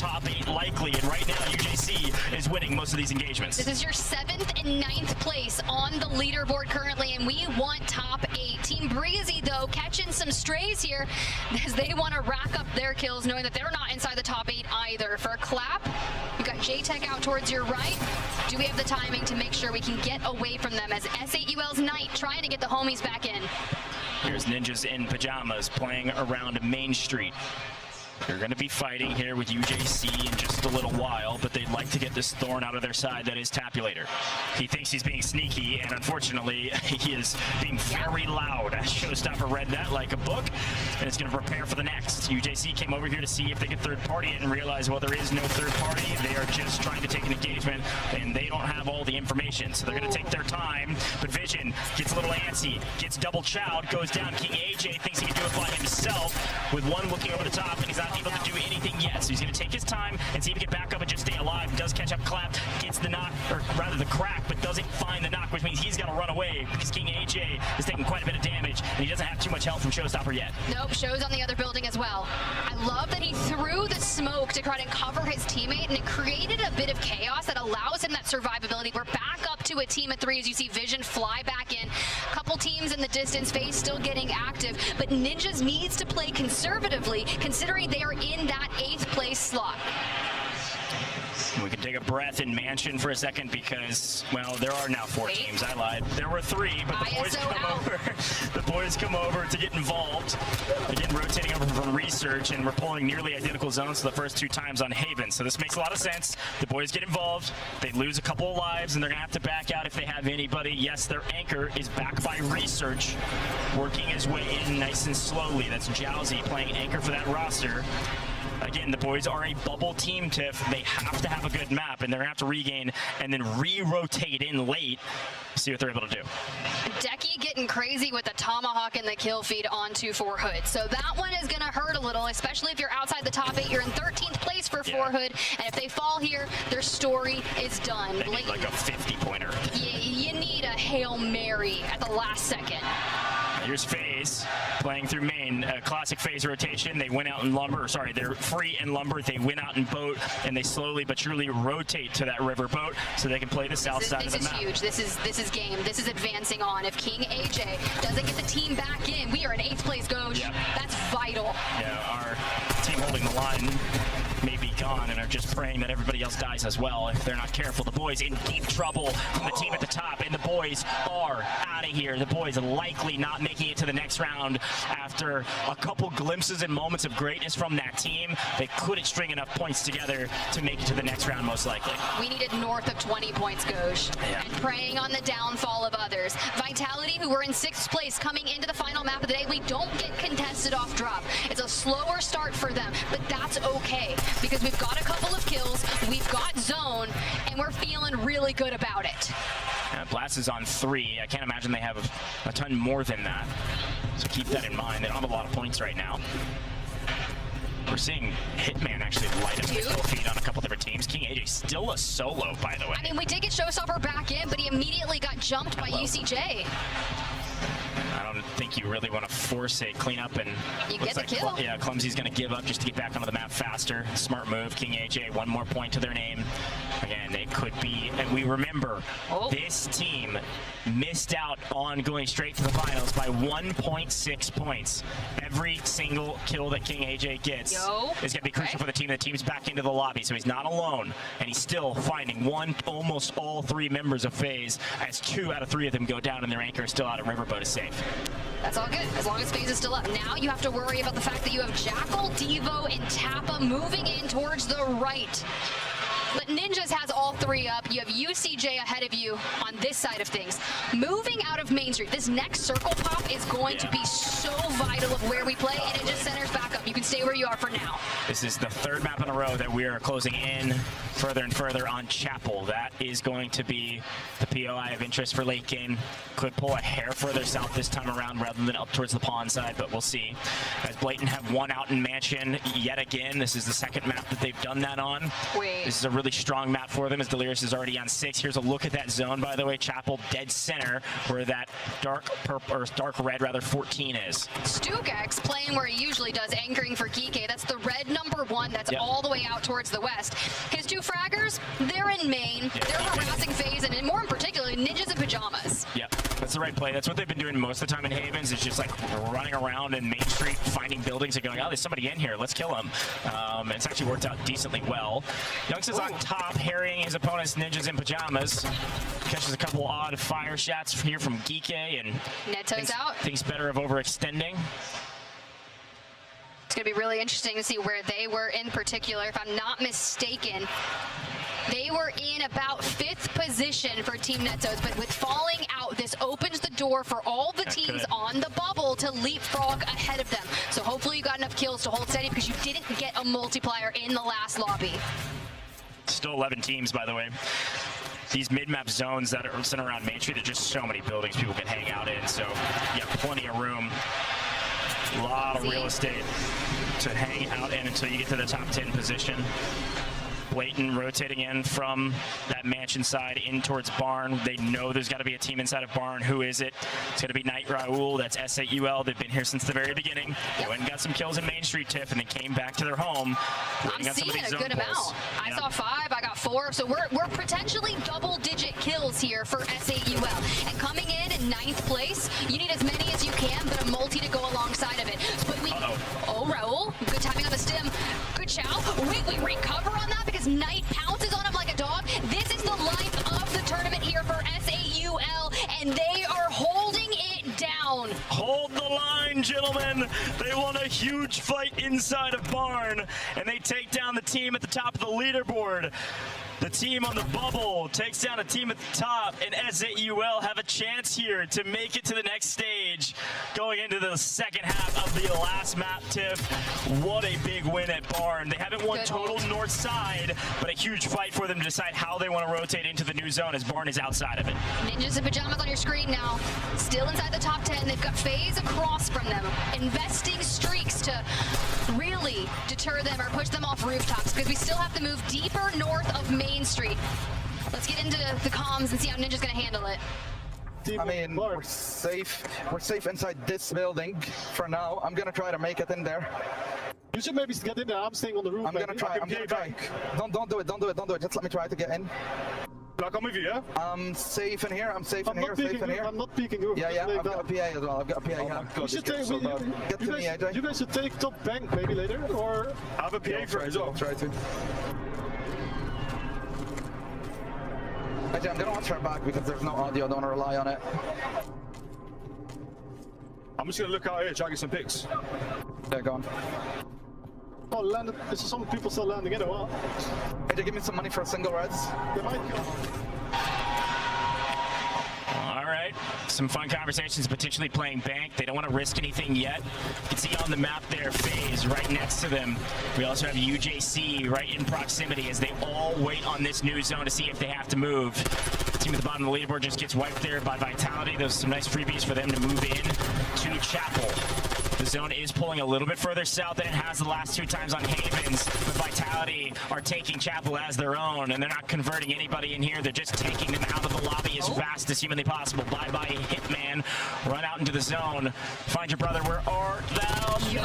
top 8 likely, and right now UJC is winning most of these engagements. This is your 7th and 9th place on the leaderboard currently, and we want top 8. Team Breezy, though, catching some strays here as they want to rack up their kills, knowing that they're not inside the top 8 either. For Clap, you've got JTech out towards your right. Do we have the timing to make sure we can get away from them as S8UL's Knight trying to get the homies back in? Here's Ninjas in pajamas playing around Main Street. They're going to be fighting here with UJC in just a little while, but they'd like to get this thorn out of their side that is Tapulator. He thinks he's being sneaky, and unfortunately, he is being very loud. Showstopper read that like a book, and it's going to prepare for the next. UJC came over here to see if they could third party it and realize, well, there is no third party. They are just trying to take an engagement, and they don't have all the information, so they're going to take their time. But Vision gets a little antsy, gets double chowed, goes down. King AJ thinks he can do it by himself with one looking over the top, and he's not able to do anything yet, so he's going to take his time and see if he can get back up and just stay alive. Does catch up Clap, gets the knock, or rather the crack, but doesn't find the knock, which means he's got to run away because King AJ is taking quite a bit of damage, and he doesn't have too much help from Showstopper yet. Nope, Show's on the other building as well. I love that he threw the smoke to try to cover his teammate, and it created a bit of chaos that allows him that survivability. We're back up to a team of 3 as you see Vision fly back in. Couple teams in the distance, FaZe still getting active, but Ninjas needs to play conservatively considering they are in that 8th place slot. We can take a breath in Mansion for a second because, well, there are now 4 teams. I lied. There were 3, but the boys come over. The boys come over to get involved. Again, rotating over from Research, and we're pulling nearly identical zones for the first 2 times on Haven. So this makes a lot of sense. The boys get involved. They lose a couple of lives, and they're going to have to back out if they have anybody. Yes, their anchor is backed by Research, working his way in nice and slowly. That's Jowsy playing anchor for that roster. Again, the boys are a bubble team, Tiff. They have to have a good map, and they're going to have to regain and then re-rotate in late to see what they're able to do. Decky getting crazy with the tomahawk and the kill feed onto 4Hood. So that one is going to hurt a little, especially if you're outside the top 8. You're in 13th place for 4Hood, and if they fall here, their story is done. They need like a 50-pointer. You need a Hail Mary at the last second. Here's FaZe playing through main, classic FaZe rotation. They went out in lumber, sorry, they're free in lumber. They went out in boat, and they slowly but surely rotate to that river boat so they can play the south side of the map. This is huge. This is game. This is advancing on. If King AJ doesn't get the team back in, we are in 8th place, Goj. Yep. That's vital. Yeah, our team holding the line may be gone and are just praying that everybody else dies as well if they're not careful. The boys in deep trouble from the team at the top, and the boys are out of here. The boys likely not making it to the next round after a couple glimpses and moments of greatness from that team. They couldn't string enough points together to make it to the next round, most likely. We needed north of 20 points, Goj, and preying on the downfall of others. Vitality, who were in 6th place coming into the final map of the day, we don't get contested off drop. It's a slower start for them, but that's okay, because we've got a couple of kills, we've got zone, and we're feeling really good about it. Blast is on 3. I can't imagine they have a ton more than that. So keep that in mind. They don't have a lot of points right now. We're seeing Hitman actually light up the kill feed on a couple different teams. King AJ still a solo, by the way. I mean, we did get Showstopper back in, but he immediately got jumped by UCJ. I don't think you really want to force a cleanup, and you get the kill. Yeah, Clumsy's going to give up just to get back onto the map faster. Smart move. King AJ, 1 more point to their name. Again, they could be, and we remember this team missed out on going straight to the finals by 1.6 points. Every single kill that King AJ gets is going to be crucial for the team. The team's back into the lobby, so he's not alone, and he's still finding almost all 3 members of FaZe as 2 out of 3 of them go down, and their anchor is still out, and Riverboat is safe. That's all good, as long as FaZe is still up. Now you have to worry about the fact that you have Jackal, Devo, and Tappa moving in towards the right. But Ninjas has all 3 up. You have UCJ ahead of you on this side of things. Moving out of Main Street, this next circle pop is going to be so vital of where we play, and it just centers back up. You can stay where you are for now. This is the 3rd map in a row that we are closing in further and further on Chapel. That is going to be the POI of interest for late game. Could pull a hair further south this time around rather than up towards the pond side, but we'll see. As Blatant have 1 out in Mansion yet again. This is the 2nd map that they've done that on. This is a really really strong map for them as Delirious is already on 6. Here's a look at that zone, by the way. Chapel dead center where that dark purple, or dark red rather, 14 is. StukeX playing where he usually does, anchoring for Geeky. That's the red number 1. That's all the way out towards the west. His 2 fraggers, they're in main. They're harassing FaZe, and more in particular, Ninjas in Pajamas. Yep, that's the right play. That's what they've been doing most of the time in Havens, is just like running around in Main Street, finding buildings and going, oh, there's somebody in here, let's kill him. It's actually worked out decently well. Youngz is on top, harrying his opponent's Ninjas in Pajamas. Catches a couple odd fire shots here from Geeke, and Neto's out. Thinks better of overextending. It's going to be really interesting to see where they were in particular. If I'm not mistaken, they were in about 5th position for Team Netos, but with falling out, this opens the door for all the teams on the bubble to leapfrog ahead of them. So hopefully you got enough kills to hold steady, because you didn't get a multiplier in the last lobby. Still 11 teams, by the way. These mid-map zones that are centered around Main Street, there's just so many buildings people can hang out in, so you have plenty of room. A lot of real estate to hang out in until you get to the top 10 position. Blatant rotating in from that mansion side in towards Barn. They know there's got to be a team inside of Barn. Who is it? It's going to be Night Raul. That's SAUL. They've been here since the very beginning. They went and got some kills in Main Street, Tiff, and then came back to their home. I'm seeing a good amount. I saw 5, I got 4, so we're potentially double-digit kills here for SAUL. And coming in 9th place, you need as many as you can, but a multi to go alongside of it. But oh, Raul, good timing on the stim. Good chow. Wait, we recover on that because Knight pounces on him like a dog. This is the life of the tournament here for SAUL, and they are holding it down. Hold the line, gentlemen. They won a huge fight inside of Barn, and they take down the team at the top of the leaderboard. The team on the bubble takes down a team at the top, and SAUL have a chance here to make it to the next stage going into the second half of the last map, Tiff. What a big win at Barn. They haven't won total north side, but a huge fight for them to decide how they want to rotate into the new zone as Barn is outside of it. Ninjas in Pajamas on your screen now. Still inside the top 10. They've got FaZe across from them. Investing streaks to really deter them or push them off rooftops, because we still have to move deeper north of Main Street. Let's get into the comms and see how Ninja's gonna handle it. I mean, we're safe inside this building for now. I'm gonna try to make it in there. You should maybe get in there. I'm staying on the roof. I'm gonna try. Don't do it. Just let me try to get in. I'll come with you, yeah? I'm safe in here. I'm safe in here. I'm not peeking roof. Yeah, I've got a PA as well. I've got a PA. Oh my God, Get to me, AJ. You guys should take top bank maybe later, or I have a PA for it as well. Try to. AJ, I'm gonna watch her back because there's no audio. Don't rely on it. I'm just gonna look out here, try to get some pics. There, go on. Oh, landed. There's some people still landing in a while. AJ, give me some money for a single res. They might come. All right, some fun conversations, potentially playing bank. They don't want to risk anything yet. You can see on the map there, FaZe right next to them. We also have UJC right in proximity as they all wait on this new zone to see if they have to move. The team at the bottom of the leaderboard just gets wiped there by Vitality. Those are some nice freebies for them to move in to Chapel. The zone is pulling a little bit further south than it has the last 2 times on Havens, but Vitality are taking Chapel as their own, and they're not converting anybody in here. They're just taking them out of the lobby as fast as humanly possible. Bye-bye, Hitman. Run out into the zone. Find your brother. Where art thou? Yo.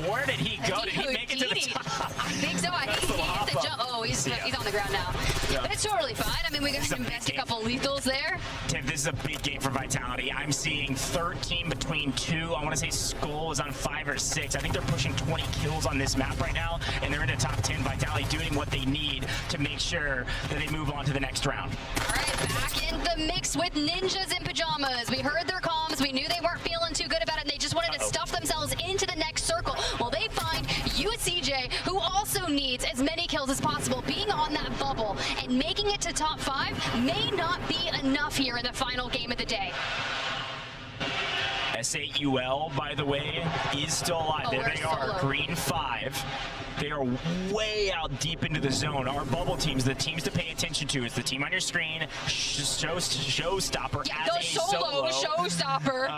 Where did he go? Did he make it to the top? I think so. I think he hit the jump. Oh, he's on the ground now. Yeah. That's totally fine. I mean, we got to invest a couple lethals there. Tim, this is a big game for Vitality. I'm seeing 13 between 2. I want to say Skull is on 5 or 6. I think they're pushing 20 kills on this map right now, and they're in the top 10. Vitality doing what they need to make sure that they move on to the next round. All right, back in the mix with Ninjas in Pajamas. We heard their comms. We knew they weren't feeling too good about it, and they just wanted to stuff themselves into the next circle. Well, they find UCJ, who also needs as many kills as possible. Being on that bubble and making it to top 5 may not be enough here in the final game of the day. SAUL, by the way, is still alive. There they are, Solo. green 5. They are way out deep into the zone. Our bubble teams, the teams to pay attention to, is the team on your screen, Showstopper Yeah, as go a solo, Showstopper.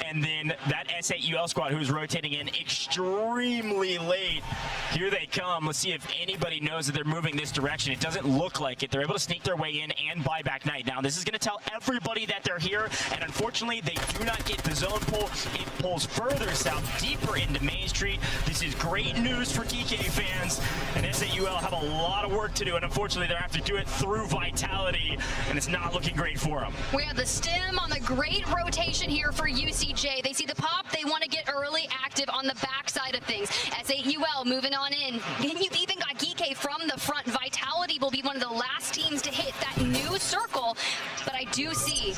and then that S8UL squad who's rotating in extremely late. Here they come. Let's see if anybody knows that they're moving this direction. It doesn't look like it. They're able to sneak their way in and buy back Knight. Now, this is going to tell everybody that they're here, and unfortunately, they do not get the zone pull. It pulls further south, deeper into Main Street. This is great news for DK fans, and S8UL have a lot of work to do, and unfortunately, they're going to have to do it through Vitality, and it's not looking great for them. We have the stem on the great rotation here for UCJ. They see the pop, they want to get early active on the backside of things. S8UL moving on in. And you've even got Geeky from the front. Vitality will be one of the last teams to hit that new circle, but I do see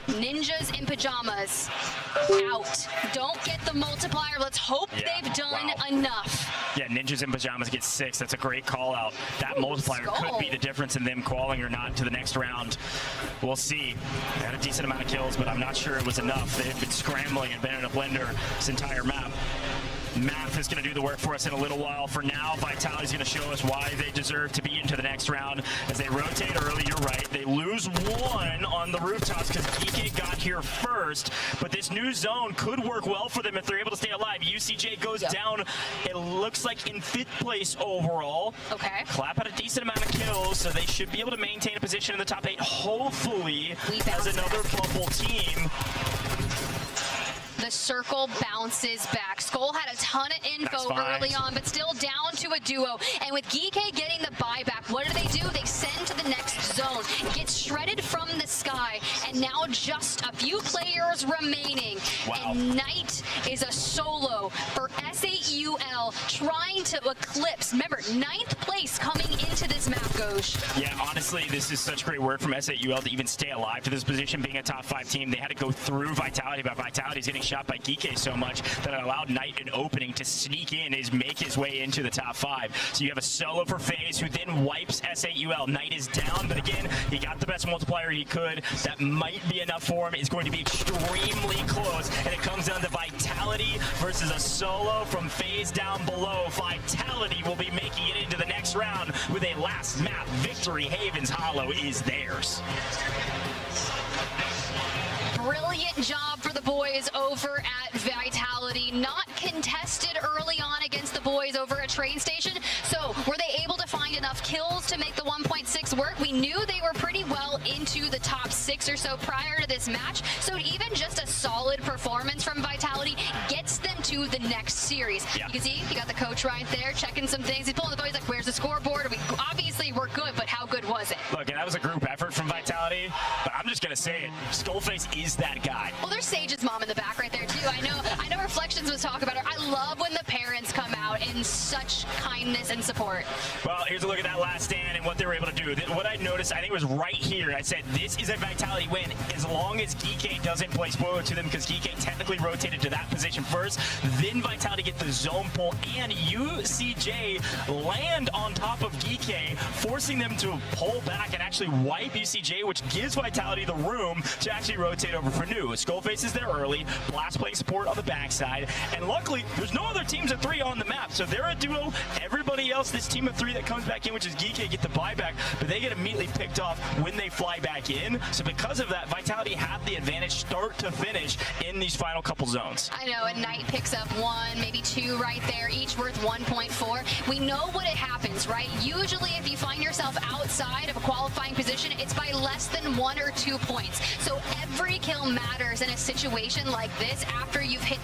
Ninjas in Pajamas out. Don't get the multiplier. Let's hope they've done enough. Yeah, Ninjas in Pajamas get 6. That's a great call out. That multiplier could be the difference in them qualifying or not to the next round. We'll see. They had a decent amount of kills, but I'm not sure it was enough. They've been scrambling and been in a blender this entire map. Math is going to do the work for us in a little while. For now, Vitality's going to show us why they deserve to be into the next round. As they rotate early, you're right. They lose 1 on the rooftops because DK got here first. But this new zone could work well for them if they're able to stay alive. UCJ goes down, it looks like in 5th place overall. Okay. Clap had a decent amount of kills, so they should be able to maintain a position in the top 8. Hopefully, as another bubble team. The circle bounces back. Skull had a ton of info early on, but still down to a duo. And with Geeky getting the buyback, what do? They send to the next zone. Gets shredded from the sky, and now just a few players remaining. Wow. And Knight is a solo for S8UL, trying to eclipse. Remember, 9th place coming into this map, Ghosh. Yeah, honestly, this is such great work from S8UL to even stay alive to this position, being a top 5 team. They had to go through Vitality, but Vitality's getting shot by Geeky so much that it allowed Knight an opening to sneak in, make his way into the top 5. So you have a solo for FaZe, who then wipes S8UL. Knight is down, but again, he got the best multiplier he could. That might be enough for him. It's going to be extremely close, and it comes down to Vitality versus a solo from FaZe down below. Vitality will be making it into the next round with a last map victory. Haven's Hollow is theirs. Brilliant job for the boys over at Vitality. Not contested early on against the boys over at Train Station. So were they able to find enough kills to make the 1.6 work? We knew they were pretty well into the top 6 or so prior to this match. So even just a solid performance from Vitality gets them to the next series. Yeah. You can see you got the coach right there checking some things. He's pulling the phone. He's like, where's the scoreboard? Obviously we're good, but how good was it? Look, that was a group effort from Vitality, but I'm just going to say it. Skullface is that guy. Well, there's Sage's mom in the back right there too. I know Reflections was talking about her. I love when the parents come out in such kindness and support. Well, here's a look at that last stand and what they were able to do. What I noticed, I think it was right here, I said this is a Vitality win as long as Geeky doesn't play spoiler to them, because Geeky technically rotated to that position first. Then Vitality get the zone pull, and UCJ land on top of Geeky, forcing them to pull back and actually wipe UCJ, which gives Vitality the room to actually rotate over for new. Skullface is there early, Blast playing support on the backside, and luckily there's no other teams at 3 on the map, so they're a duo. Everybody else, this team of 3 that comes back in, which is Geeky, get the buyback, but they get immediately picked off when they fly back in. So because of that, Vitality have the advantage start to finish in these final couple zones. I know, and Knight picks up 1, maybe 2 right there, each worth 1.4. We know what it happens, right? Usually if you find yourself outside of a qualifying position, it's by less than 1 or 2 points. So every kill matters in a situation like this after you've hit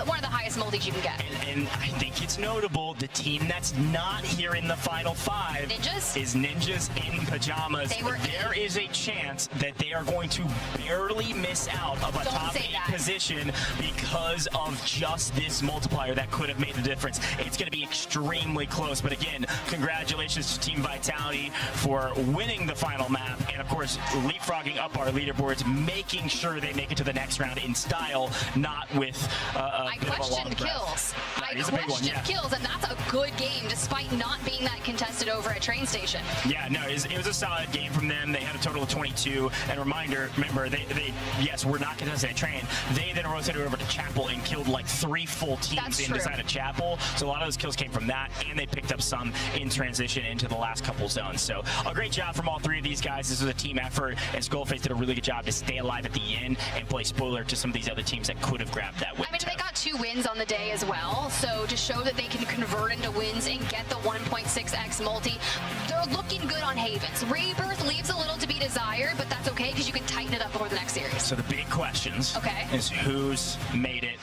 one of the highest multis you can get. And I think it's notable, the team that's not here in the final 5 Ninjas? is Ninjas in Pajamas. There is a chance that they are going to barely miss out of a top 8 position because of just this multiplier that could have made the difference. It's going to be extremely close, but again, congratulations to Team Vitality for winning the final map, and of course leapfrogging up our leaderboards, making sure they make it to the next round in style, not with a bit of a long breath. Kills. I He's a big one, questioned yeah. kills, and that's a good game despite not being that contested over at Train Station. Yeah, no, it was a solid game from them. They had a total of 22. And remember, they yes, we're not contested at Train. They then rotated over to Chapel and killed like 3 full teams inside of Chapel. So a lot of those kills came from that, and they picked up some in transition into the last couple zones. So a great job from all 3 of these guys. This was a team effort, and Skullface did a really good job to stay alive at the end and play spoiler to some of these other teams that could have grabbed that win. I mean, they got 2 wins on the day as well, so to show that they can convert into wins and get the 1.6x multi, they're looking good on Havens. Rebirth leaves a little to be desired, but that's okay because you can tighten it up before the next series. So the big questions is who's made it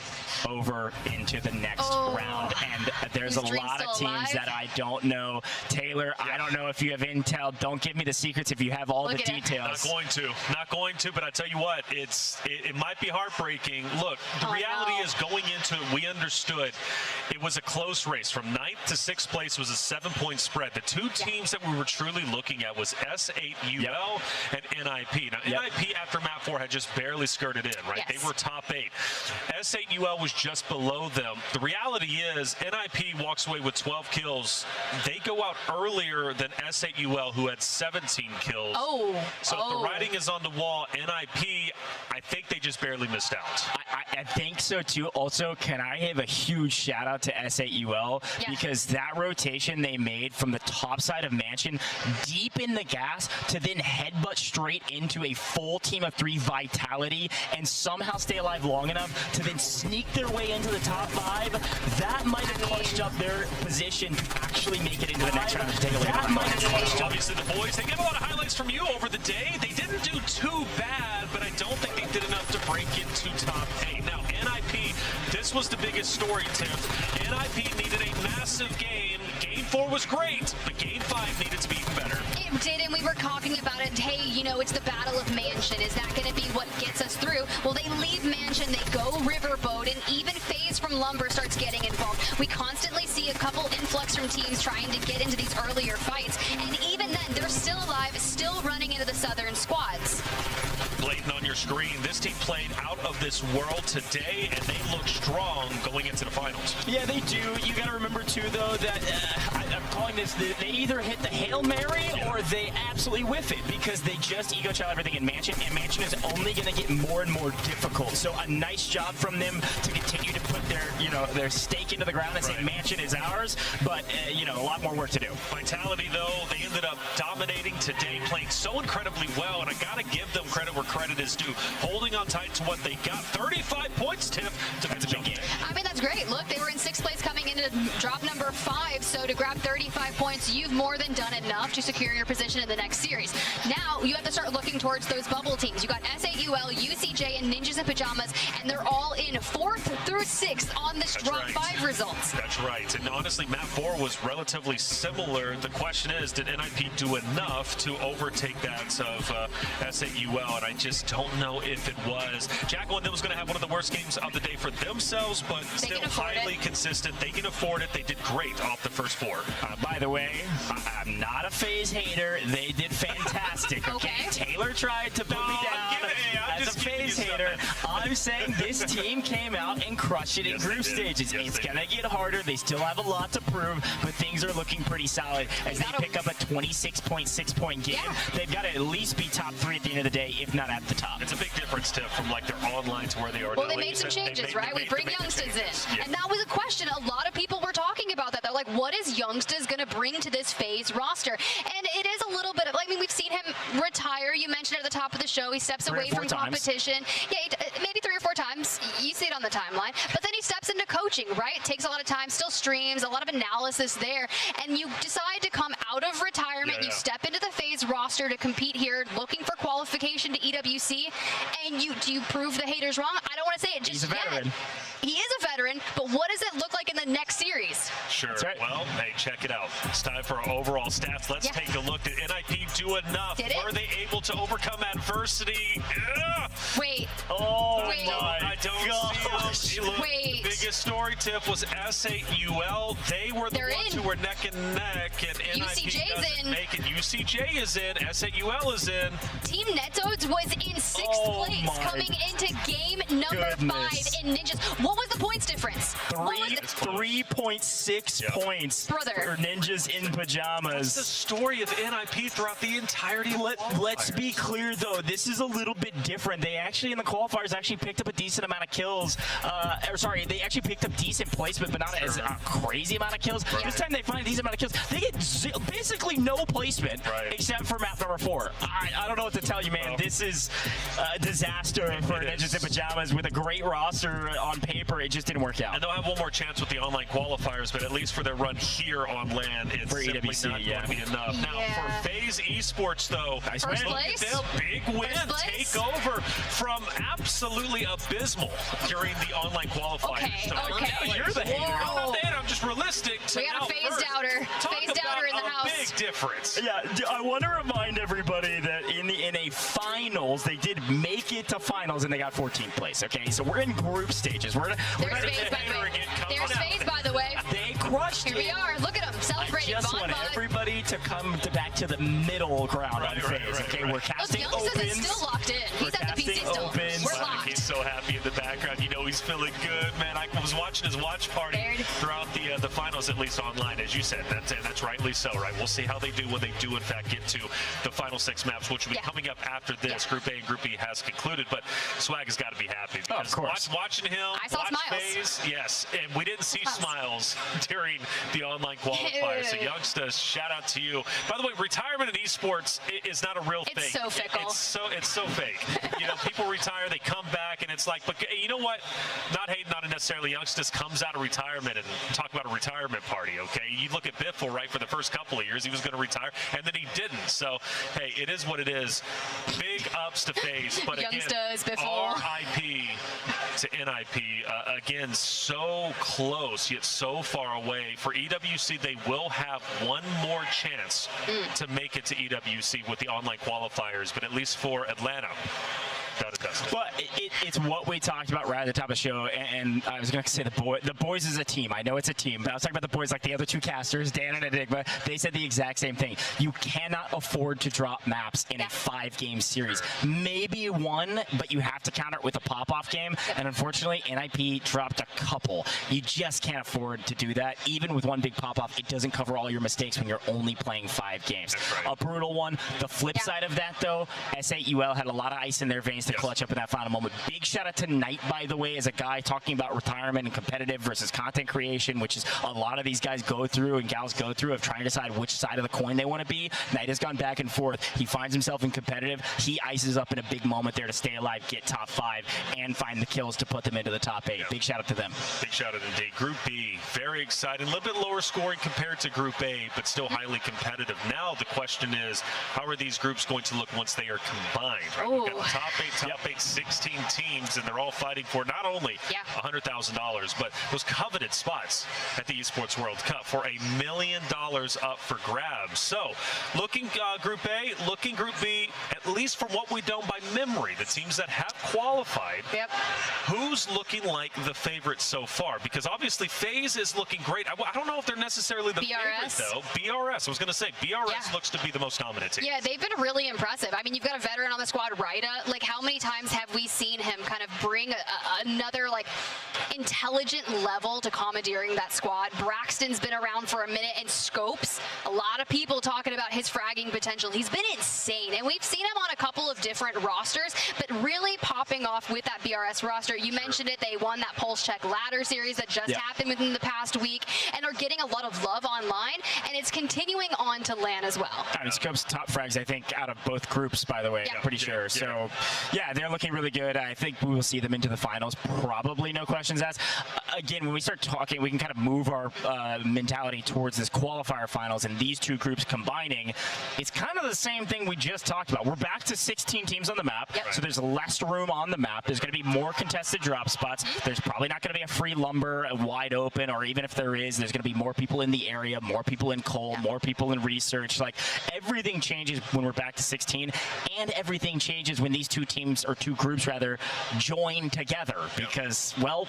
over into the next round, and there's a lot of teams that I don't know. Taylor, I don't know if you have intel. Don't give me the secrets if you have all the details. Not going to, but I tell you what, it might be heartbreaking. Look, the reality is going into it, we understood it was a close race. From 9th to 6th place was a 7-point spread. The 2 teams that we were truly looking at was S8UL and NIP. Now, NIP after map 4 had just barely skirted in, right? They were top 8. S8UL was just below them. The reality is NIP walks away with 12 kills. They go out earlier than S8UL, who had 17 kills. So if the writing is on the wall, NIP, I think they just barely missed out. I think so too. Also, can I give a huge shout out to S8UL because that rotation they made from the top side of Mansion deep in the gas to then headbutt straight into a full team of 3 Vitality and somehow stay alive long enough to then sneak their way into the top 5. That might have clutched up their position to actually make it into the next round. That might have clutched up. Obviously, the boys, they get a lot of highlights from you over the day. They didn't do too bad, but I don't think they did enough to break into top 8. Now, NIP, this was the biggest story, Tiff. NIP needed a massive game. Game 4 was great, but Game 5 needed to be even better. It did, and we were talking about it. Hey, you know, it's the Battle of Mansion. Is that going to be what gets us through? Well, they leave Mansion, they go Riverboat, and even FaZe from Lumber starts getting involved. We constantly see a couple influx from teams trying to get into these earlier fights, and even then, they're still alive, still running into the Southern squads. Blatant on your screen, this team played out of this world today, and they look strong going into the finals. Yeah, they do. You got to remember, too, though, that I'm calling this, they either hit the Hail Mary or they absolutely whiff it because they just ego child everything in Mansion, and Mansion is only going to get more and more difficult. So a nice job from them to continue to put their stake into the ground and say Mansion is ours, but, a lot more work to do. Vitality, though, they ended up dominating today, playing so incredibly well, and I got to give them credit where credit is due. Holding on tight to what they got. 35 points, Tiff. That's a big game. I mean, that's great. Look, they were in 6th place coming into drop number 5, so to grab 35 points, you've more than done enough to secure your position in the next series. Now, you have to start looking towards those bubble teams. You got S8UL, UCJ, and Ninjas in Pajamas, and they're all in 4th through 6th on this drop 5 results. That's right. And honestly, map 4 was relatively similar. The question is, did NIP do enough to overtake that of S8UL? And I just don't know if it was. Jackal and them was going to have one of the worst games of the day for themselves, but still highly consistent. They can afford it. They did great off the first 4. By the way, I'm not a FaZe hater. They did fantastic. Okay. Taylor tried to put me down as a FaZe hater. I'm saying this team came out and crushed it in group stages. It's going to get harder. They still have a lot to prove, but things are looking pretty solid as they pick up a 26.6 point game. They've got to at least be top 3 at the end of the day, if not at the top. It's a big difference, Tiff, from like their online to where they are. Well, they made some changes, right? We bring Youngstas in. And that was a question a lot of people were talking about that. They're like, what is Youngstas going to bring to this FaZe roster? And it is a little bit of, we've seen him retire. You mentioned at the top of the show, he steps away from competition. Yeah, maybe 3 or 4 times. You see it on the timeline. But then he steps into coaching, right? Takes a lot of time, still streams, a lot of analysis there. And you decide to come out of retirement. You step into the FaZe roster to compete here, looking for qualification to EWC. And do you prove the haters wrong? I don't want to say it just He's a veteran. He is a veteran, but what does it look like in the next series? Sure. Right. Well, hey, check it out. It's time for our overall stats. Let's take a look. Did NIP do enough? Were they able to overcome adversity? Wait. Oh, Wait. I don't see them. Wait. Big biggest story, Tiff, was S8UL. They were the They're ones in. who were neck and neck, and NIP UCJ's doesn't in. make it. UCJ is in. S8UL is in. Team Netos was in 6th Oh place my coming into game number 5 goodness. in Ninjas. What was the points difference? What was it? 3.6 points Brother. for Ninjas in That's the Pajamas. story of NIP throughout the entirety of Let's be clear, though. This is a little bit different. They actually, in the qualifiers, actually picked up a decent amount of kills. They actually picked up decent placement, but not as a crazy amount of kills. This time they find a decent amount of kills. They get basically no placement except for map number 4. I don't know what to tell you, man. This is a disaster for Ninjas in Pajamas with a great roster on paper. It just didn't work out. And they'll have one more chance with the online qualifiers, but at least for their run here on land, it's For simply EWC, not yeah. going to be enough. Now, Yeah. for FaZe Esports, though, Nice First win. place. Their big win, First place. take over from absolutely abysmal during the online qualifiers. Okay, to okay. first You're the place. hater. I'm not the hater, I'm just realistic. To We got a now FaZe first. doubter. Talk FaZe about doubter in the a house. big difference. Yeah, I want to remind everybody that in a finals, they did make it to finals and they got 14th place. Okay, so we're in group stages. We're There's gonna FaZe, by the hater way. again coming There's out. FaZe, by the way. they crushed Here it. we are. Look at them I celebrating. just Bon want Bon. everybody to come back to the middle ground Right, on right, FaZe. right, okay, right. we're Those casting youngsters is opens. still locked in. He's at the casting PC still. opens. We're Swag, locked. he's so happy in the background. You know he's feeling good, man. I was watching his watch party Baird. throughout the finals, at least online, as you said. That's rightly so, right? We'll see how they do when they do, in fact, get to the final 6 maps, which will be Yeah. coming up after this. Yeah. Group A and Group B has concluded, but Swag has got to be happy Oh, of because course. watching him, I saw watch smiles. FaZe, yes, and we didn't see Smiles. smiles during the online qualifiers. So, Ew. youngsters, shout out to you. By the way, retirement in esports is not a real It's thing. so fickle. It's so fake. You know, people retire, they come back, and it's like, but you know what? Not hating on it necessarily. Youngsters comes out of retirement and talk about a retirement party, okay? You look at Biffle, right, for the first couple of years, he was going to retire, and then he didn't. So, hey, it is what it is. Big ups to FaZe, but again, Youngsters, Biffle. RIP to NIP. Again, so close, yet so far away. For EWC, they will have one more chance to make it to EWC with the online qualifiers, but at least for Atlanta, done and dusted. But it's what we talked about right at the top of the show, and I was going to say the boys is a team. I know it's a team, but I was talking about the boys like the other two casters, Dan and Enigma. They said the exact same thing. You cannot afford to drop maps in a 5-game series. Maybe one, but you have to counter it with a pop-off game, and unfortunately, NIP dropped a couple. You just can't afford to do that. Even with one big pop-off, it doesn't cover all your mistakes when you're only playing 5 games. That's right. A brutal one. The flip side of that, though, S8UL had a lot of ice in their veins to clutch up in that final moment. Big shout out to Knight, by the way, as a guy talking about retirement and competitive versus content creation, which is a lot of these guys go through and gals go through of trying to decide which side of the coin they want to be. Knight has gone back and forth. He finds himself in competitive. He ices up in a big moment there to stay alive, get top 5, and find the kills to put them into the top 8. Big shout out to them. Big shout out indeed. Group B, very exciting. A little bit lower scoring compared to Group A, but still highly competitive. Now the question is, how are these groups going to look once they are combined? Right? We've got the top 8, 16 teams, and they're all fighting for not only $100,000, but those coveted spots at the Esports World Cup for $1 million up for grabs. So, looking Group A, looking Group B, at least from what we know by memory, the teams that have qualified, who's looking like the favorite so far? Because obviously FaZe is looking great. I don't know if they're necessarily the favorite, though. BRS, I was going to say, BRS looks to be the most dominant team. Yeah, they've been really impressive. I mean, you've got a veteran on the squad, Ryda. Like, how many times have we seen him kind of bring another, like, intelligent level to commandeering that squad? Braxton's been around for a minute, and Scopes, a lot of people talking about his fragging potential. He's been insane, and we've seen him on a couple of different rosters, but really popping off with that BRS roster. You mentioned it, they won that Pulse Check ladder series that just happened within the past week, and are getting a lot of love online, and it's continuing on to LAN as well. I mean, Scope's top frags, I think, out of both groups, by the way, I'm pretty sure. So, yeah, they're looking really good. I think we will see them into the finals, probably, no questions asked. Again, when we start talking, we can kind of move our mentality towards this qualifier finals, and these two groups combining. It's kind of the same thing we just talked about. We're back to 16 teams on the map, so there's less room on the map. There's going to be more contested drop spots. There's probably not going to be a free lumber wide open, or even if there is, there's going to be more people in the area, more people in coal, more people in research. Like, everything changes when we're back to 16, and everything changes when these two teams, or two groups rather, join together, because, well,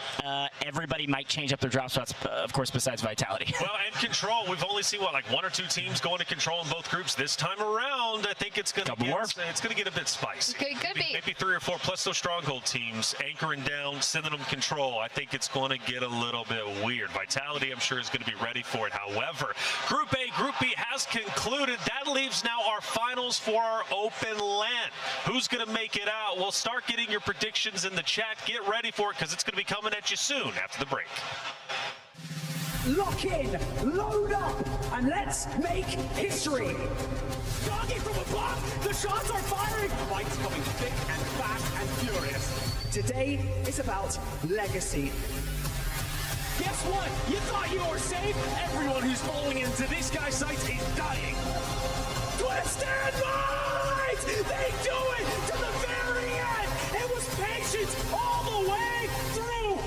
everybody somebody might change up their drop spots, of course, besides Vitality. Well, and Control, we've only seen, what, like 1 or 2 teams going to Control in both groups. This time around, I think it's going to get a bit spicy. Could be. Maybe 3 or 4, plus those Stronghold teams, anchoring down, sending them Control. I think it's going to get a little bit weird. Vitality, I'm sure, is going to be ready for it. However, Group A, Group B has concluded. That leaves now our finals for our open LAN. Who's going to make it out? We'll start getting your predictions in the chat. Get ready for it because it's going to be coming at you soon after the break. Lock in, load up, and let's make history. Target from above, the shots are firing. Fight's coming thick and fast and furious. Today is about legacy. Guess what? You thought you were safe? Everyone who's falling into this guy's sights is dying. Twist and light! They do it to the very end! It was patience all the way through!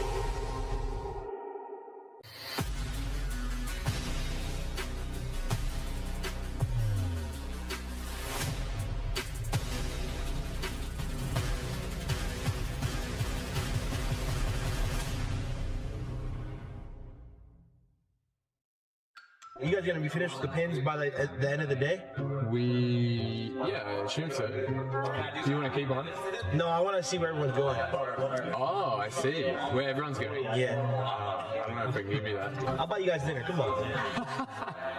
You guys gonna be finished with the pins by at the end of the day? Yeah, I assume so. Do you want to keep on? No, I want to see where everyone's going. Oh, I see. Where everyone's going. Yeah. I don't know if I can give you that. I'll buy you guys dinner. Come on.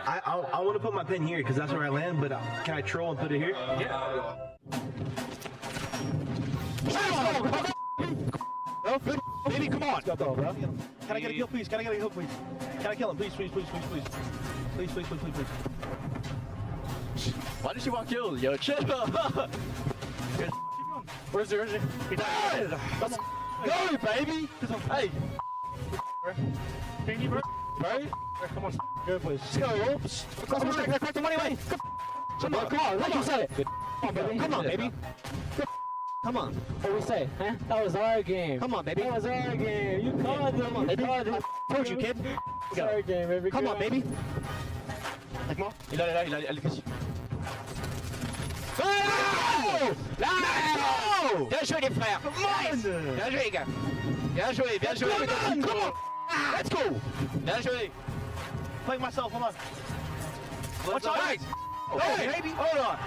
I want to put my pin here because that's where I land. But can I troll and put it here? Yeah. Baby, come on. Let's go, bro. Can I get a kill, please? Can I get a kill, please? Can I kill him? Please, please, please, please, please. Please, please, please, please, please. Why did you want kills? Yo, chill. Where is he? Where is he? He died. Let's go, baby. Hey. Can you, bro? Come on, go, please. Let's go. Oops. Crack the money away. Come on, like you said. Come on, baby. Come on. What do we say? Huh? That was our game. Come on, baby. That was our game. You called it. Come on, baby. Told you, kid. It's our game, baby. Come on, baby. Like more. Il a allez, No! Bien joué les frères. Nice. Bien joué les gars. Bien joué, bien joué. Come on. Let's go. Bien joué. Playing myself, hold on. Watch out. Nice. Hey, baby. Hold on.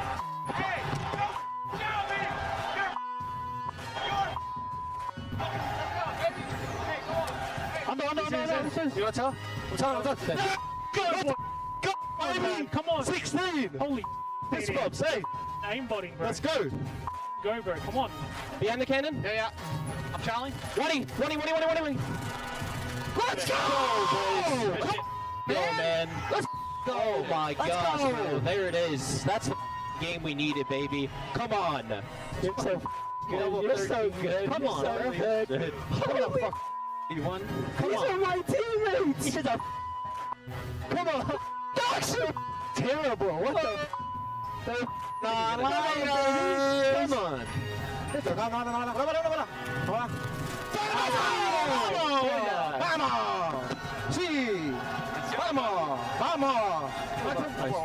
No. You want to tell? I'm telling. Go, baby. Come on. 16. Holy. This club, say. Aimbotting, bro. Let's go. Go, bro. Come on. Behind the cannon? Yeah. I'm Charlie. 20. Let's go! Go, man. Let's go. Oh my gosh, bro. There it is. That's the game we needed, baby. Come on. You're so good. You're so good. Come on, so good. Holy fuck. You won. Come on. These are my teammates. These are Come on. That's so terrible. What the? Come on.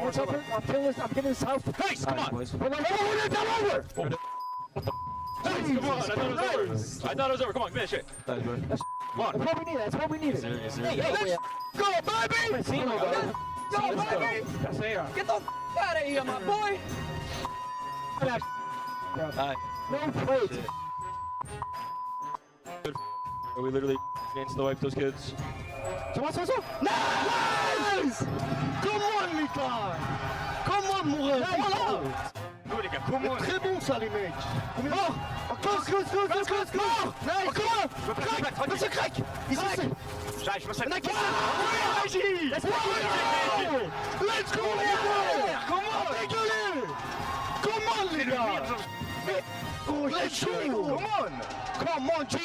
What's up? I'm killing this house. Nice, come on. It's all over. Come on. I thought it was over. Come on, finish it. Come on. That's what we needed. Hey, let's go, baby. Let's go, baby. Get the out of here, my boy. No plate. We literally against the wipe those kids. So. Nice! Come on, Mika! Come on, Mourel! Voilà! Très bon, ça, les mecs! Close! Nice! Come on! Crack! Ici, Let's go, les gars! Come on, les gars! Let's go! Come on, G!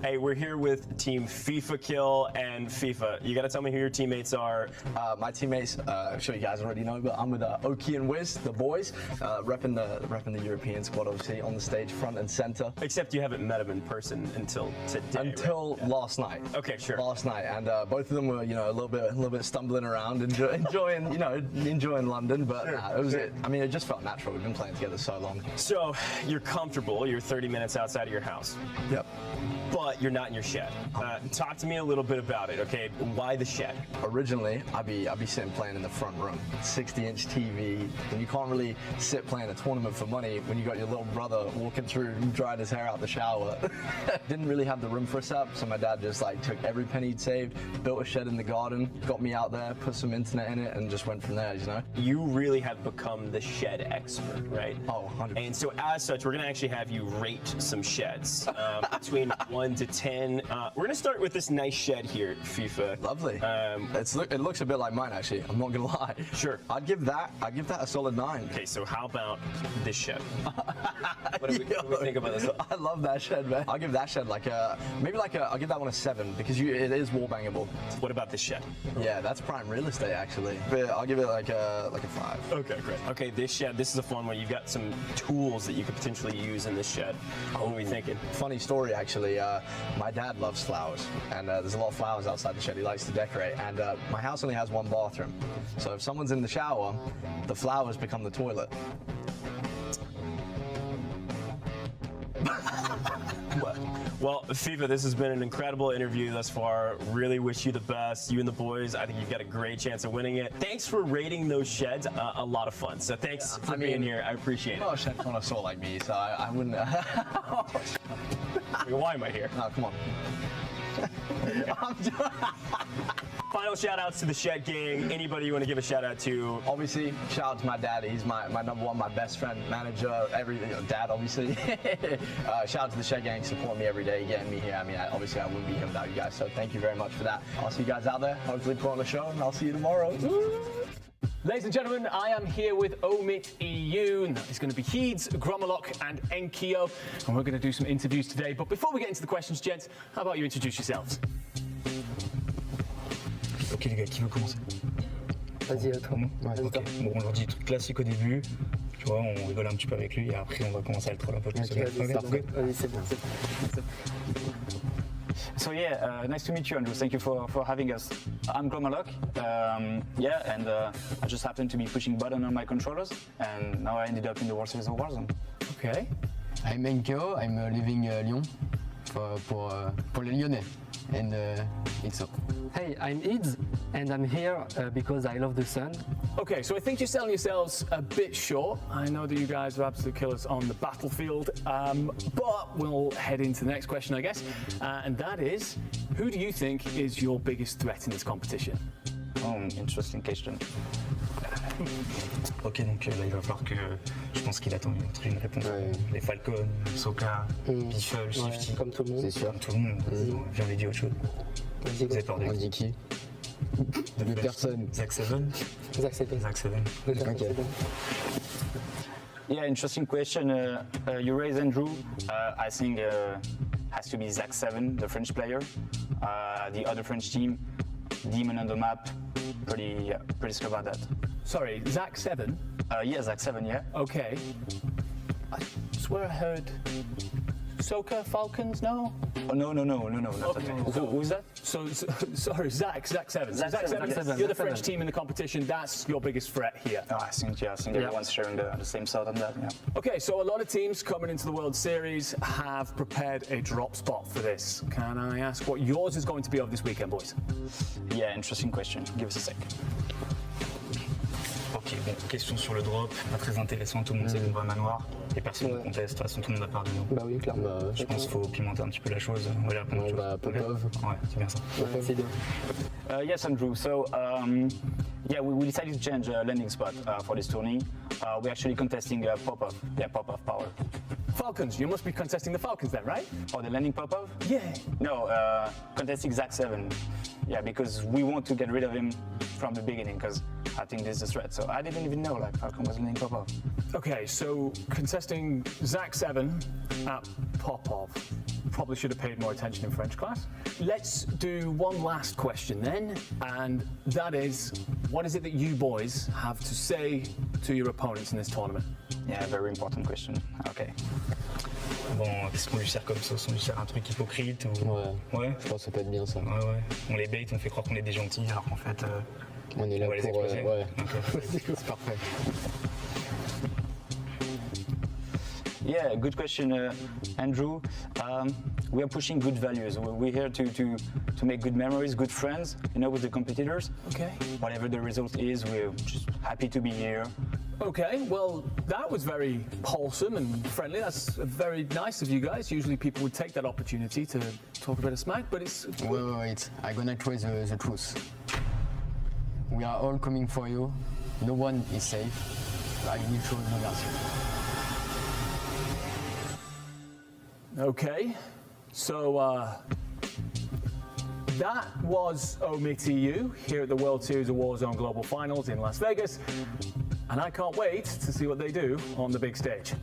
Hey, we're here with Team FIFA Kill and FIFA. You gotta tell me who your teammates are. My teammates, I'm sure you guys already know, but I'm with Oki and Wiz, the boys, repping the European squad, obviously, on the stage, front and center. Except you haven't met them in person until today. Until right? last night. Okay, sure. Last night, and both of them were, a little bit stumbling around, enjoying London, but sure, it just felt natural. We've been playing together so long. So you're comfortable. You're 30 minutes outside of your house. Yep. But you're not in your shed. Talk to me a little bit about it, okay? Why the shed? Originally, I'd be sitting playing in the front room, 60-inch TV, and you can't really sit playing a tournament for money when you got your little brother walking through drying his hair out the shower. Didn't really have the room for a setup, so my dad just like took every penny he'd saved, built a shed in the garden, got me out there, put some internet in it, and just went from there, you know? You really have become the shed expert, right? Oh, 100%. And so as such, we're gonna actually have you rate some sheds between 1 to 10. We're gonna start with this nice shed here, FIFA. Lovely. It looks a bit like mine, actually. I'm not gonna lie. Sure. I'd give that a solid 9. Okay, so how about this shed? What do we think about this? I love that shed, man. I'll give that shed I'll give that one a 7 because it is wall bangable. What about this shed? Yeah, that's prime real estate actually. But I'll give it like a 5. Okay, great. Okay, this shed, this is a fun one. You've got some tools that you could potentially use in this shed. What are we thinking? Funny story actually. My dad loves flowers, and there's a lot of flowers outside the shed. He likes to decorate, and my house only has 1 bathroom. So if someone's in the shower, the flowers become the toilet. Well, FIFA, this has been an incredible interview thus far. Really wish you the best. You and the boys, I think you've got a great chance of winning it. Thanks for rating those sheds. A lot of fun. So thanks for being here. I appreciate it. I'm not a shed connoisseur like me, so I wouldn't. Why am I here? No, come on. Final shout outs to the Shed Gang. Anybody you want to give a shout out to? Obviously, shout out to my dad. He's my number one, my best friend, manager, dad, obviously. Shout out to the Shed Gang, supporting me every day, getting me here. I mean, obviously, I wouldn't be here without you guys, so thank you very much for that. I'll see you guys out there. Hopefully, put on a show, and I'll see you tomorrow. Ladies and gentlemen, I am here with Omid EU, and that is going to be Heeds, Gromolok, and Enkyo, and we're going to do some interviews today. But before we get into the questions, gents, how about you introduce yourselves? Ok les gars, qui veut commencer? Vas-y, à toi. Ok. Bon, on leur dit truc classique au début, tu vois, on rigole un petit peu avec lui et après on va commencer à le troll un peu plus. Vas-y, c'est bon. So yeah, nice to meet you, Andrew. Thank you for having us. I'm Gromolok, and I just happened to be pushing button on my controllers, and now I ended up in the World Series of Warzone. Okay. I'm Enkyo, I'm living Lyon pour les Lyonnais, and it's up. Hey, I'm Heeds, and I'm here because I love the sun. Okay, so I think you're selling yourselves a bit short. I know that you guys are absolute killers on the battlefield, but we'll head into the next question, I guess, and that is, who do you think is your biggest threat in this competition? Oh, interesting question. Ok, donc là il va falloir que je pense qu'il attend une réponse. Les Falcons, Soka, Biffle, Shifty. Comme tout le monde. C'est sûr. Comme tout le monde. Viens, on les dit autre chose. Vous avez peur de On dit qui? De personne. Zach 7. Zach 7. Zach 7. Ok. Yeah, interesting question. You raised Andrew. I think has to be Zach 7, the French player. The other French team, Demon on the map. Pretty sure about that. Sorry, Zach 7? Yeah, Zach 7, yeah. Okay. I swear I heard Soka Falcons, no? Oh, no, Okay. Who's that? So, sorry, Zach 7. Zach 7. You're the French team in the competition. That's your biggest threat here. Oh, I think everyone's sharing the same thought on that, yeah. Okay, so a lot of teams coming into the World Series have prepared a drop spot for this. Can I ask what yours is going to be over this weekend, boys? Yeah, interesting question. Give us a sec. Ok, bon, question sur le drop, pas très intéressant, tout le monde sait qu'on va à manoir et personne ne conteste, de toute façon tout le monde a peur de nous. Bah oui, clairement. Je pense qu'il faut pimenter un petit peu la chose, on va aller répondre à autre chose. Popov. Ouais, c'est bien ça. C'est bien. Yes, Andrew. So, yeah, we decided to change landing spot for this tourney. We're actually contesting Popov. Yeah, Popov Power. Falcons, you must be contesting the Falcons then, right? Oh, the landing Popov? Yeah. No, contesting Zach 7. Yeah, because we want to get rid of him from the beginning, because I think this is a threat. So I didn't even know Falcon was landing Popov. Okay, so contesting Zach 7 at Popov. Probably should have paid more attention in French class. Let's do one last question then, and that is, what is it that you boys have to say to your opponents in this tournament? Yeah, very important question. Okay. Bon, qu'est-ce qu'on lui sert comme sauce? On lui sert un truc hypocrite ou... Ouais. Je pense que ça peut être bien ça. Ouais. On les bait, on fait croire qu'on est des gentils alors qu'en fait... on est là va les pour... exploser. C'est parfait. Yeah, good question, Andrew. We are pushing good values. We're here to make good memories, good friends, with the competitors. Okay. Whatever the result is, we're just happy to be here. Okay, well, that was very wholesome and friendly. That's very nice of you guys. Usually people would take that opportunity to talk a bit of smack, but it's... Wait. I'm gonna try the truth. We are all coming for you. No one is safe. I will show no mercy. Okay, so that was OmiTU here at the World Series of Warzone Global Finals in Las Vegas, and I can't wait to see what they do on the big stage.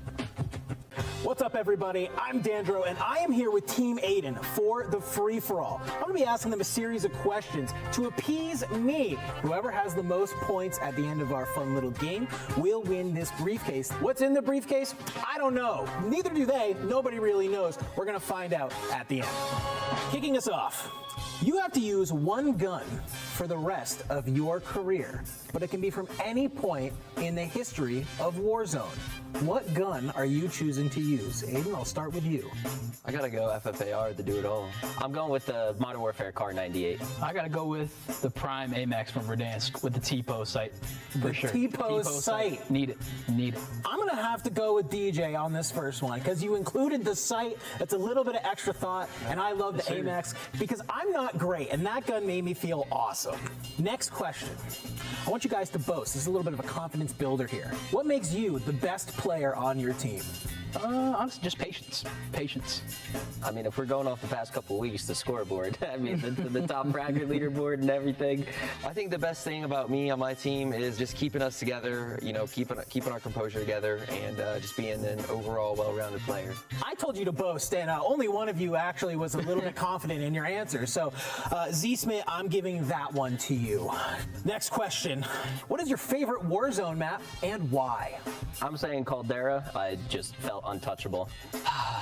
What's up, everybody? I'm Dandro, and I am here with Team Aiden for the free-for-all. I'm going to be asking them a series of questions to appease me. Whoever has the most points at the end of our fun little game will win this briefcase. What's in the briefcase? I don't know. Neither do they. Nobody really knows. We're going to find out at the end. Kicking us off, you have to use one gun for the rest of your career, but it can be from any point in the history of Warzone. What gun are you choosing to use? Aiden, I'll start with you. I gotta go FFAR to do it all. I'm going with the Modern Warfare Car 98. I gotta go with the Prime AMAX from Verdansk with the T-Pose sight. For sure. T-Pose sight. Need it. I'm gonna have to go with DJ on this first one because you included the sight. That's a little bit of extra thought, and I love the AMAX because I'm not great, and that gun made me feel awesome. Next question. I want you guys to boast. This is a little bit of a confidence builder here. What makes you the best player on your team? Honestly, just patience. I mean, if we're going off the past couple weeks, the scoreboard, I mean, the top bracket leaderboard and everything. I think the best thing about me on my team is just keeping us together, keeping our composure together, and just being an overall well-rounded player. I told you to boast, and only one of you actually was a little bit confident in your answer. So, Z Smith, I'm giving that one to you. Next question. What is your favorite Warzone map and why? I'm saying Caldera. I just felt untouchable.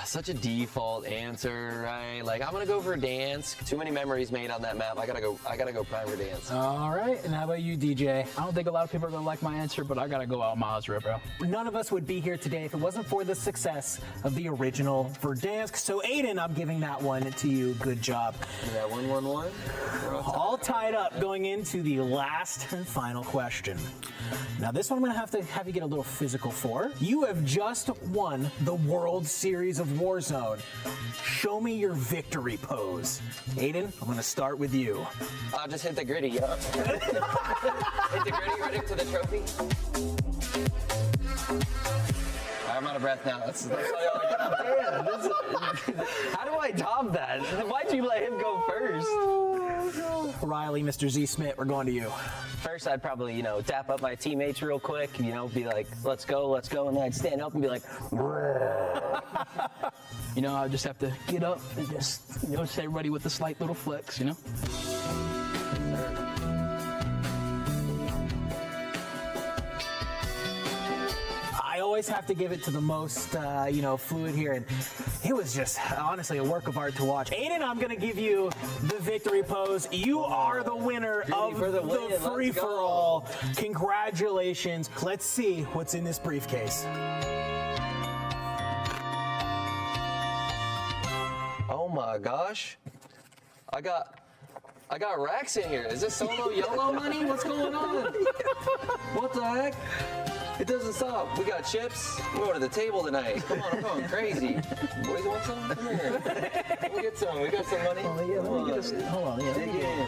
Such a default answer, right? Like, I'm gonna go Verdansk. Too many memories made on that map. I gotta go Prime Verdansk. All right, and how about you, DJ? I don't think a lot of people are gonna like my answer, but I gotta go out Mazra, bro. None of us would be here today if it wasn't for the success of the original Verdansk. So, Aiden, I'm giving that one to you. Good job. Yeah, 1-1-1. All tied up going into the last and final question. Now, this one I'm gonna have you get a little physical for. You have just won the World Series of Warzone. Show me your victory pose. Aiden, I'm gonna start with you. I'll just hit the gritty, yeah. Hit the gritty right into the trophy. I'm out of breath now. That's all I got. How do I top that? Why'd you let him go first? Riley, Mr. Z Smith, we're going to you. First, I'd probably, dap up my teammates real quick, be like, let's go, and then I'd stand up and be like, I just have to get up and just, say everybody with a slight little flex, I always have to give it to the most, fluid here, and it was just honestly a work of art to watch. Aiden, I'm gonna give you the victory pose. You are the winner of the free-for-all. Congratulations. Let's see what's in this briefcase. oh my gosh, I got racks in here. Is this solo YOLO money? What's going on? What the heck? It doesn't stop. We got chips. We're going to the table tonight. Come on, I'm going crazy. Boys, want some? Come here. We'll get some. We got some money. Oh, yeah, let me get a, hold on. Yeah, dig in.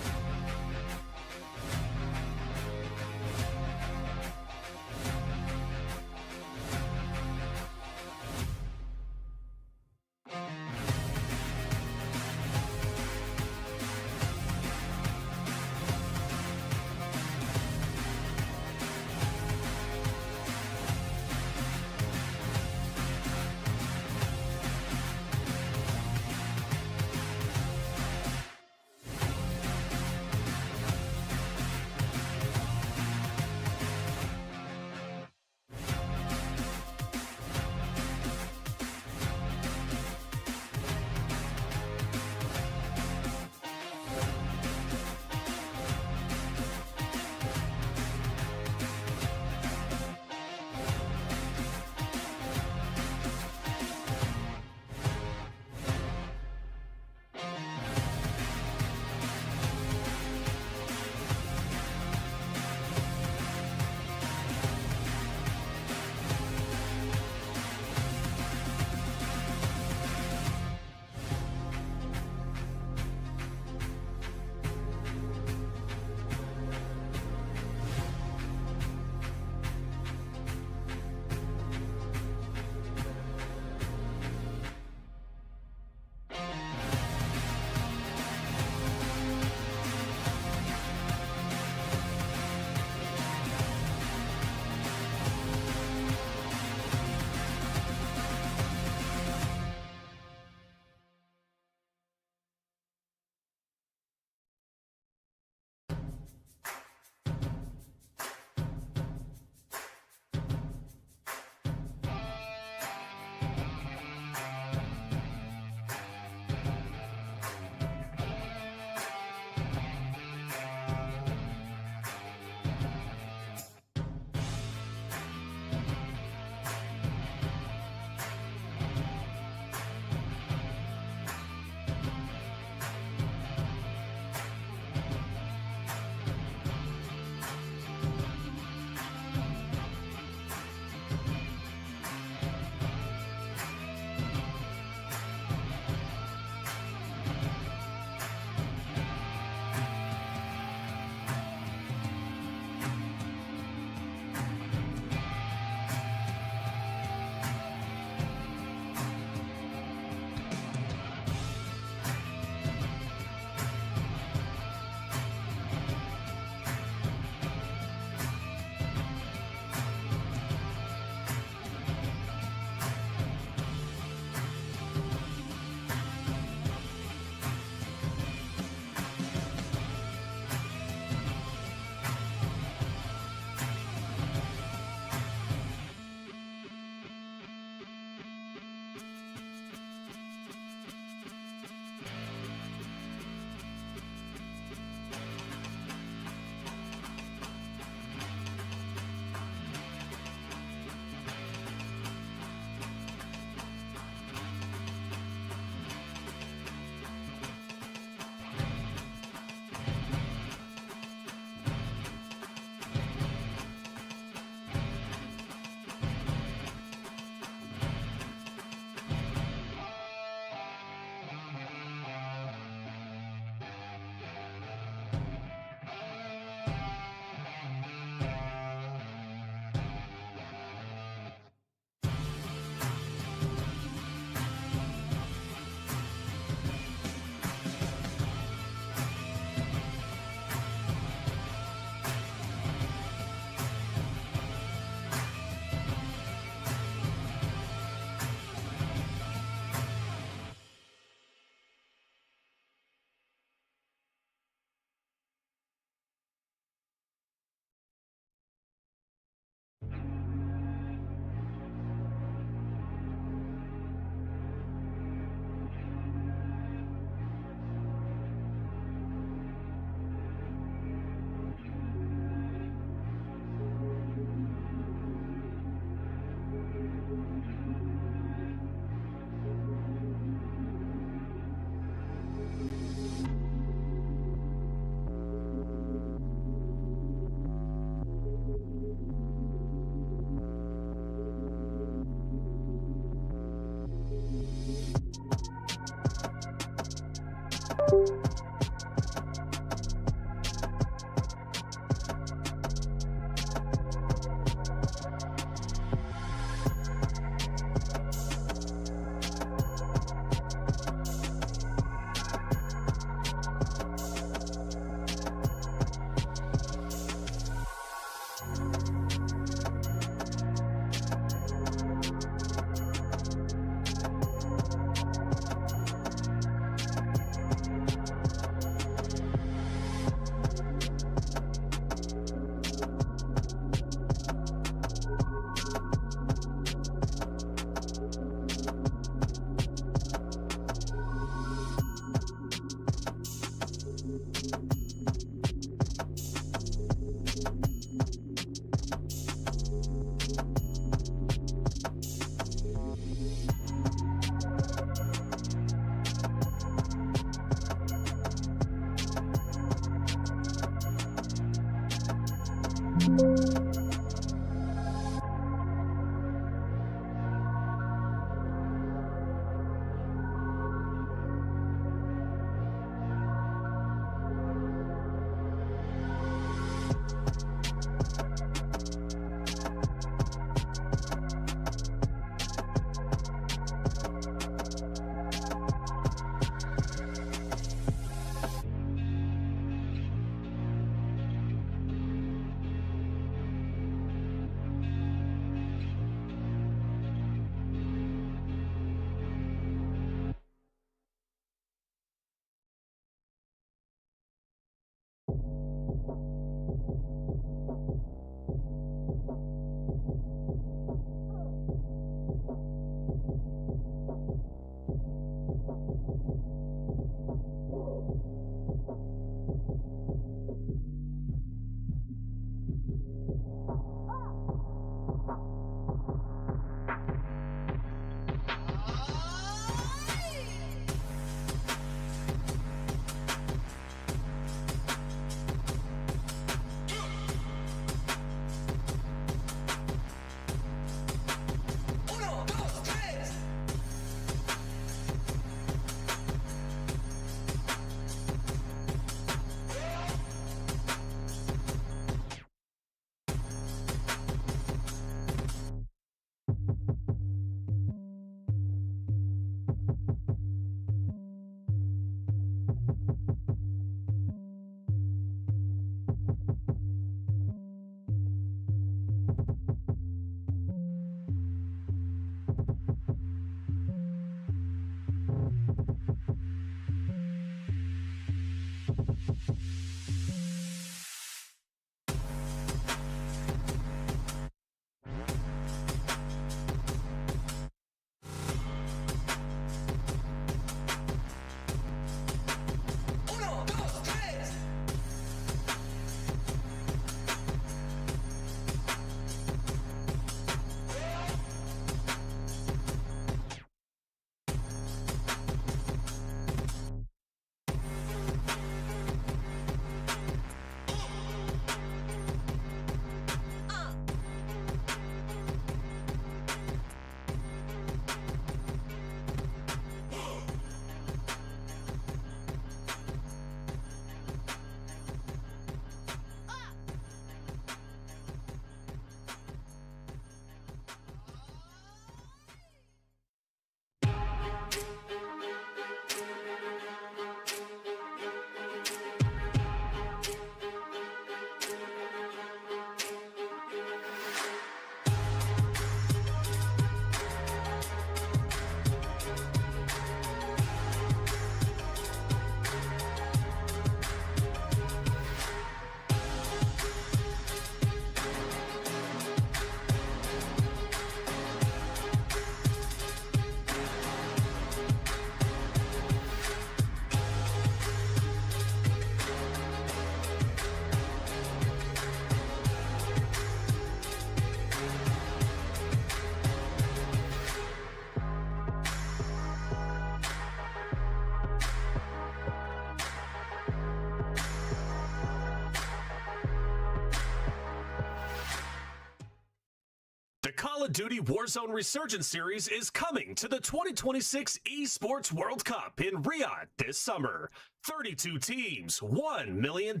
Call of Duty Warzone Resurgence Series is coming to the 2026 Esports World Cup in Riyadh this summer. 32 teams, $1 million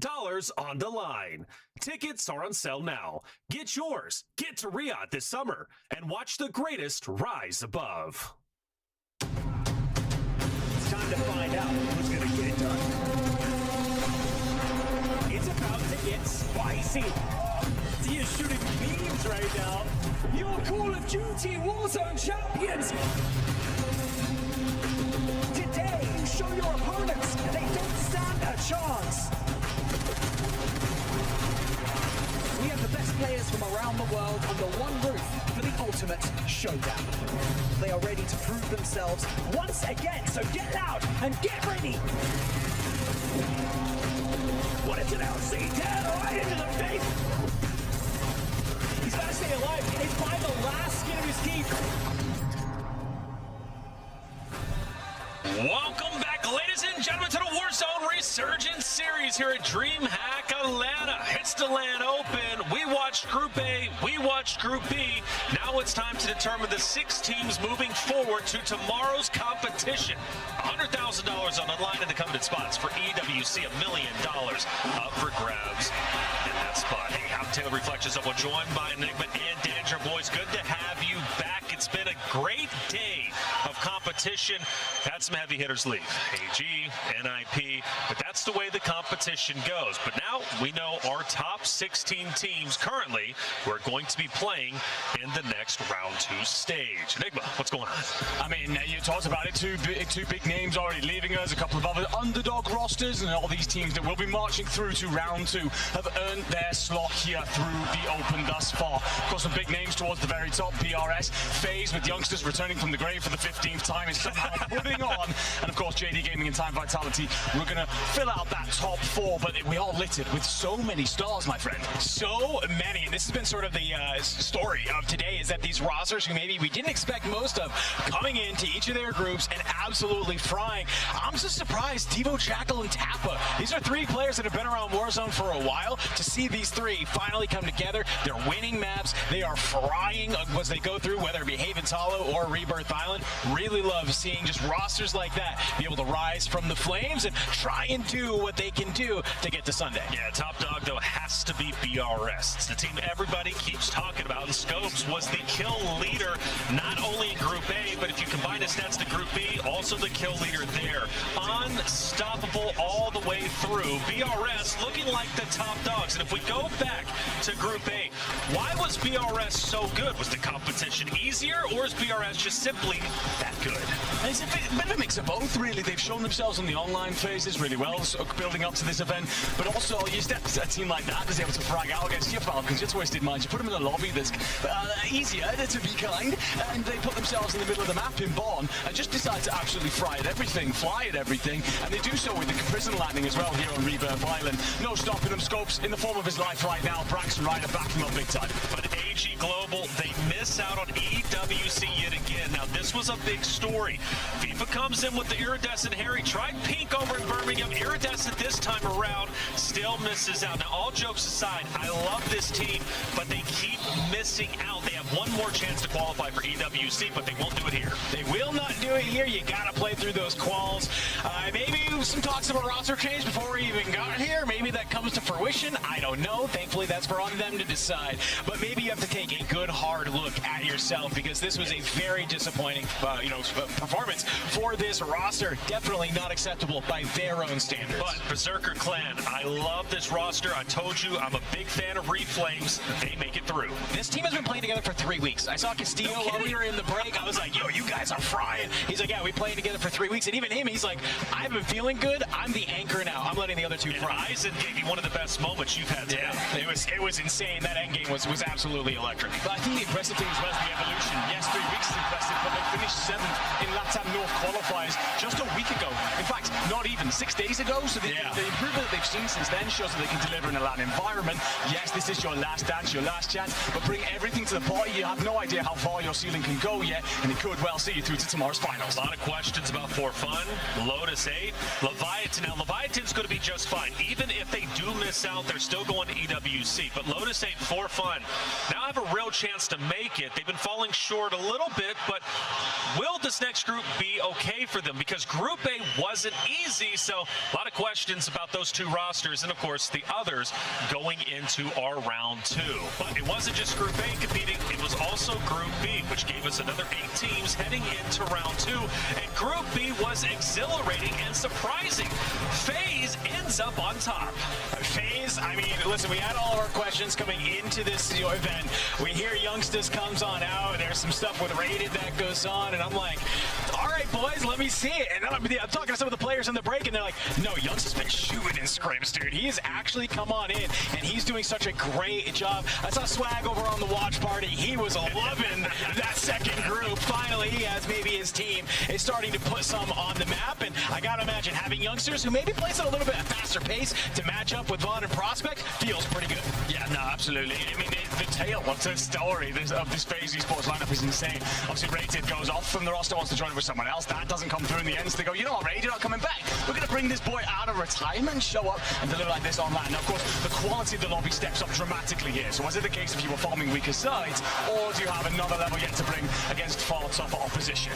on the line. Tickets are on sale now. Get yours. Get to Riyadh this summer and watch the greatest rise above. It's time to find out who's going to get it done. It's about to get spicy. He is shooting memes right now. Your Call of Duty Warzone champions. Today, you show your opponents they don't stand a chance. We have the best players from around the world under one roof for the ultimate showdown. They are ready to prove themselves once again, so get loud and get ready. What is it now? C10 right into the face. He's got to stay alive. Can he find the last skin of his teeth? Welcome back, ladies and gentlemen, to the Warzone Resurgence Series here at DreamHack Atlanta. It's the LAN Open. We watched Group A, we watched Group B. Now it's time to determine the 6 teams moving forward to tomorrow's competition. $100,000 on the line in the coveted spots for EWC, $1 million up for grabs in that spot. Hey, I'm Taylor Reflections. I'm joined by Enigma and Danger. Boys, good to have you back. It's been a great day of competition competition, had some heavy hitters leave. AG, NIP, but that's the way the competition goes. But now we know our top 16 teams currently who are going to be playing in the next round 2 stage. Enigma, what's going on? I mean, you talked about it, two big names already leaving us, a couple of other underdog rosters, and all these teams that will be marching through to round 2 have earned their slot here through the Open thus far. Of course, some big names towards the very top. BRS, FaZe with youngsters returning from the grave for the 15th time is somehow putting on. And of course, JD Gaming and Time Vitality. We're going to fill out that top 4, but we are littered with so many stars, my friend. So many, and this has been sort of the story of today, is that these rosters who maybe we didn't expect most of coming into each of their groups and absolutely frying. I'm just surprised Devo, Jackal, and Tappa. These are 3 players that have been around Warzone for a while. To see these 3 finally come together, they're winning maps, they are frying as they go through, whether it be Haven's Hollow or Rebirth Island. Really love seeing just rosters like that be able to rise from the flames and try and do what they can do to get to Sunday. Yeah, top dog, though, has to be BRS. It's the team everybody keeps talking about, and Scopes was the kill leader, not only in Group A, but if you combine his stats to Group B, also the kill leader there. Unstoppable all the way through. BRS looking like the top dogs. And if we go back to Group A, why was BRS so good? Was the competition easier, or is BRS just simply that good? It's a bit of a mix of both, really. They've shown themselves in the online phases really well, so building up to this event, but also you step to a team like that is able to frag out against your Falcons, your Twisted Minds. You put them in a lobby that's easier, to be kind, and they put themselves in the middle of the map in Born and just decide to absolutely fry at everything, fly at everything, and they do so with the prison landing as well here on Rebirth Island. No stopping them. Scopes in the form of his life right now. Braxton Ryder backing up big time. But AG Global, they miss out on EWC yet again. Now, this was a big story. FIFA comes in with the Iridescent Harry. Tried Pink over in Birmingham. Iridescent this time around still misses out. Now, all jokes aside, I love this team, but they keep missing out. They have one more chance to qualify for EWC, but they won't do it here. They will not do it here. You got to play through those quals. Maybe some talks of a roster change before we even got here. Maybe that comes to fruition. I don't know. Thankfully, that's for on them to decide. But maybe you have to take a good, hard look at yourself, because this was a very disappointing, performance for this roster. Definitely not acceptable by their own standards. But Berserker Clan, I love this roster. I told you I'm a big fan of Reflames. They make it through. This team has been playing together for 3 weeks. I saw Castillo while we were in the break. I was like, yo, you guys are frying. He's like, yeah, we played together for 3 weeks. And even him, he's like, I've been feeling good. I'm the anchor now. I'm letting the other 2 fry. Eisen gave you one of the best moments you've had today. Yeah, it was insane. That end game was absolutely electric. But I think the impressive thing as well is the evolution. Yes, 3 weeks is impressive, but they finished 7th in LATAM North qualifiers just a week ago. In fact, not even 6 days ago. So the improvement that they've seen since then shows that they can deliver in a LAN environment. Yes, this is your last dance, your last chance, but bring everything to the party. You have no idea how far your ceiling can go yet, and it could well see you through to tomorrow's finals. A lot of questions about For Fun, Lotus 8, Leviathan. Now, Leviathan's going to be just fine. Even if they do miss out, they're still going to EWC. But Lotus 8, For Fun, now have a real chance to make it. They've been falling short a little bit, but will this next group be okay for them? Because Group A wasn't easy, so a lot of questions about those 2 rosters, and of course the others going into our round 2. But it wasn't just Group A competing, it was also Group B, which gave us another 8 teams heading into round 2. And Group B was exhilarating and surprising. FaZe ends up on top. FaZe, I mean, listen, we had all of our questions coming into this event. We hear Youngsters comes on out, there's some stuff with Rated that goes on, and I'm like, all right, boys, let me see it. And then I'm talking to some of the players in the break, and they're like, no, Youngster's been shooting in scrims, dude. He has actually come on in, and he's doing such a great job. I saw Swag over on the watch party. He was loving that second group. Finally, he has maybe his team is starting to put some on the map, and I gotta imagine having Youngsters who maybe plays at a little bit faster pace to match up with Vaughn and Prospect feels pretty good. Yeah, no, absolutely. I mean, the tale of the story of this FaZe Esports lineup is insane. Obviously, Rated goes off from the roster, wants to join with someone else. That doesn't come through in the end, so they go, you know what, Rated, you're not coming back. We're going to bring this boy out of retirement, show up, and deliver like this online. Now, of course, the quality of the lobby steps up dramatically here. So was it the case if you were farming weaker sides, or do you have another level yet to bring against far tougher opposition?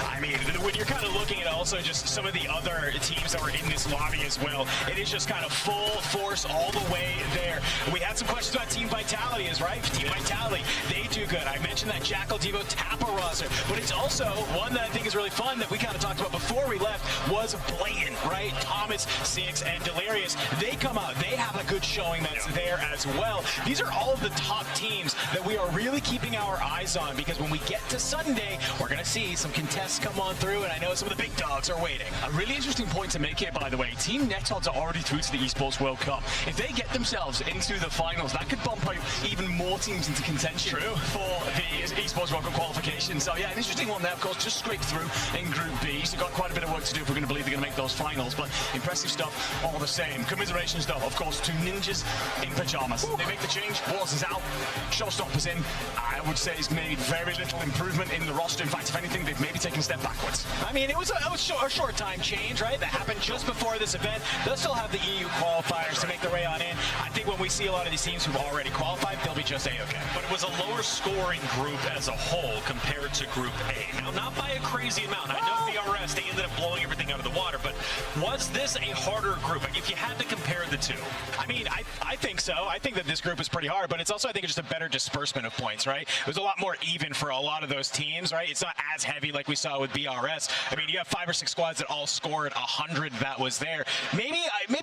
I mean, when you're kind of looking at also just some of the other teams that were in this lobby as well, it is just kind of full force all the way there. We had some questions about Team Vitality, is right? Team Vitality, they do good. I mentioned that Jackal, Devo, Tappa roster, but it's also one that I think is really fun that we kind of talked about before we left was Blatant, right? Thomas, Six, and Delirious. They come out. They have a good showing that's there as well. These are all of the top teams that we are really keeping our eyes on, because when we get to Sunday, we're going to see some contests come on through, and I know some of the big dogs are waiting. A really interesting point to make here, by the way. Team Netodds are already through to the Esports World Cup. If they get themselves into the finals, that could bump out even more teams into contention for the Esports World Cup qualification. So yeah, an interesting one there, of course, just scraped through in Group B. So got quite a bit of work to do if we're going to believe they're going to make those finals, but impressive stuff all the same. Commiseration stuff, of course, to Ninjas in Pajamas. They make the change, Wars is out, Showstoppers in. I would say it's made very little improvement in the roster. In fact, if anything, they've maybe taken a step backwards. I mean, it was a short time change, right? That happened just before this event. They'll still have the EU qualifiers to make their way on in. I think when we see a lot of these teams who've already qualified, they'll be just A-okay. But it was a lower scoring group as a whole compared to Group A. Now, not by a crazy amount. I know BRS, they ended up blowing everything out of the water, but was this a harder group? Like, if you had to compare the two? I mean, I think so. I think that this group is pretty hard, but it's also, I think, it's just a better disbursement of points, right? It was a lot more even for a lot of those teams, right? It's not as heavy like we saw with BRS. I mean, you have 5 or 6 squads that all scored 100 that was there. Maybe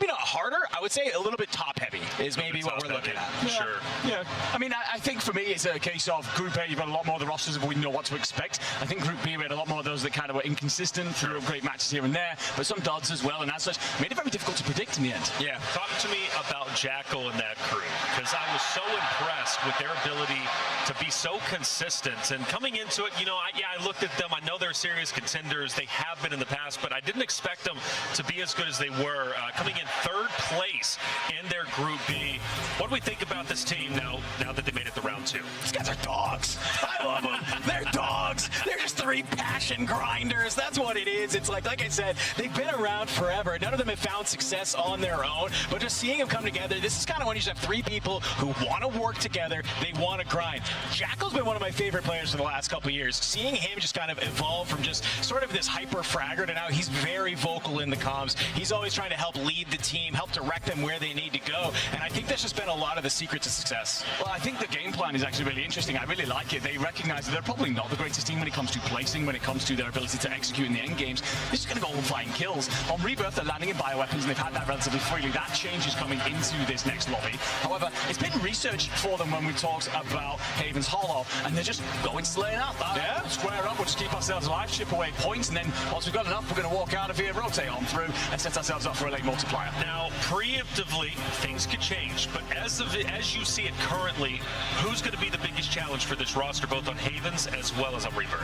not harder. I would say a little bit top heavy is maybe what we're looking at. Yeah. Sure. Yeah. I mean, I think for me, it's a case of Group A, you've got a lot more of the rosters if we know what to expect. I think Group B, we had a lot more of those that kind of were inconsistent through great matches here and there, but some duds as well, and as such, made it very difficult to predict in the end. Yeah. Talk to me about Jackal and that crew, because I was so impressed with their ability to be so consistent. And coming into it, you know, I looked at them. I know they're serious contenders. They have been in the past, but I didn't expect them to be as good as they were. Coming in 3rd place in their Group B. What do we think about this team now that they made it to round 2? These guys are dogs. I love them. They're dogs. They're just 3 passion grinders. That's what it is. It's like I said, they've been around forever. None of them have found success on their own, but just seeing them come together, this is kind of when you just have 3 people who want to work together. They want to grind. Jackal's been one of my favorite players for the last couple of years. Seeing him just kind of evolve from just sort of this hyper fragger to now he's very vocal in the comms. He's always trying to help lead the team, help direct them where they need to go, and I think that's just been a lot of the secret to success. Well, I think the game plan is actually really interesting. I really like it. They recognize that they're probably not the greatest team when it comes to placing, when it comes to their ability to execute in the end games. They're just going to go and find kills. On Rebirth, they're landing in bioweapons, and they've had that relatively freely. That change is coming into this next lobby. However, it's been researched for them when we talked about Haven's Hollow, and they're just going slaying up. Yeah. Square up, we'll just keep ourselves alive, chip away points, and then once we've got enough, we're going to walk out of here, rotate on through, and set ourselves up for a late multiplier. Now, preemptively, things could change, but as you see it currently, who's going to be the biggest challenge for this roster, both on Havens as well as on Rebirth?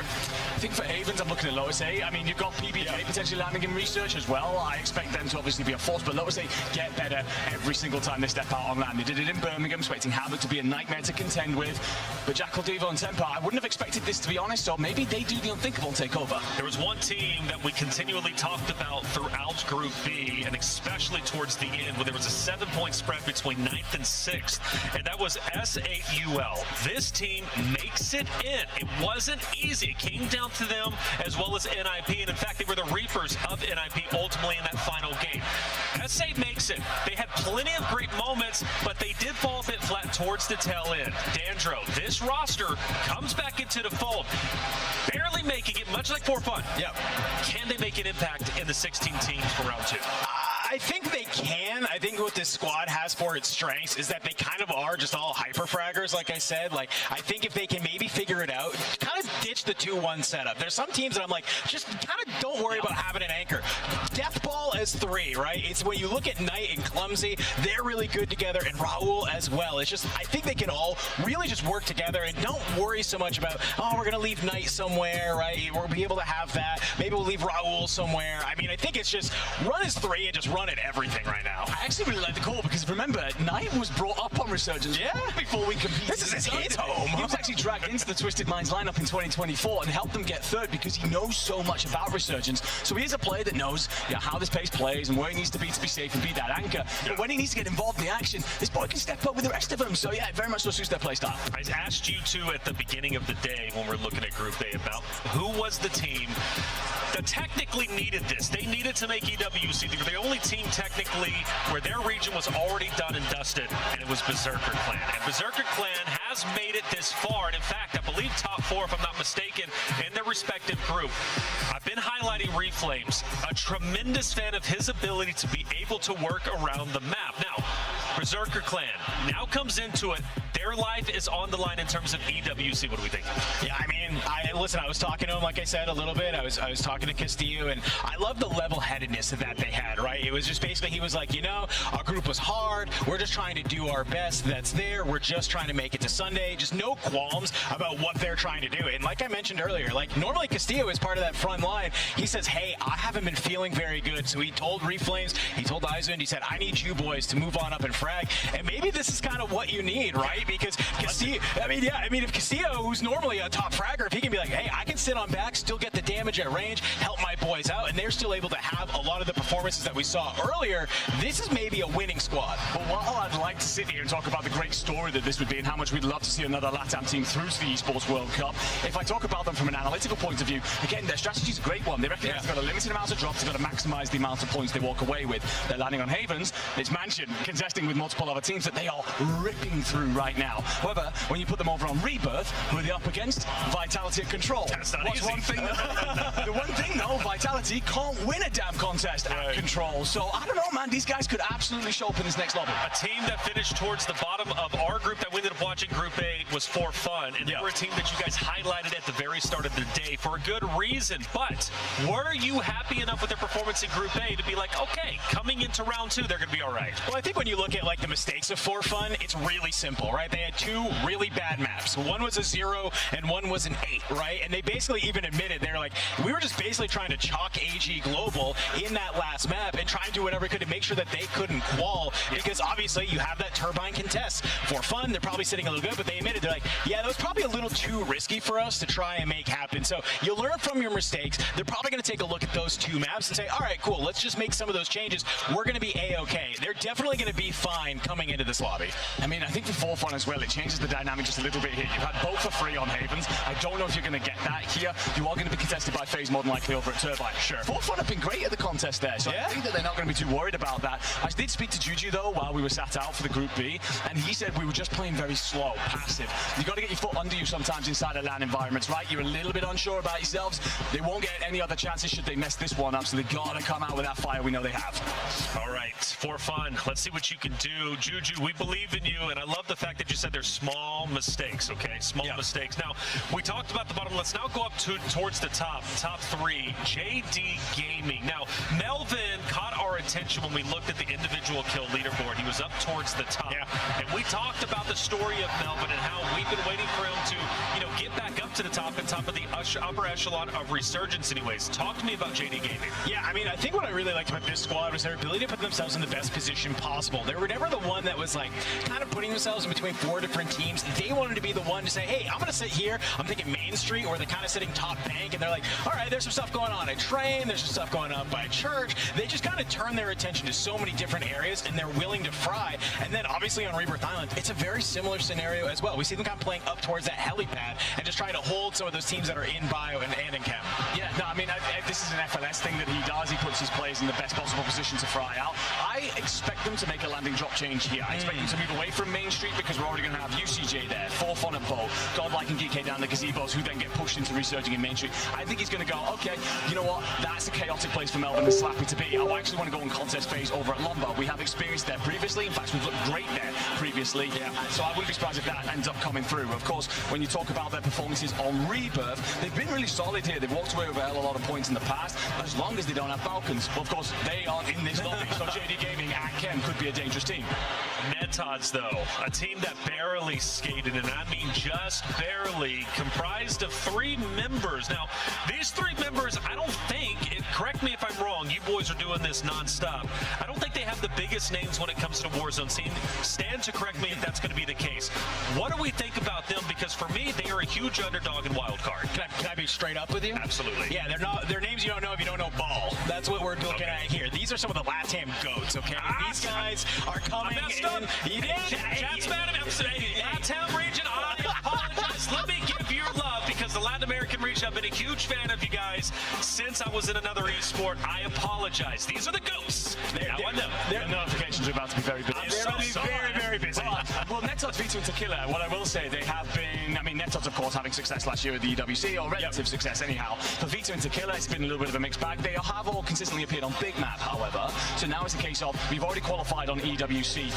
I think for Havens, I'm looking at Lotus A. I mean, you've got PBJ potentially landing in research as well. I expect them to obviously be a force, but Lotus A get better every single time they step out on land. They did it in Birmingham, expecting Havoc to be a nightmare to contend with, but Jackal, Devo, and Temper, I wouldn't have expected this, to be honest, so maybe they do the unthinkable and take over. There was one team that we continually talked about throughout Group B, and especially towards the end, where there was a 7-point spread between 9th and 6th, and that was S8UL. This team makes it in. It wasn't easy. It came down to them as well as NIP, and in fact, they were the reapers of NIP ultimately in that final game. S8 makes it. They had plenty of great moments, but they did fall a bit flat towards the tail end. Dandro, this roster comes back into the fold, barely making it, much like For Fun. Yep. Can they make an impact in the 16 teams for round 2? I think they can. I think what this squad has for its strengths is that they kind of are just all hyper fraggers, like I said. Like, I think if they can maybe figure it out, kind of ditch the 2-1 setup. There's some teams that I'm like, just kind of don't worry about having an anchor. Deathball as 3, right? It's when you look at Knight and Clumsy, they're really good together, and Raul as well. It's just, I think they can all really just work together and don't worry so much about, oh, we're going to leave Knight somewhere, right? We'll be able to have that. Maybe we'll leave Raul somewhere. I mean, I think it's just run as 3 and just run run at everything right now. I actually really like the call because remember, Knight was brought up on Resurgence before we competed. This is his home. He was actually dragged into the Twisted Minds lineup in 2024 and helped them get third because he knows so much about Resurgence. So he is a player that knows how this pace plays and where he needs to be safe and be that anchor. But when he needs to get involved in the action, this boy can step up with the rest of them. So yeah, it very much so suits their play style. I asked you two at the beginning of the day when we're looking at Group A about who was the team that technically needed this. They needed to make EWC. They were the only team technically where their region was already done and dusted, and it was Berserker Clan. And Berserker Clan has made it this far, and in fact, I believe top 4, if I'm not mistaken, in their respective group. I've been highlighting Reflames, a tremendous fan of his ability to be able to work around the map. Now, Berserker Clan now comes into it. Their life is on the line in terms of EWC. What do we think? Yeah, I mean, listen, I was talking to him, like I said, a little bit. I was talking to Castillo, and I love the level-headedness that they had, right? It was just basically, he was like, you know, our group was hard. We're just trying to do our best. That's there. We're just trying to make it to Sunday. Just no qualms about what they're trying to do. And like I mentioned earlier, like normally Castillo is part of that front line. He says, hey, I haven't been feeling very good. So he told Reflames, he told Izund, he said, I need you boys to move on up and frag. And maybe this is kind of what you need, right? Because Castillo, if Castillo, who's normally a top fragger, if he can be like, hey, I can sit on back, still get the damage at range, help my boys out, and they're still able to have a lot of the performances that we saw earlier, this is maybe a winning squad. But while I'd like to sit here and talk about the great story that this would be and how much we'd love to see another LATAM team through to the Esports World Cup, if I talk about them from an analytical point of view, again, their strategy's a great one. They recognize they've got a limited amount of drops, they've got to maximize the amount of points they walk away with. They're landing on Havens, it's Mansion contesting with multiple other teams that they are ripping through right now. However, when you put them over on Rebirth, who are they up against? Vitality at Control. That's not easy. The one thing though, Vitality can't win a damn contest at Control. So I don't know, man, these guys could absolutely show up in this next lobby. A team that finished towards the bottom of our group that we ended up watching Group A was For Fun, and they were a team that you guys highlighted at the very start of the day for a good reason. But were you happy enough with their performance in Group A to be like, okay, coming into round 2, they're going to be all right? Well, I think when you look at like the mistakes of For Fun, it's really simple, right? They had 2 really bad maps. One was a 0 and one was an 8, right? And they basically even admitted, they're like, we were just basically trying to chalk AG Global in that last map and try and do whatever we could to make sure that they couldn't qual, because obviously you have that turbine contest. For Fun, they're probably sitting a little good, but they admitted, they're like, yeah, that was probably a little too risky for us to try and make happen. So you learn from your mistakes. They're probably going to take a look at those 2 maps and say, all right, cool, let's just make some of those changes. We're going to be A-okay. They're definitely going to be fine coming into this lobby. I mean, I think for For Fun as well, it changes the dynamic just a little bit here. You've had both for free on Havens. I don't know if you're going to get that here. You are going to be contested by FaZe more than likely over at Turbine. Sure. For Fun have been great at the contest there, so I think that they're not going to be too worried about that. I did speak to Juju, though, while we were sat out for the Group B, and he said we were just playing very slow, passive. You got to get your foot under you sometimes inside of LAN environments, right? You're a little bit unsure about yourselves. They won't get any other chances should they mess this one up, so they got to come out with that fire we know they have. All right, For Fun, let's see what you can do. Juju, we believe in you, and I love the fact that you said there's small mistakes, okay? Small mistakes. Now, we talked about the bottom. Let's now go up towards the top 3, JD Gaming. Now, Melvin caught our attention when we looked at the individual kill leaderboard. He was up towards the top. And we talked about the story of Melvin and how we've been waiting for him to, get back up to the top of the upper echelon of Resurgence anyways. Talk to me about JD Gaming. Yeah, I mean, I think what I really liked about this squad was their ability to put themselves in the best position possible. They were never the one that was like kind of putting themselves in between 4 different teams. They wanted to be the one to say, hey, I'm going to sit here. I'm thinking Main Street, or they're kind of sitting top bank, and they're like, all right, there's some stuff going on at Train, there's some stuff going on by Church. They just kind of turn their attention to so many different areas, and they're willing to fry. And then obviously on Rebirth Island, it's a very similar scenario as well. We see them kind of playing up towards that helipad and just trying to hold some of those teams that are in bio and in chem. Yeah, no, I mean, this is an FLS thing that he does. He puts his players in the best possible position to fry out. I expect them to make a landing drop change here. I expect them to move away from Main Street because we're already going to have UCJ there, For Fun and Bo, Godlike and GK down the gazebos, who then get pushed into resurging in Main Street. I think he's going to go, okay, you know what? That's a chaotic place for Melbourne and Slappy to be. I actually want to go on contest phase over at Lombard. We have experience there previously. In fact, we've looked great there previously. So I wouldn't be surprised if that ends up coming through. Of course, when you talk about their performances is on Rebirth. They've been really solid here. They've walked away with a hell of a lot of points in the past, as long as they don't have Falcons. Well, of course, they aren't in this lobby, so JD Gaming at Chem could be a dangerous team. Netods, though, a team that barely skated, and I mean just barely, comprised of 3 members. Now, these 3 members, I don't think, correct me if I'm wrong, you boys are doing this nonstop. I don't think they have the biggest names when it comes to Warzone scene. Stand to correct me if that's going to be the case. What do we think about them? Because for me, they are a huge underdog in Wildcard. Can I be straight up with you? Absolutely. Yeah, they're names you don't know if you don't know ball. That's what we're looking at here. These are some of the LATAM goats, okay? These guys are coming in. Chat's mad at me. I'm saying, LATAM region, I apologize. Let me give your love, because the Latin American region, I've been a huge fan of you guys since I was in another esport. I apologize. These are the goats. Their notifications are about to be very busy. Very busy. Well, Netods, Vita, and Tequila, what I will say, they have been, I mean, Netods, of course, having success last year with the EWC, or relative success anyhow. For Vita and Tequila, it's been a little bit of a mixed bag. They have all consistently appeared on Big Map, however. So now it's a case of, we've already qualified on EWC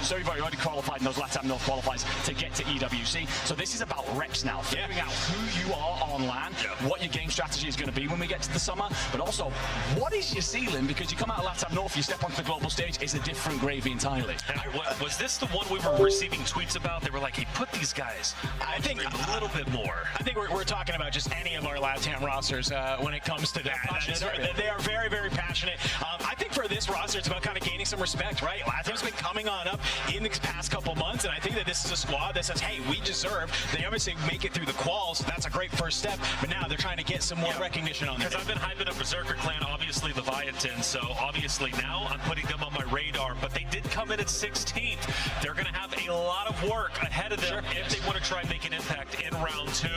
so we've already qualified in those LATAM North qualifiers to get to EWC. So this is about reps now, figuring out who you are on LAN, what your game strategy is going to be when we get to the summer, but also, what is your ceiling? Because you come out of LATAM North, you step onto the global stage, it's a different gravy entirely. Was this the one we were receiving tweets about? They were like, hey, put these guys I think a little bit more. I think we're talking about just any of our LATAM rosters when it comes to that. They are very, very passionate. I think for this roster, it's about kind of gaining some respect, right? LATAM's been coming on up in the past couple months, and I think that this is a squad that says, hey, we deserve. They obviously make it through the quals. That's a great first step, but now they're trying to get some more recognition on this. Because I've been hyping up Berserker Clan, obviously Leviathan, so obviously now I'm putting them on my radar, but they did come in at 16th. They're going to have a lot of work ahead of them if they want to try and make an impact in round 2.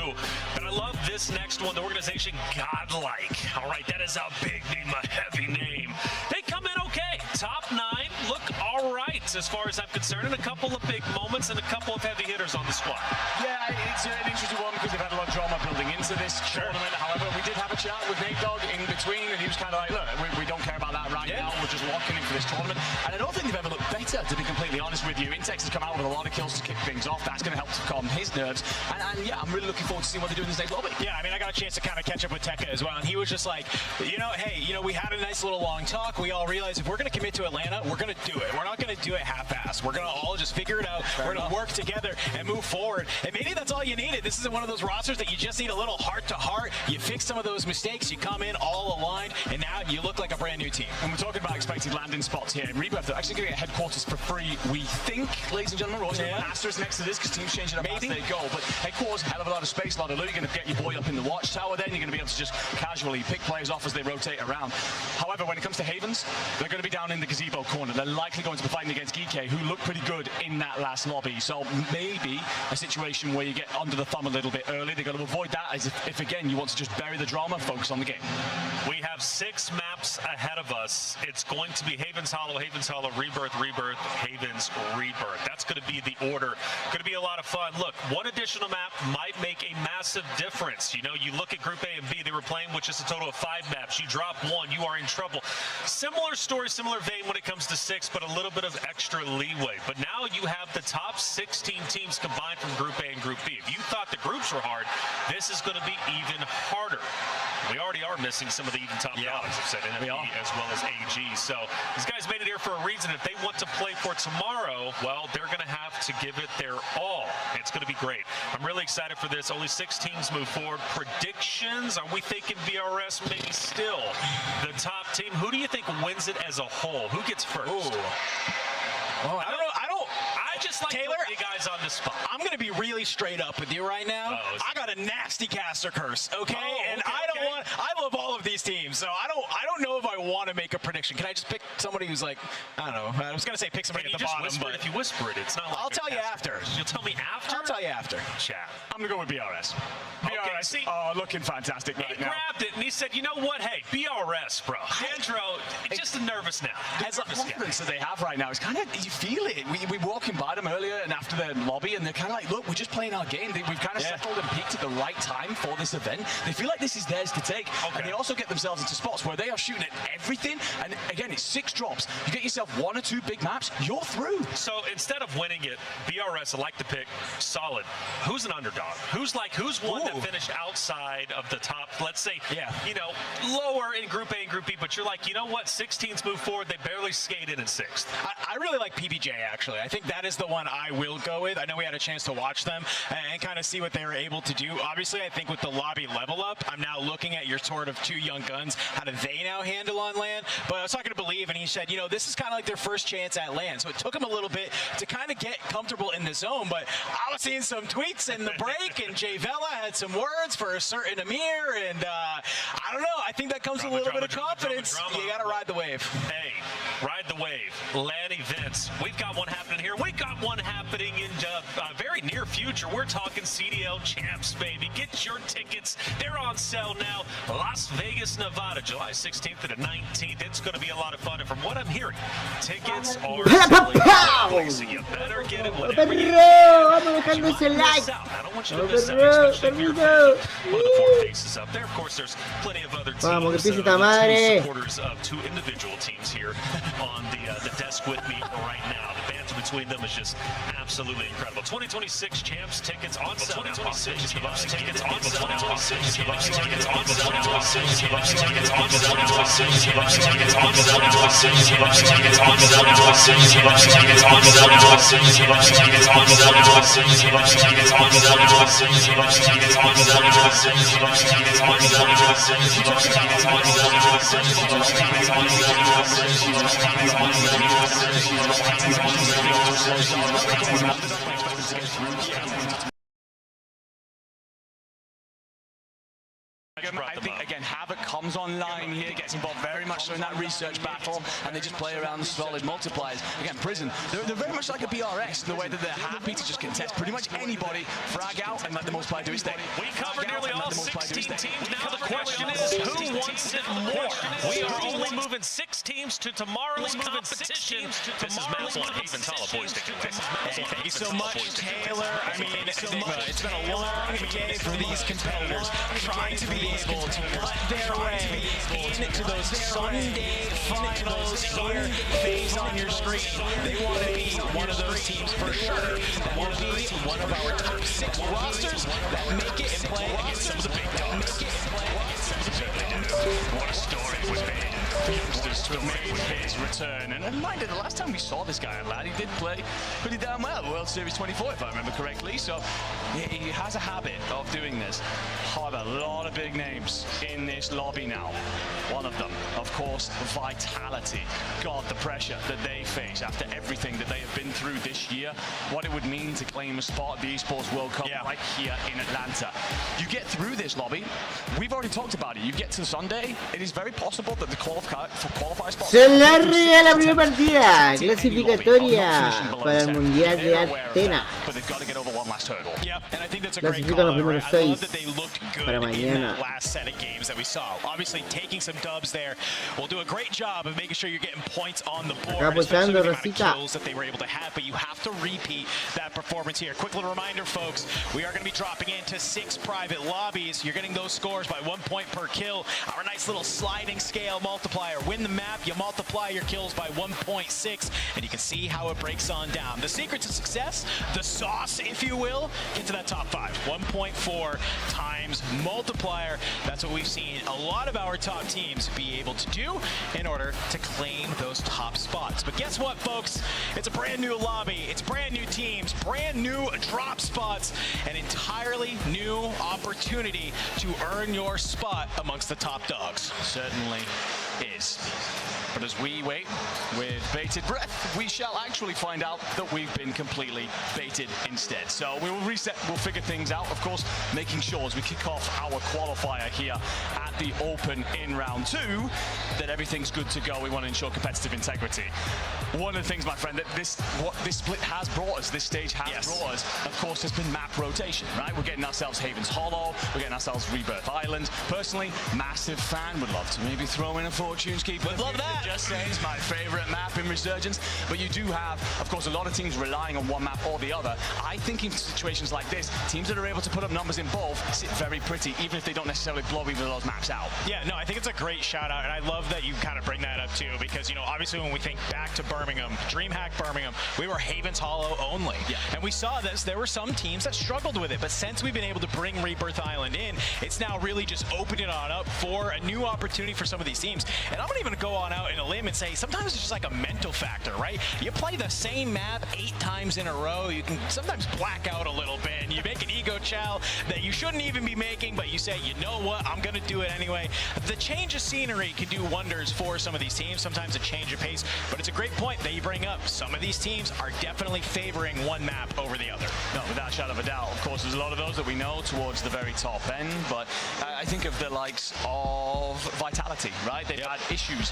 But I love this next one, the organization Godlike. All right, that is a big name, a heavy name. They come in okay. Top 9, look all right as far as I'm concerned, and a couple of big moments and a couple of heavy hitters on the squad. Yeah, it's an interesting one because they've had a lot of drama building into this tournament. However, we did have a chat with Nate Dogg in between, and he was kind of like, look, we don't care about that right now. We're just locking in for this tournament. And I don't think they've ever looked better, to be completely honest with you. Intex has come out with a lot of kills to kick things off. That's going to help to calm his nerves. And yeah, I'm really looking forward to seeing what they do in this next lobby. Yeah, I mean, I got a chance to kind of catch up with Tekka as well, and he was just like, hey, we had a nice little long talk. We all realized if we're going to commit to Atlanta, we're going to do it. We're not going to do it half-assed. We're going to all just figure it out. We're going to work together and move forward. And maybe that's all you needed. This isn't one of those rosters that you just need a little heart-to-heart. You fix some of those mistakes, you come in all aligned, and now you look like a brand new team. And we're talking about expected landing spots here. Rebirth, they're actually going to get headquarters for free, we think, ladies and gentlemen. We're also going to asterisk next to this because teams changing up as they go. But headquarters, hell of a lot of space, a lot of loot. You're going to get your boy up in the watchtower then. You're going to be able to just casually pick players off as they rotate around. However, when it comes to Havens, they're going to be down in the gazebo corner. They're likely going to be fighting against Geekay, who looked pretty good in that last lobby. So maybe a situation where you get under the thumb a little bit early. They're going to avoid that as if again, you want to just bury the drama, focus on the game. We have 6 maps ahead of us. It's going to be Havens Hollow, Rebirth, Havens, Rebirth. That's going to be the order. Going to be a lot of fun. Look, one additional map might make a massive difference. You look at Group A and B, they were playing with just a total of 5 maps. You drop 1, you are in trouble. Similar story, similar vein when it comes to 6, but a little bit of extra leeway. But now you have the top 16 teams combined from Group A and Group B. If you thought the groups were hard, this is going to be even harder. We already are missing some of the even top dogs, I've said, NFB as well as AG. So these guys made it here for a reason. If they want to play for tomorrow, well, they're going to have to give it their all. It's going to be great. I'm really excited for this. Only 6 teams move forward. Predictions? Are we thinking BRS maybe still the top team? Who do you think wins it as a whole? Who gets first? I don't know. I just like Taylor, putting you guys on the spot. I'm going to be really straight up with you right now. I got a nasty caster curse, okay? I love all of these teams, so I don't know if I want to make a prediction. Can I just pick somebody who's like, I don't know. I was going to say pick somebody at the bottom, but if you whisper it, it's not like I'll tell you after. You'll tell me after? I'll tell you after. Chat. I'm going to go with BRS. BRS, see, looking fantastic right now. He grabbed it and he said, you know what? Hey, BRS, bro. Andro, just nervous now. As a confidence that they have right now, it's kind of, you feel it. We were walking by them earlier and after the lobby, and they're kind of like, look, we're just playing our game. We've kind of settled and peaked at the right time for this event. They feel like this is theirs to take. And they also get themselves into spots where they are shooting at everything. And again, it's 6 drops. You get yourself 1 or 2 big maps, you're through. So instead of winning it, BRS would like to pick solid. Who's an underdog? Who's one that finished outside of the top, let's say, lower in Group A and Group B, but you're like, you know what, 16s move forward, they barely skated in 6th. I really like PBJ, actually. I think that is the one I will go with. I know we had a chance to watch them and kind of see what they were able to do. Obviously, I think with the lobby level up, I'm now looking at your sort of 2 young guns. How do they now handle on land? But I was talking to Believe, and he said, this is kind of like their first chance at land. So it took them a little bit to kind of get comfortable in the zone. But I was seeing some tweets in the break, and Jay Vela had some words for a certain Amir. And I don't know. I think that comes with a little bit of confidence. You got to ride the wave. Hey, ride the wave. LAN events. We've got one happening here. We got one happening in very near future. We're talking CDL Champs, baby. Get your tickets. They're on sale now. Las Vegas, Nevada, July 16th to the 19th. It's going to be a lot of fun. And from what I'm hearing, tickets are selling quickly, so you better get it whenever you can. Vamos dejando ese like. I don't want you to miss out, especially if you're one of the 4 faces up there. Of course, there's plenty of other teams. Vamos, que empiece esta Two madre. supporters of 2 individual teams here on the desk with me right now. The banter between them is just absolutely incredible. 2026 Champs tickets on sale. 2026 Champs tickets on sale. 2026 Champs tickets on sale. 2026 Champs tickets on sale. 2026 Champs tickets on sale. 2026 Champs tickets on sale. 2026 Champs tickets on sale. 2026 Champs tickets on sale. 2026 Champs tickets on sale. 2026 Champs tickets on sale. 2026 Champs tickets on sale. 2026 Champs tickets on sale. 2026 Champs tickets on sale. I think, again, Havoc comes online here, gets involved very much so in that research battle, and they just play around the solid multipliers. Again, Prison, they're very much like a BRX in the way that they're happy to just contest pretty much anybody, frag out, and let the multiplier do his thing. We covered nearly all 16 teams. Now the question is, who wants it more? We are only moving 6 teams to tomorrow's competition. This is Maslon Haventala, boys. Thank you so much, Taylor. I mean, it's been a long day for these competitors trying to be able to cut their way into those Sunday finals here. Phase on your screen. They want to be one of those teams for sure. That will be one of our top 6 rosters that make it and play against some of the big dogs. What a story it would be for youngsters to have made his return. And mind you, the last time we saw this guy, lad, he did play pretty damn well at World Series 24, if I remember correctly. So he has a habit of doing this. However, a lot of big names in this lobby now. One of them, of course, Vitality. God, the pressure that they face after everything that they have been through this year. What it would mean to claim a spot at the Esports World Cup right here in Atlanta. You get through this lobby. We've already talked about it. You get to Sunday. It is very possible that the qualifier spot. Se larga la primera partida clasificatoria para el Mundial de Atenas. But they've got to get over one last hurdle. Yeah, and I think that's a great Clasifican los call. primeros I love 6 that they looked good para in mañana. that last set of games that we saw. Obviously, taking some dubs there will do a great job of making sure you're getting points on the board, Acá especially apoyando with the amount of Rosita. kills that they were able to have. But you have to repeat that performance here. Quick little reminder, folks, we are going to be dropping into 6 private lobbies. You're getting those scores by 1 point per kill. Our nice little sliding scale multiplier. Win the map, you multiply your kills by 1.6, and you can see how it breaks on down. The secret to success, the sauce, if you will, get to that top 5. 1.4 times multiplier. That's what we've seen a lot of our top teams be able to do in order to claim those top spots. But guess what, folks? It's a brand new lobby. It's brand new teams, brand new drop spots, an entirely new opportunity to earn your spot amongst the top dogs. Certainly is. But as we wait with bated breath, we shall actually find out that we've been completely baited instead. So we will reset, we'll figure things out, of course, making sure as we kick off our qualifier here at the Open in round 2 that everything's good to go. We want to ensure competitive integrity. One of the things, my friend, that what this split has brought us, this stage has brought us, of course, has been map map rotation, right? We're getting ourselves Haven's Hollow, we're getting ourselves Rebirth Island. Personally, massive fan, would love to maybe throw in a Fortune's Keep. Would love that. Just saying, it's my favorite map in Resurgence. But you do have, of course, a lot of teams relying on one map or the other. I think in situations like this, teams that are able to put up numbers in both sit very pretty, even if they don't necessarily blow either of those maps out. Yeah, no, I think it's a great shout out, and I love that you kind of bring that up too, because, you know, obviously when we think back to Birmingham, DreamHack Birmingham, we were Haven's Hollow only. Yeah. And we saw this, there were some teams that struggled with it, but since we've been able to bring Rebirth Island in, it's now really just opened it on up for a new opportunity for some of these teams. And I'm gonna even go on out in a limb and say, sometimes it's just like a mental factor, right? You play the same map 8 times in a row, you can sometimes black out a little bit, and you make an ego chow that you shouldn't even be making, but you say, you know what, I'm gonna do it anyway. The change of scenery can do wonders for some of these teams, sometimes a change of pace, but it's a great point that you bring up. Some of these teams are definitely favoring one map over the other. No, without a shadow of a doubt. Of course, there's a lot of those that we know towards the very top end, but I think of the likes of Vitality, right? They've had issues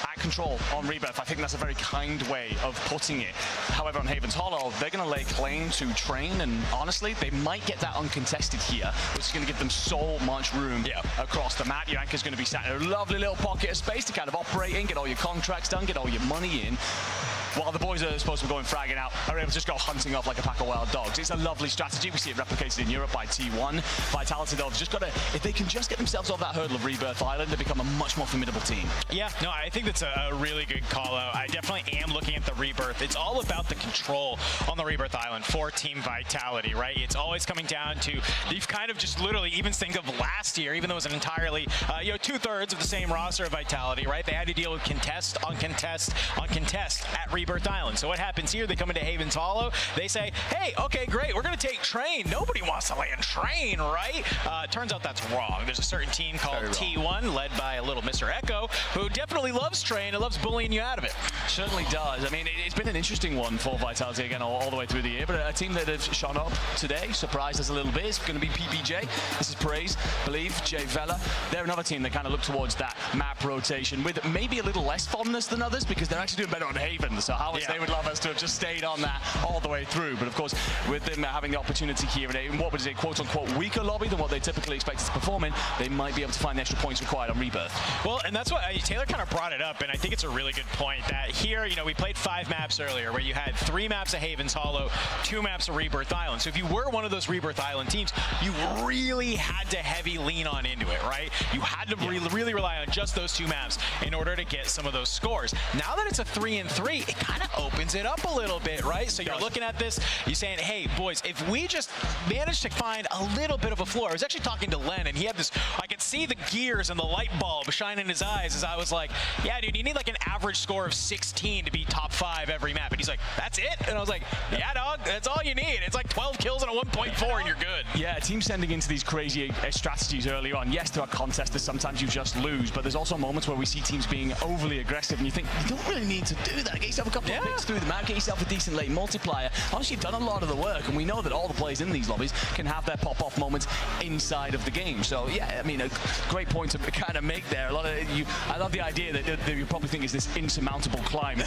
at control on Rebirth. I think that's a very kind way of putting it. However, on Haven's Hollow, they're going to lay claim to Train, and honestly, they might get that uncontested here, which is going to give them so much room across the map. Your Anchor's going to be sat in a lovely little pocket of space to kind of operate in, get all your contracts done, get all your money in, while the boys are supposed to be going fragging out, are able to just go hunting off like a pack of wild dogs. It's a lovely strategy. We see it replicated in Europe by T1. Vitality, though, have just got to, if they can just get themselves off that hurdle of Rebirth Island, they become a much more formidable team. Yeah, no, I think that's a really good call out. I definitely am looking at the Rebirth. It's all about the control on the Rebirth Island for Team Vitality, right? It's always coming down to, you've kind of just literally, even think of last year, even though it was an entirely, 2/3 of the same roster of Vitality, right? They had to deal with contest on contest on contest at Rebirth Island. So what happens here? They come into Haven's Hollow. They say, hey, okay, great, we're going to take Train. Nobody wants to land Train, right? Turns out that's wrong. There's a certain team called T1, led by a little Mr. Echo, who definitely loves Train and loves bullying you out of it. Certainly does. I mean, it's been an interesting one for Vitality again all the way through the year, but a team that have shone up today, surprised us a little bit, is going to be PBJ. This is Praise, Believe, Jay Vela. They're another team that kind of look towards that map rotation with maybe a little less fondness than others, because they're actually doing better on Haven. So how much they would love us to have just stayed on that all the way through. But of course, with them having the opportunity here in what was a quote-unquote weaker lobby than what they typically expected to perform in, they might be able to find the extra points required on Rebirth. Well, and that's what Taylor kind of brought it up, and I think it's a really good point that here, you know, we played 5 maps earlier where you had 3 maps of Haven's Hollow, 2 maps of Rebirth Island. So if you were one of those Rebirth Island teams, you really had to heavy lean on into it, right? You had to really rely on just those 2 maps in order to get some of those scores. Now that it's a 3-3, it kind of opens it up a little bit, right? So you're looking at this, you're saying, hey, boys, if we just manage to find a little bit of a floor. I was actually talking to Len, and he had this, I could see the gears and the light bulb shine in his eyes as I was like, yeah, dude, you need like an average score of 16 to be top 5 every map. And he's like, that's it? And I was like, yeah, dog, that's all you need. It's like 12 kills and a 1.4 and you're good. Yeah, teams sending into these crazy strategies early on. Yes, there are contests that sometimes you just lose, but there's also moments where we see teams being overly aggressive, and you think, you don't really need to do that. Get yourself a couple of picks through the map, get yourself a decent late multiplier. Honestly, you've done a lot of the work, and we know that all the players in these lobbies can have their pop-off moments inside of the game. So yeah, I mean, a great point to kind of make there. I love the idea that you probably think is this insurmountable climb.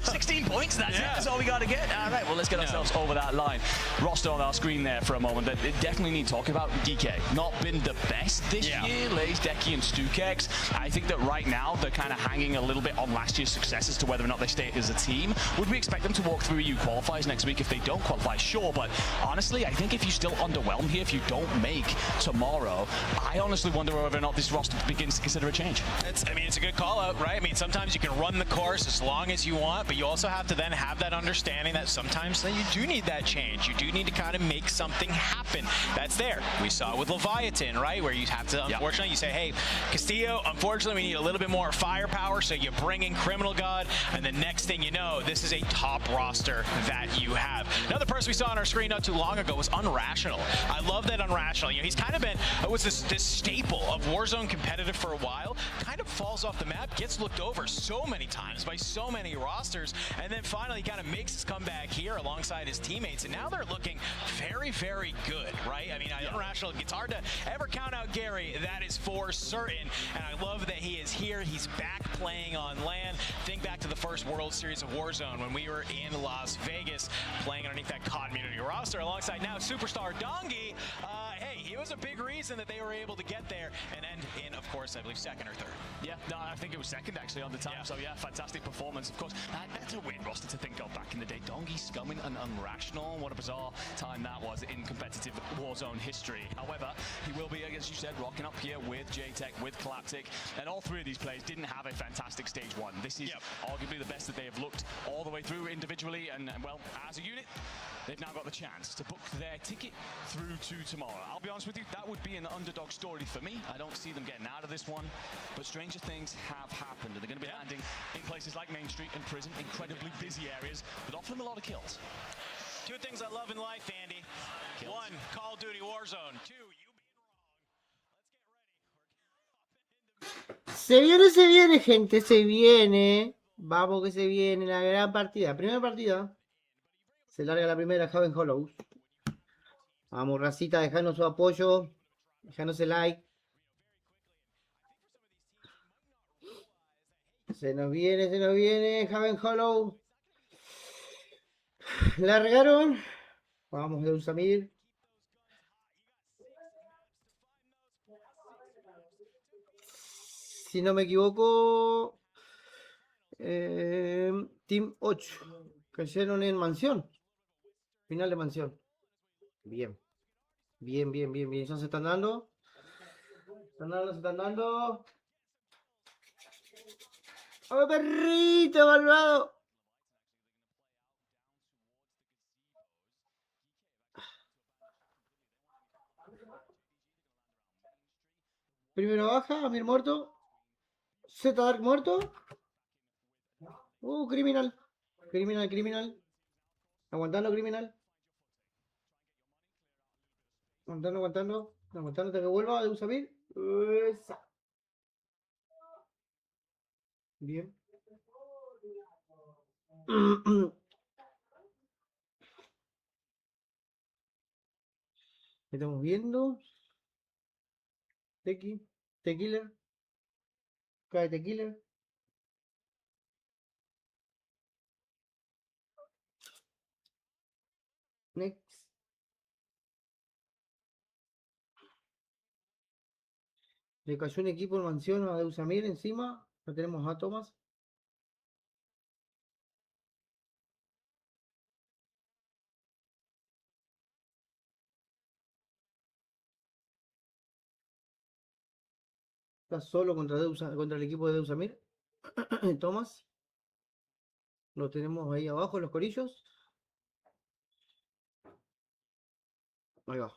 16 points, that's all we got to get. All right, well, let's get ourselves over that line. Roster on our screen there for a moment. That definitely need talking about DK. Not been the best this year. Lays, Decky, and Stukex. I think that right now they're kind of hanging a little bit on last year's success as to whether or not they stay as a team. Would we expect them to walk through EU qualifiers next week if they don't qualify? Sure, but honestly, I think if you still underwhelm here, if you don't make tomorrow, I honestly wonder whether or not this roster begins to consider a change. It's a good call out, right? I mean, sometimes you can run the course as long as you want, but you also have to then have that understanding that sometimes you do need that change. You do need to kind of make something happen. That's there. We saw it with Leviathan, right? Where you have to, unfortunately, you say, hey, Castillo, unfortunately, we need a little bit more firepower, so you bring in Criminal God, and the next thing you know, this is a top roster that you have. Another person we saw on our screen not too long ago was Unrational. I love that Unrational. You know, he's kind of been, was this staple of Warzone competitive for a while, kind of falls off the map, gets looked over so many times by so many rosters, and then finally kind of makes his comeback here alongside his teammates, and now they're looking very, very good, right? I mean, Unrational, it's hard to ever count out Gary, that is for certain, and I love that he is here. He's back playing on LAN. Think back to the first World Series of Warzone when we were in Las Vegas playing underneath that continuity roster. roster alongside now superstar Dongi. Hey, he was a big reason that they were able to get there and end in, of course, I believe second or third. Yeah, no, I think it was second actually on the time. Yeah. So yeah, fantastic performance. Of course, that's a weird roster to think of back in the day. Dongi, Scumming, and Unrational. What a bizarre time that was in competitive Warzone history. However, he will be, as you said, rocking up here with J-Tech, with Claptic, and all three of these players didn't have a fantastic stage one. This is arguably the best that they have looked all the way through individually, and well, as a unit, they've now got the chance to book their ticket through to tomorrow. I'll be honest with you, that would be an underdog story for me. I don't see them getting out of this one, but stranger things have happened, and they're going to be landing in places like Main Street and Prison, incredibly busy areas that offer them a lot of kills. Two things I love in life, Andy. One, Call of Duty Warzone. Two, you Se viene, gente, se viene. Vamos que se viene la gran partida. Primera partida. Se larga la primera Haven Hollows. Vamos, racita, dejando su apoyo. Dejanos el like. Se nos viene Haven Hollow. Largaron. Vamos de Usamir. Si no me equivoco, Team 8 cayeron en mansión. Final de mansión. Bien. Bien. Ya se están dando. Se están dando. ¡Oh, perrito malvado! Primero baja, Amir muerto. Z Dark muerto. Criminal. Aguantando, Criminal. Aguantando hasta que vuelva de Usamir. Esa. Bien. Estamos viendo. Tequila. Cae Tequila. Next. Le cayó un equipo en mansión a Deusamir encima. No tenemos a Thomas. Está solo contra el equipo de Deusamir. Thomas. Lo tenemos ahí abajo, los corillos. Ahí va.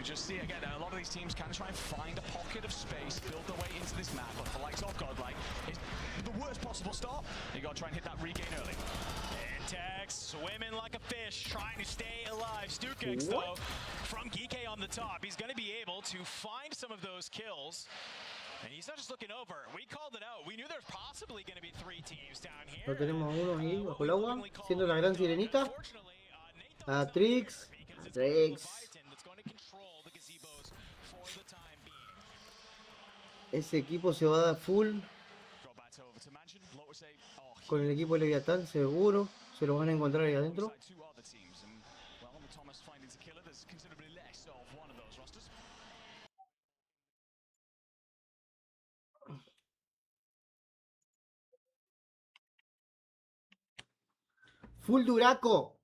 Just see again, a lot of these teams can try and find a pocket of space, build their way into this map, but for likes of Godlike, it's the worst possible start. You got to try and hit that regain early. Intex swimming like a fish, trying to stay alive. Stukix, though, from Geeky on the top, he's going to be able to find some of those kills. And he's not just looking over. We called it out. We knew there's possibly going to be three teams down here. Lo tenemos a uno ahí bajo el agua, siendo la gran sirenita. A Trix. Ese equipo se va a dar full con el equipo de Leviatán, seguro. Se lo van a encontrar ahí adentro. Full Duraco.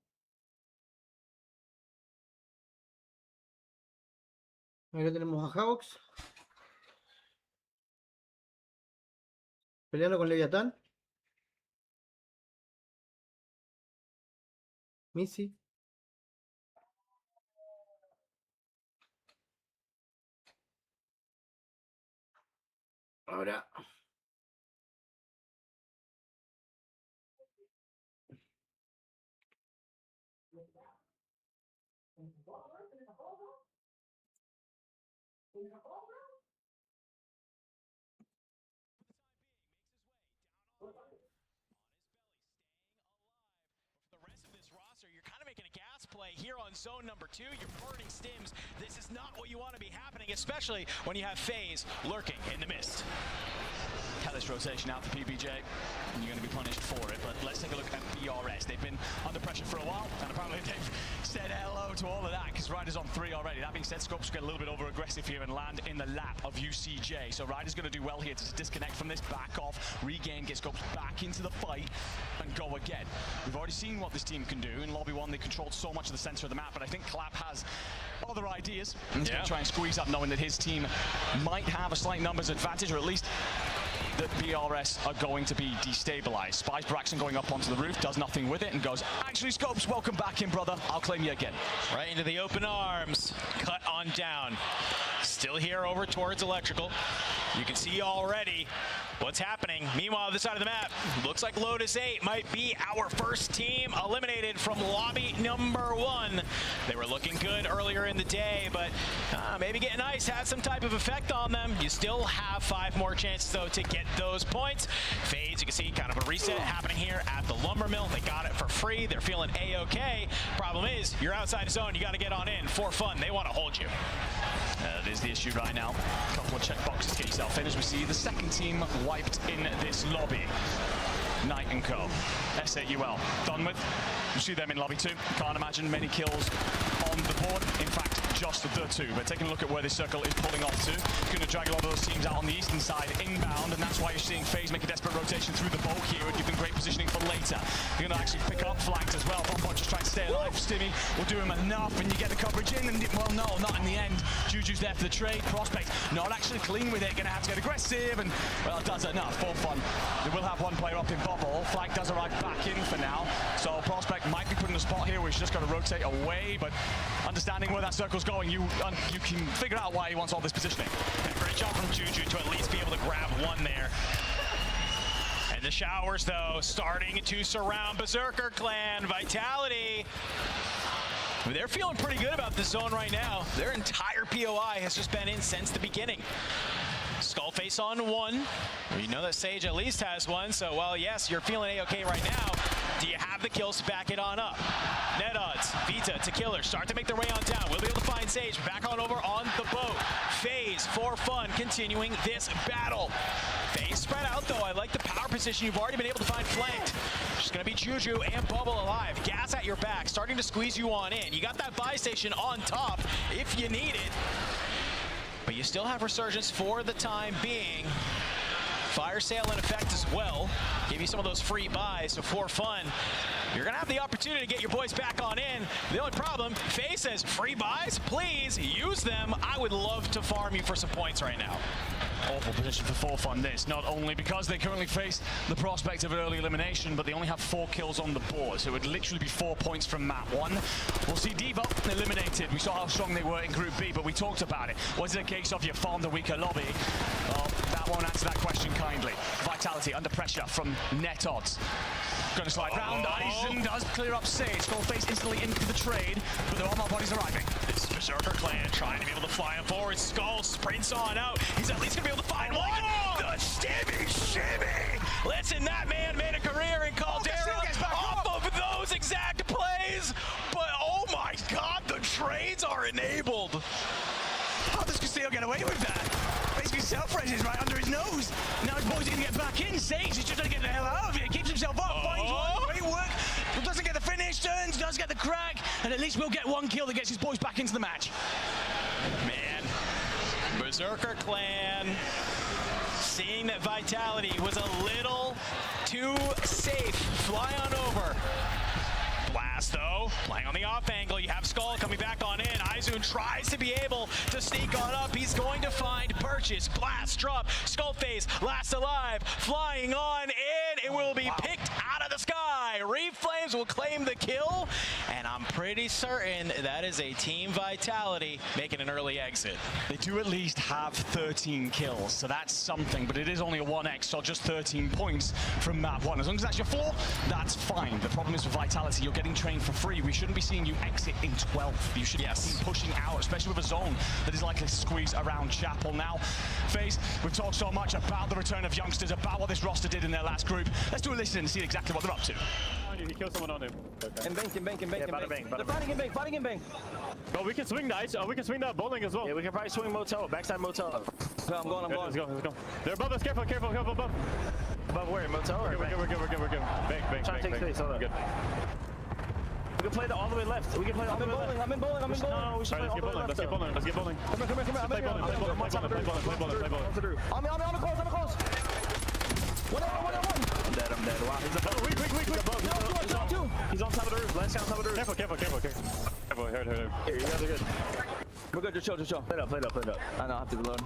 Ahí lo tenemos a Havox. Peleando con Leviatán. Missy. Ahora. kind of making a gas play here on zone number 2. You're burning stims. This is not what you want to be happening, especially when you have FaZe lurking in the mist. Hellish rotation out for PBJ, and you're going to be punished for it. But let's take a look at BRS. They've been under pressure for a while, and apparently they've said hello to all of that, because Ryder's on 3 already. That being said, Scopes get a little bit over aggressive here and land in the lap of UCJ. So Ryder's going to do well here to disconnect from this, back off, regain, get Scopes back into the fight, and go again. We've already seen what this team can do. In Lobby 1, they controlled so much of the center of the map, but I think Clap has other ideas. He's going to try and squeeze up, knowing that his team might have a slight numbers advantage, or at least that BRS are going to be destabilized. Spies Braxton going up onto the roof, does nothing with it, and goes, actually, Scopes, welcome back in, brother. I'll claim you again. Right into the open arms. Cut on down. Still here over towards Electrical. You can see already what's happening. Meanwhile, this side of the map, looks like Lotus 8 might be our first team eliminated from lobby number 1. They were looking good earlier in the day, but maybe getting ice had some type of effect on them. You still have 5 more chances, though, to get those points. FaZe, you can see kind of a reset happening here at the Lumber Mill. They got it for free. They're feeling A-OK. Problem is, you're outside the zone. You got to get on in for fun. They want to hold you. That is the issue right now. A couple of check boxes to get yourself in as we see the second team wiped in this lobby. Knight & Co. S8UL done with. You see them in lobby 2. Can't imagine many kills on the board. In fact, just the 2. But taking a look at where this circle is pulling off to, going to drag a lot of those teams out on the eastern side inbound, and that's why you're seeing FaZe make a desperate rotation through the bulk here and give them great positioning for later. You're going to actually pick up flanks as well. Bombot just trying to stay alive. Stimmy will do him enough, and you get the coverage in, and well, no, not in the end. Juju's there for the trade. Prospect not actually clean with it, going to have to get aggressive, and well, does enough for fun. They will have one player up in bubble. Flag does arrive back in for now, so Prospect might be put in a spot here where he's just got to rotate away, but understanding where that circle's going, you can figure out why he wants all this positioning. Great job from Juju to at least be able to grab one there. And the showers, though, starting to surround Berserker Clan. Vitality, they're feeling pretty good about this zone right now. Their entire POI has just been in since the beginning. Skullface on 1. You know that Sage at least has one, so while yes, you're feeling A-OK right now, do you have the kills to back it on up? Net odds, Vita to Killer start to make their way on down. We'll be able to find Sage back on over on the boat. FaZe for fun continuing this battle. FaZe spread out though. I like the power position you've already been able to find flanked. Just gonna be Juju and Bubble alive. Gas at your back, starting to squeeze you on in. You got that buy station on top if you need it. But you still have Resurgence for the time being. Fire sale in effect as well. Give you some of those free buys, so for fun, you're gonna have the opportunity to get your boys back on in. The only problem, FaZe says, free buys, please use them. I would love to farm you for some points right now. Awful position for Forfun this, not only because they currently face the prospect of an early elimination, but they only have 4 kills on the board, so it would literally be 4 points from map 1. We'll see Devo eliminated. We saw how strong they were in Group B, but we talked about it. Was it a case of you farmed a weaker lobby? Well, that won't answer that question kindly. Vitality under pressure from net odds. Going to slide round. Eisen does clear up Sage. Skullface instantly into the trade, but there are more bodies arriving. This is Berserker Clan trying to be able to fly him forward. Skull sprints on out. He's at least going to be able to find one. The shimmy! Listen, that man made a career in Caldera off of those exact plays, but oh my god, the trades are enabled. How does Castillo get away with that? Basically self-raises right under his nose. Now his boys are going to get back in. Sage is just going to get the hell out of it. Keeps himself up, finds one. Great work. But doesn't get the finish, turns, does get the crack, and at least we'll get one kill that gets his boys back into the match. Man, Berserker Clan seeing that Vitality was a little too safe. Fly on over. Blast, though, playing on the off angle. You have Skull coming back on in. Izun tries to be able to sneak on up. He's going to find Purchase. Blast, drop. Skullface, last alive. Flying on in. It will be picked out of the sky. Reflames will claim the kill. And I'm pretty certain that is a Team Vitality making an early exit. They do at least have 13 kills, so that's something. But it is only a 1x, so just 13 points from map 1. As long as that's your 4, that's fine. The problem is with Vitality, you're getting trained for free. We shouldn't be seeing you exit in 12th. You should be pushing out, especially with a zone that is likely to squeeze around Chapel. Now, FaZe, we've talked so much about the return of youngsters, about what this roster did in their last group. Let's do a listen and see exactly what they're up to. behind you. He killed someone on him. Okay. In bank. Yeah, bada bang, bada They're fighting in bank. Well, we can swing the ice. We can swing that bowling as well. Yeah, we can probably swing motel, backside motel. I'm going. Let's go. They're above us. Careful, above. Above where? Motel or We're good. Bang. Trying to take space. Hold on. Good. We can play all the way left. We can play all the way left. I'm in bowling. No, we should play all the way left. Let's get bowling. Come here. Play bowling. I'm on the close. One. I'm dead. Wow, he's above. Weak. He's on top of the roof. Last guy on top of the roof. Careful. Here. Here, you guys are good. We're good. Just chill. Play it up. I know. I have to reload.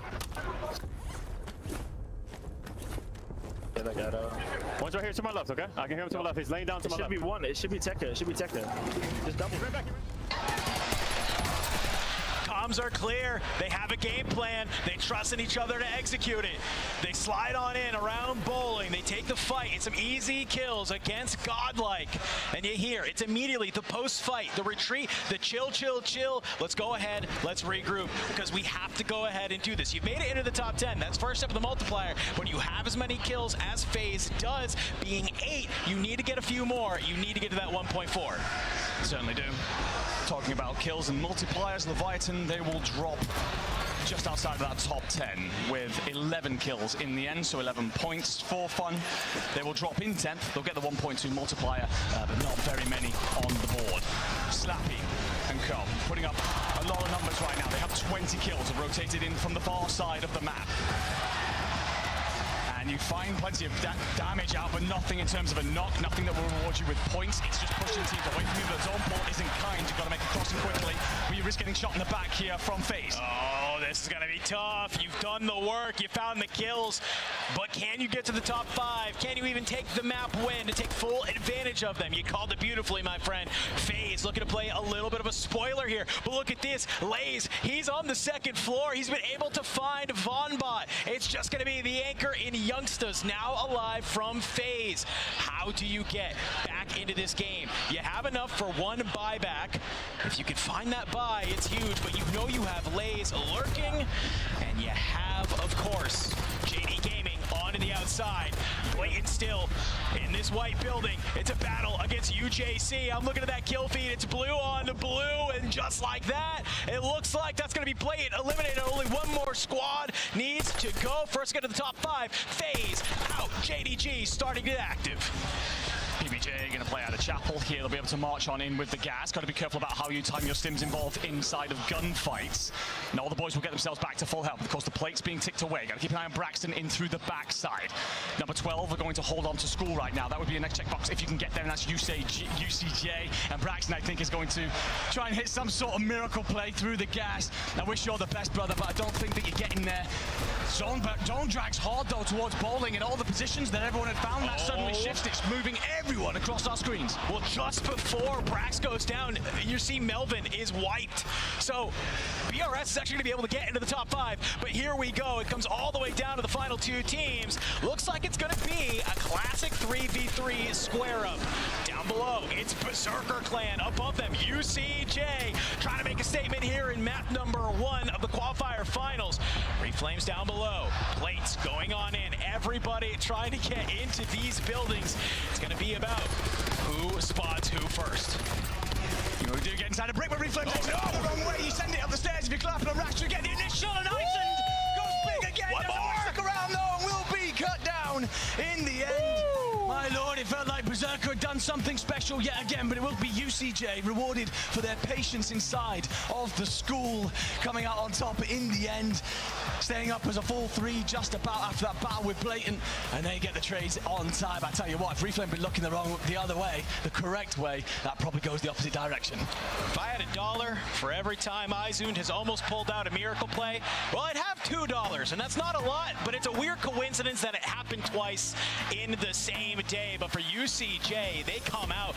Yeah, that guy. One's right here to my left, okay? I can hear him to my left. He's laying down to my left. It should be Tekka. Just double. Right back. Comms are clear. They have a game plan. They trust in each other to execute it. They slide on in around bowling. They take the fight. It's some easy kills against Godlike. And you hear it's immediately the post-fight, the retreat, the chill. Let's go ahead. Let's regroup because we have to go ahead and do this. You've made it into the top 10. That's first step of the multiplier. When you have as many kills as FaZe does, being 8, you need to get a few more. You need to get to that 1.4. Certainly do. Talking about kills and multipliers, Leviathan, they will drop just outside of that top 10 with 11 kills in the end, so 11 points for fun. They will drop in 10th. They'll get the 1.2 multiplier, but not very many on the board. Slappy and Co. putting up a lot of numbers right now. They have 20 kills rotated in from the far side of the map. And you find plenty of damage out, but nothing in terms of a knock, nothing that will reward you with points. It's just pushing teams away from you. The zone ball isn't kind. You've got to make a crossing quickly. But you risk getting shot in the back here from FaZe. Oh, this is going to be tough. You've done the work. You found the kills. But can you get to the top 5? Can you even take the map win to take full advantage of them? You called it beautifully, my friend. FaZe looking to play a little bit of a spoiler here. But look at this. Lays, he's on the 2nd floor. He's been able to find Vonbot. It's just going to be the anchor in Youngsters, now alive from FaZe. How do you get back into this game? You have enough for one buyback. If you can find that buy, it's huge, but you know you have Lays lurking, and you have, of course, JD Gaming on to the outside. Blatant still in this white building. It's a battle against UJC. I'm looking at that kill feed. It's blue on to blue, and just like that, it looks like that's going to be Blatant eliminated. Only one more squad needs to go. First, get to the top 5. FaZe out. JDG starting to get active. PBJ going to play out of Chapel here. They'll be able to march on in with the gas. Got to be careful about how you time your stims involved inside of gunfights. Now all the boys will get themselves back to full health. Of course, the plate's being ticked away. Got to keep an eye on Braxton in through the backside. Number 12 are going to hold on to School right now. That would be your next checkbox if you can get there, and that's UCJ. And Braxton, I think, is going to try and hit some sort of miracle play through the gas. I wish you all the best, brother, but I don't think that you're getting there. Zone drags hard, though, towards bowling, and all the positions that everyone had found, that suddenly shifts. It's moving everyone across our screens. Well, just before Brax goes down, you see Melvin is wiped. So BRS is actually going to be able to get into the top 5, but here we go. It comes all the way down to the final 2 teams. Looks like it's going to be a classic 3v3 square up. Down below, it's Berserker Clan. Above them, UCJ trying to make a statement here in map number 1 of the qualifier finals. Reflames down below, plates going on in. Everybody trying to get into these buildings. It's going to be about who spots who first. You do get inside a brick, but Reflames takes it all the wrong way. You send it up the stairs. If you clap on Rash, you get the initial, and Ison goes big again. One more. Stick around though, and will be cut down in the end. My lord, it felt like Berserker had done something special yet again, but it will be UCJ rewarded for their patience inside of the school, coming out on top in the end, staying up as a full 3 just about after that battle with Blatant, and they get the trades on time. I tell you what, if Reflame been looking the other way, the correct way, that probably goes the opposite direction. If I had $1 for every time Izund has almost pulled out a miracle play, well, I'd have $2, and that's not a lot, but it's a weird coincidence that it happened twice in the same day. But for UCJ, they come out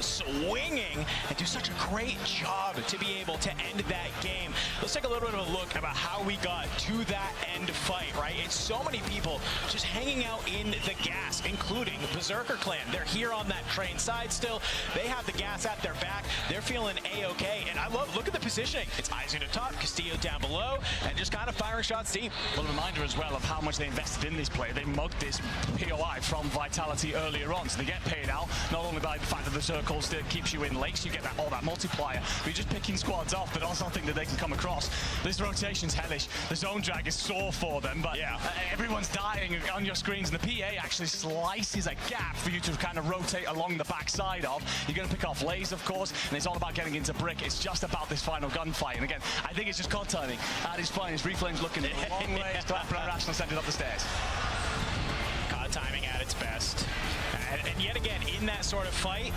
swinging and do such a great job to be able to end that game. Let's take a little bit of a look about how we got to that end fight, right? It's so many people just hanging out in the gas, including Berserker Clan. They're here on that train side still. They have the gas at their back. They're feeling A-okay, and I look at the positioning. It's Izund at top, Castillo down below, and just kind of firing shots deep. A little reminder as well of how much they invested in this play. They mugged this POI from Vitality mentality earlier on. So they get paid out, not only by the fact that the circle still keeps you in lakes, you get all that multiplier, but you're just picking squads off, but also think that they can come across. This rotation's hellish. The zone drag is sore for them, but everyone's dying on your screens, and the PA actually slices a gap for you to kind of rotate along the backside of. You're going to pick off lays, of course, and it's all about getting into brick. It's just about this final gunfight, and again, I think it's just COD timing at its finest. Reflame's looking a long way. Clapper and Rational sent it up the stairs. COD timing at its best. And yet again, in that sort of fight,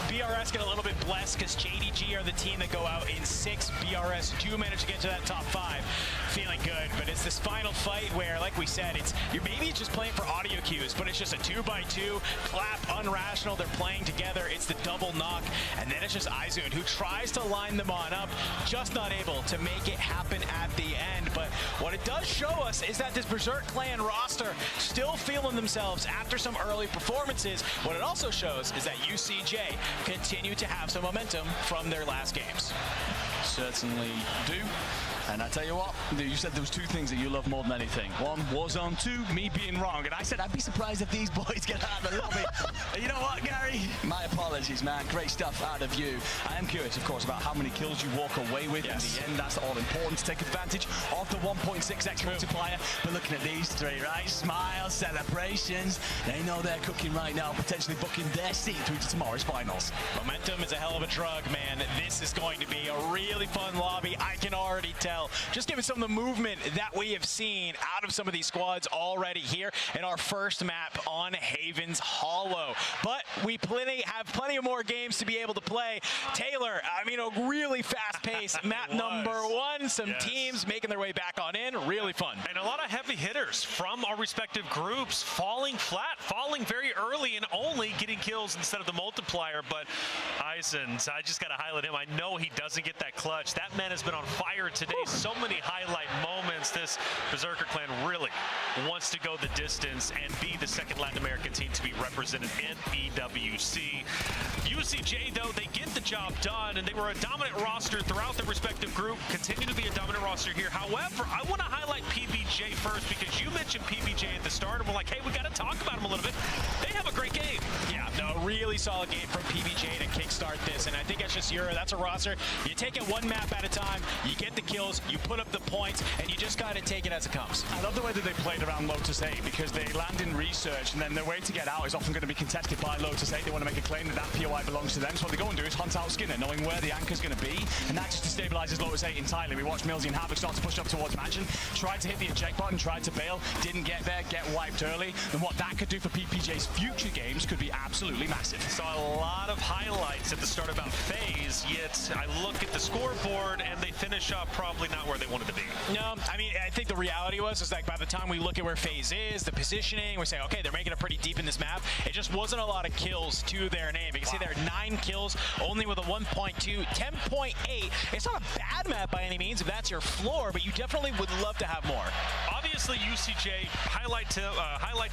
BRS get a little bit blessed because JDG are the team that go out in 6. BRS do manage to get to that top 5. Feeling good, but it's this final fight where, like we said, you're maybe just playing for audio cues, but it's just a 2x2. Clap, Unrational, they're playing together. It's the double knock, and then it's just Izun who tries to line them on up, just not able to make it happen at the end. But what it does show us is that this Berserk Clan roster still feeling themselves after some early performances. What it also shows is that UCJ continue to have some momentum from their last games. Certainly do. And I tell you what, you said there was 2 things that you love more than anything. 1, Warzone. 2, me being wrong. And I said I'd be surprised if these boys get out of the lobby. And you know what, Gary? My apologies, man. Great stuff out of you. I am curious, of course, about how many kills you walk away with. Yes. In the end, that's all important to take advantage of the 1.6x multiplier. But looking at these 3, right? Smiles, celebrations. They know they're cooking right now, potentially booking their seat through to tomorrow's finals. Momentum is a hell of a drug, man. This is going to be a really fun lobby. I can already tell. Just given some of the movement that we have seen out of some of these squads already here in our first map on Haven's Hollow. But we have plenty of more games to be able to play. Taylor, I mean, a really fast pace map number 1. Some teams making their way back on in. Really fun. And a lot of heavy hitters from our respective groups falling flat, falling very early and only getting kills instead of the multiplier. But Izun, I just got to highlight him. I know he doesn't get that clutch. That man has been on fire today. So many highlight moments. This Berserker Clan really wants to go the distance and be the second Latin American team to be represented in EWC. UCJ, though, they get the job done, and they were a dominant roster throughout their respective group, continue to be a dominant roster here. However, I want to highlight PBJ first because you mentioned PBJ at the start, and we're like, hey, we got to talk about them a little bit. They have a great game. Yeah, no, really solid game from PBJ to kickstart this, and I think that's just that's a roster. You take it 1 map at a time, you get the kills, you put up the points, and you just got to take it as it comes. I love the way that they played around Lotus 8 because they land in research, and then their way to get out is often going to be contested by Lotus 8. They want to make a claim that that POI belongs to them, so what they go and do is hunt out Skinner, knowing where the anchor's going to be, and that just destabilizes Lotus 8 entirely. We watched Millsy and Havoc start to push up towards Mansion, tried to hit the eject button, tried to bail, didn't get there, get wiped early, and what that could do for PPJ's future games could be absolutely massive. Saw a lot of highlights at the start about FaZe, yet I look at the scoreboard and they finish up probably not where they wanted to be. No, I mean, I think the reality is like by the time we look at where FaZe is, the positioning, we say, okay, they're making it pretty deep in this map. It just wasn't a lot of kills to their name. You can see there are 9 kills, only with a 1.2, 10.8. It's not a bad map by any means if that's your floor, but you definitely would love to have more. Obviously, UCJ highlights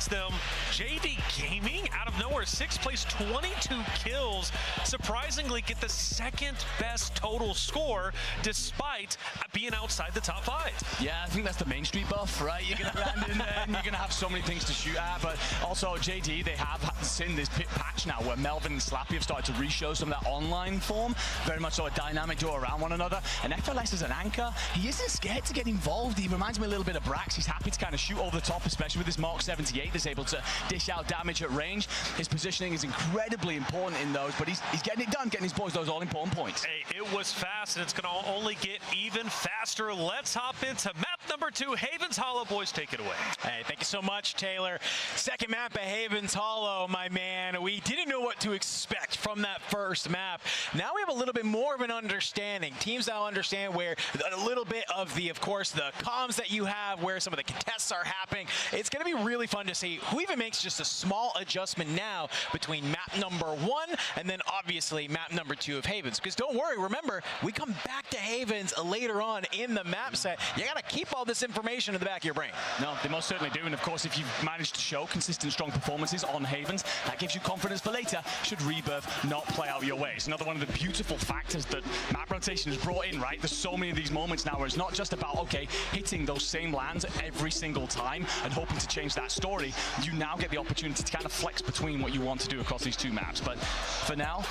them. JD Gaming out of nowhere, 6th place, 22 kills. Surprisingly, get the 2nd best total score despite being outside the top 5. Yeah, I think that's the Main Street buff, right? You're going to land in there and you're going to have so many things to shoot at, but also JD, they have seen this pit patch now where Melvin and Slappy have started to re-show some of that online form, very much so a dynamic duo around one another, and FLS is an anchor. He isn't scared to get involved. He reminds me a little bit of Brax. He's happy to kind of shoot over the top, especially with his Mark 78 that's able to dish out damage at range. His positioning is incredibly important in those, but he's getting it done, getting his boys those all-important points. Hey, it was fast, and it's going to only get even faster. Let's hop into map number 2, Haven's Hollow. Boys, take it away. Hey, thank you so much, Taylor. Second map at Haven's Hollow, my man. We didn't know what to expect from that first map. Now we have a little bit more of an understanding. Teams now understand where a little bit of the, of course, the comms that you have, where some of the contests are happening. It's going to be really fun to see who even makes just a small adjustment now between map number 1 and then obviously map number 2 of Havens. Because don't worry, remember, we come back to Havens later on in the map set. You got to keep all this information in the back of your brain. No, they most certainly do. And of course, if you've managed to show consistent, strong performances on Havens, that gives you confidence for later should Rebirth not play out your way. It's another one of the beautiful factors that map rotation has brought in, right? There's so many of these moments now where it's not just about, okay, hitting those same lands every single time and hoping to change that story. You now get the opportunity to kind of flex between what you want to do across these two maps. But for now,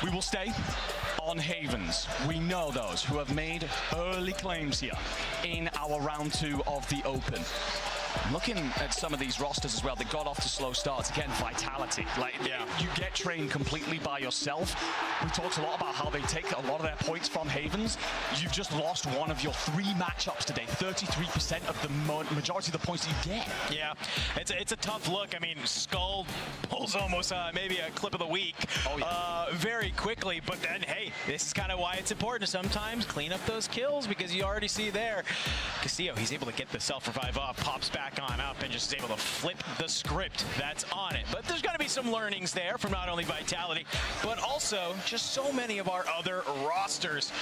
we will stay on Havens. We know those who have made early claims here in our round 2 of the Open. Looking at some of these rosters as well, they got off to slow starts. Again, Vitality. Like, you get trained completely by yourself. We talked a lot about how they take a lot of their points from Havens. You've just lost one of your 3 matchups today. 33% of the majority of the points you get. Yeah, it's a tough look. I mean, Skull pulls almost maybe a clip of the week very quickly, but then, hey, this is kind of why it's important to sometimes clean up those kills, because you already see there, Castillo, he's able to get the self-revive off, pops back on up, and just is able to flip the script that's on it. But there's got to be some learnings there from not only Vitality, but also just so many of our other rosters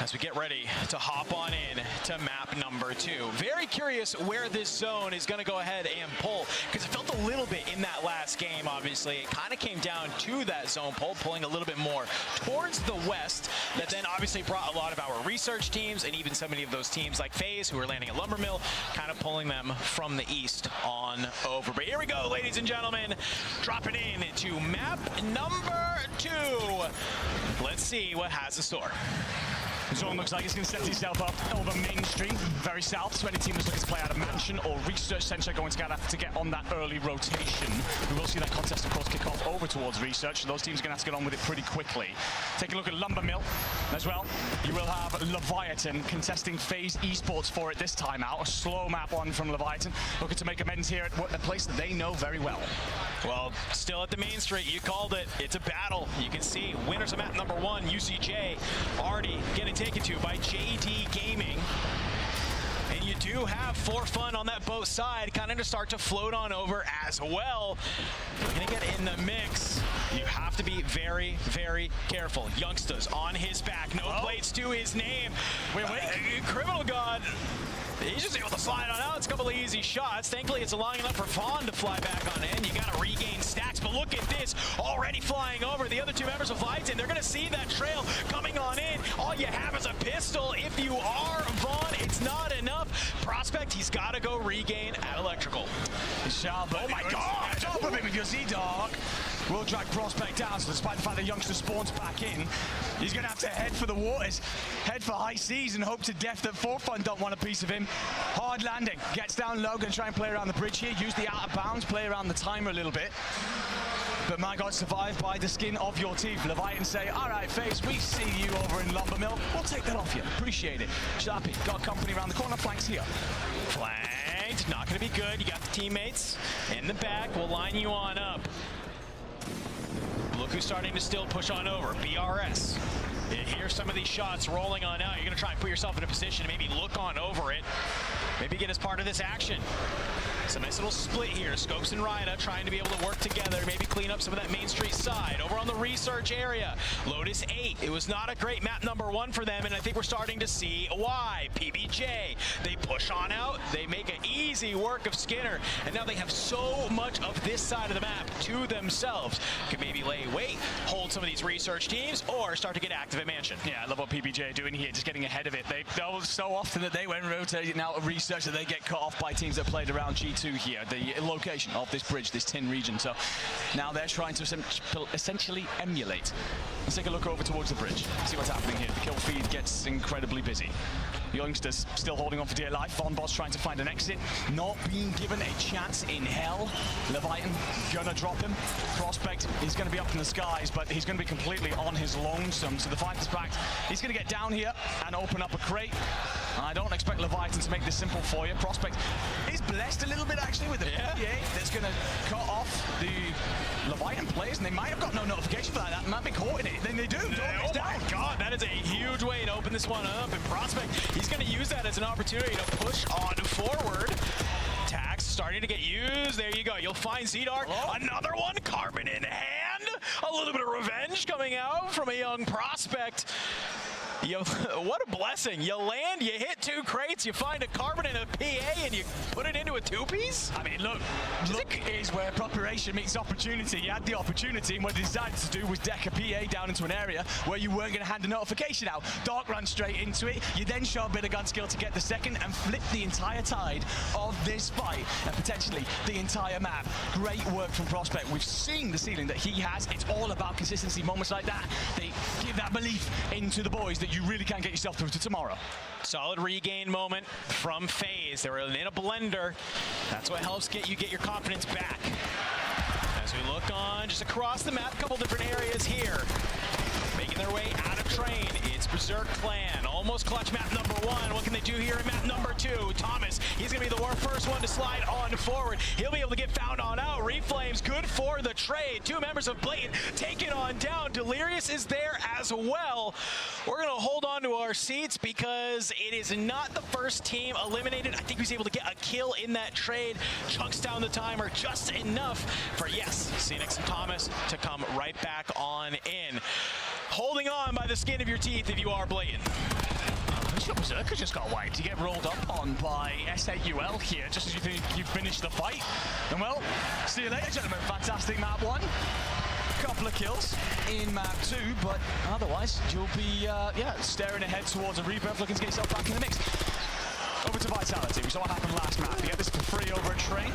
as we get ready to hop on in to map number 2. Very curious where this zone is going to go ahead and pull, because it felt a little bit in that last game, obviously. It kind of came down to that zone pull, pulling a little bit more towards the west, that then obviously brought a lot of our research teams and even so many of those teams like FaZe, who are landing at Lumbermill, kind of pulling them from the east on over. But here we go, ladies and gentlemen, dropping in to map number 2. Let's see what has in store. The zone looks like it's going to set itself up over Main Street, very south. So any team that's looking to play out of Mansion or Research Center going to have to get on that early rotation. We will see that contest, of course, kick off over towards Research. So those teams are going to have to get on with it pretty quickly. Take a look at Lumbermill as well. You will have Leviathan contesting FaZe Esports for it this time out. A slow map one from Leviathan, looking to make amends here at a place that they know very well. Well, still at the Main Street, you called it. It's a battle. You can see winners of map number 1, UCJ, already getting taken to by JD Gaming. And you do have For Fun on that boat side, kind of to start to float on over as well. We're going to get in the mix. You have to be very, very careful. Youngsters on his back, no plates to his name. Wait, Criminal God. He's just able to slide on out. It's a couple of easy shots. Thankfully, it's allowing enough for Vaughn to fly back on in. You got to regain stacks, but look at this. Already flying over. The other 2 members of Vitality, they're going to see that trail coming on in. All you have is a pistol. If you are Vaughn, it's not enough. Prospect, he's got to go regain at Electrical. Oh my God! Top of it with your Z-Dog. Will drag Prospect down, so despite the fact that Youngster spawns back in, he's going to have to head for the waters, head for high seas, and hope to death that For Fun don't want a piece of him. Hard landing, gets down low, going to try and play around the bridge here, use the out of bounds, play around the timer a little bit. But my God, survived by the skin of your teeth. Leviathan say, all right, FaZe, we see you over in Lumbermill. We'll take that off you. Appreciate it. Sharpie, got company around the corner, flanks here. Flanked, not going to be good. You got the teammates in the back. We'll line you on up. Look who's starting to still push on over. BRS. Here's some of these shots rolling on out. You're going to try and put yourself in a position to maybe look on over it. Maybe get as part of this action. It's a nice little split here. Scopes and Ryda trying to be able to work together, maybe clean up some of that Main Street side. Over on the research area, Lotus 8. It was not a great map number 1 for them, and I think we're starting to see why. PBJ, they push on out. They make an easy work of Skinner, and now they have so much of this side of the map to themselves. Could maybe lay weight, hold some of these research teams, or start to get active at Mansion. Yeah, I love what PBJ are doing here, just getting ahead of it. They know so often that they went rotating out of research that they get cut off by teams that played around G2 here, the location of this bridge, this tin region. So now they're trying to essentially emulate. Let's take a look over towards the bridge, see what's happening here. The kill feed gets incredibly busy. Youngsters still holding on for dear life. Von Boss trying to find an exit, not being given a chance in hell. Leviathan gonna drop him. Prospect is gonna be up in the skies, but he's gonna be completely on his lonesome. So the fact is fact, he's gonna get down here and open up a crate. I don't expect Leviathan to make this simple for you. Prospect is blessed a little bit actually with the PA that's gonna cut off the Leviathan players, and they might have got no notification for that. That might be caught in it. Then they do. Oh my God, that is a huge way to open this one up. And Prospect, he's going to use that as an opportunity to push on forward. Tags starting to get used. There you go. You'll find Z-Dark. Another one. Carbon in hand. A little bit of revenge coming out from a young Prospect. What a blessing. You land, you hit 2 crates, you find a carbon and a PA, and you put it into a 2-piece? I mean, look is where preparation meets opportunity. You had the opportunity, and what you decided to do was deck a PA down into an area where you weren't going to hand a notification out. Dark ran straight into it. You then show a bit of gun skill to get the second and flip the entire tide of this fight and potentially the entire map. Great work from Prospect. We've seen the ceiling that he has. It's all about consistency. Moments like that, they give that belief into the boys that you really can get yourself through to tomorrow. Solid regain moment from FaZe. They were in a blender. That's what helps get your confidence back. As we look on just across the map, a couple different areas here. Making their way out of train, it's Berserk Clan. Almost clutch map number 1. What can they do here in map number 2? Thomas, he's going to be the first one to slide on forward. He'll be able to get found on out. Reflames, good for the trade. 2 members of Blatant taken on down. Delirious is there as well. We're going to hold on to our seats because it is not the first team eliminated. I think he was able to get a kill in that trade. Chunks down the timer just enough for, yes, Phoenix and Thomas to come right back on in. Holding on by the skin of your teeth if you are Blatant. Berserker just got wiped. You get rolled up on by S8UL here, just as you think you've finished the fight. And well, see you later, gentlemen. Fantastic map 1. Couple of kills in map 2, but otherwise you'll be staring ahead towards a rebirth, looking to get yourself back in the mix. Over to Vitality. We saw what happened last map. You get this for free over a train.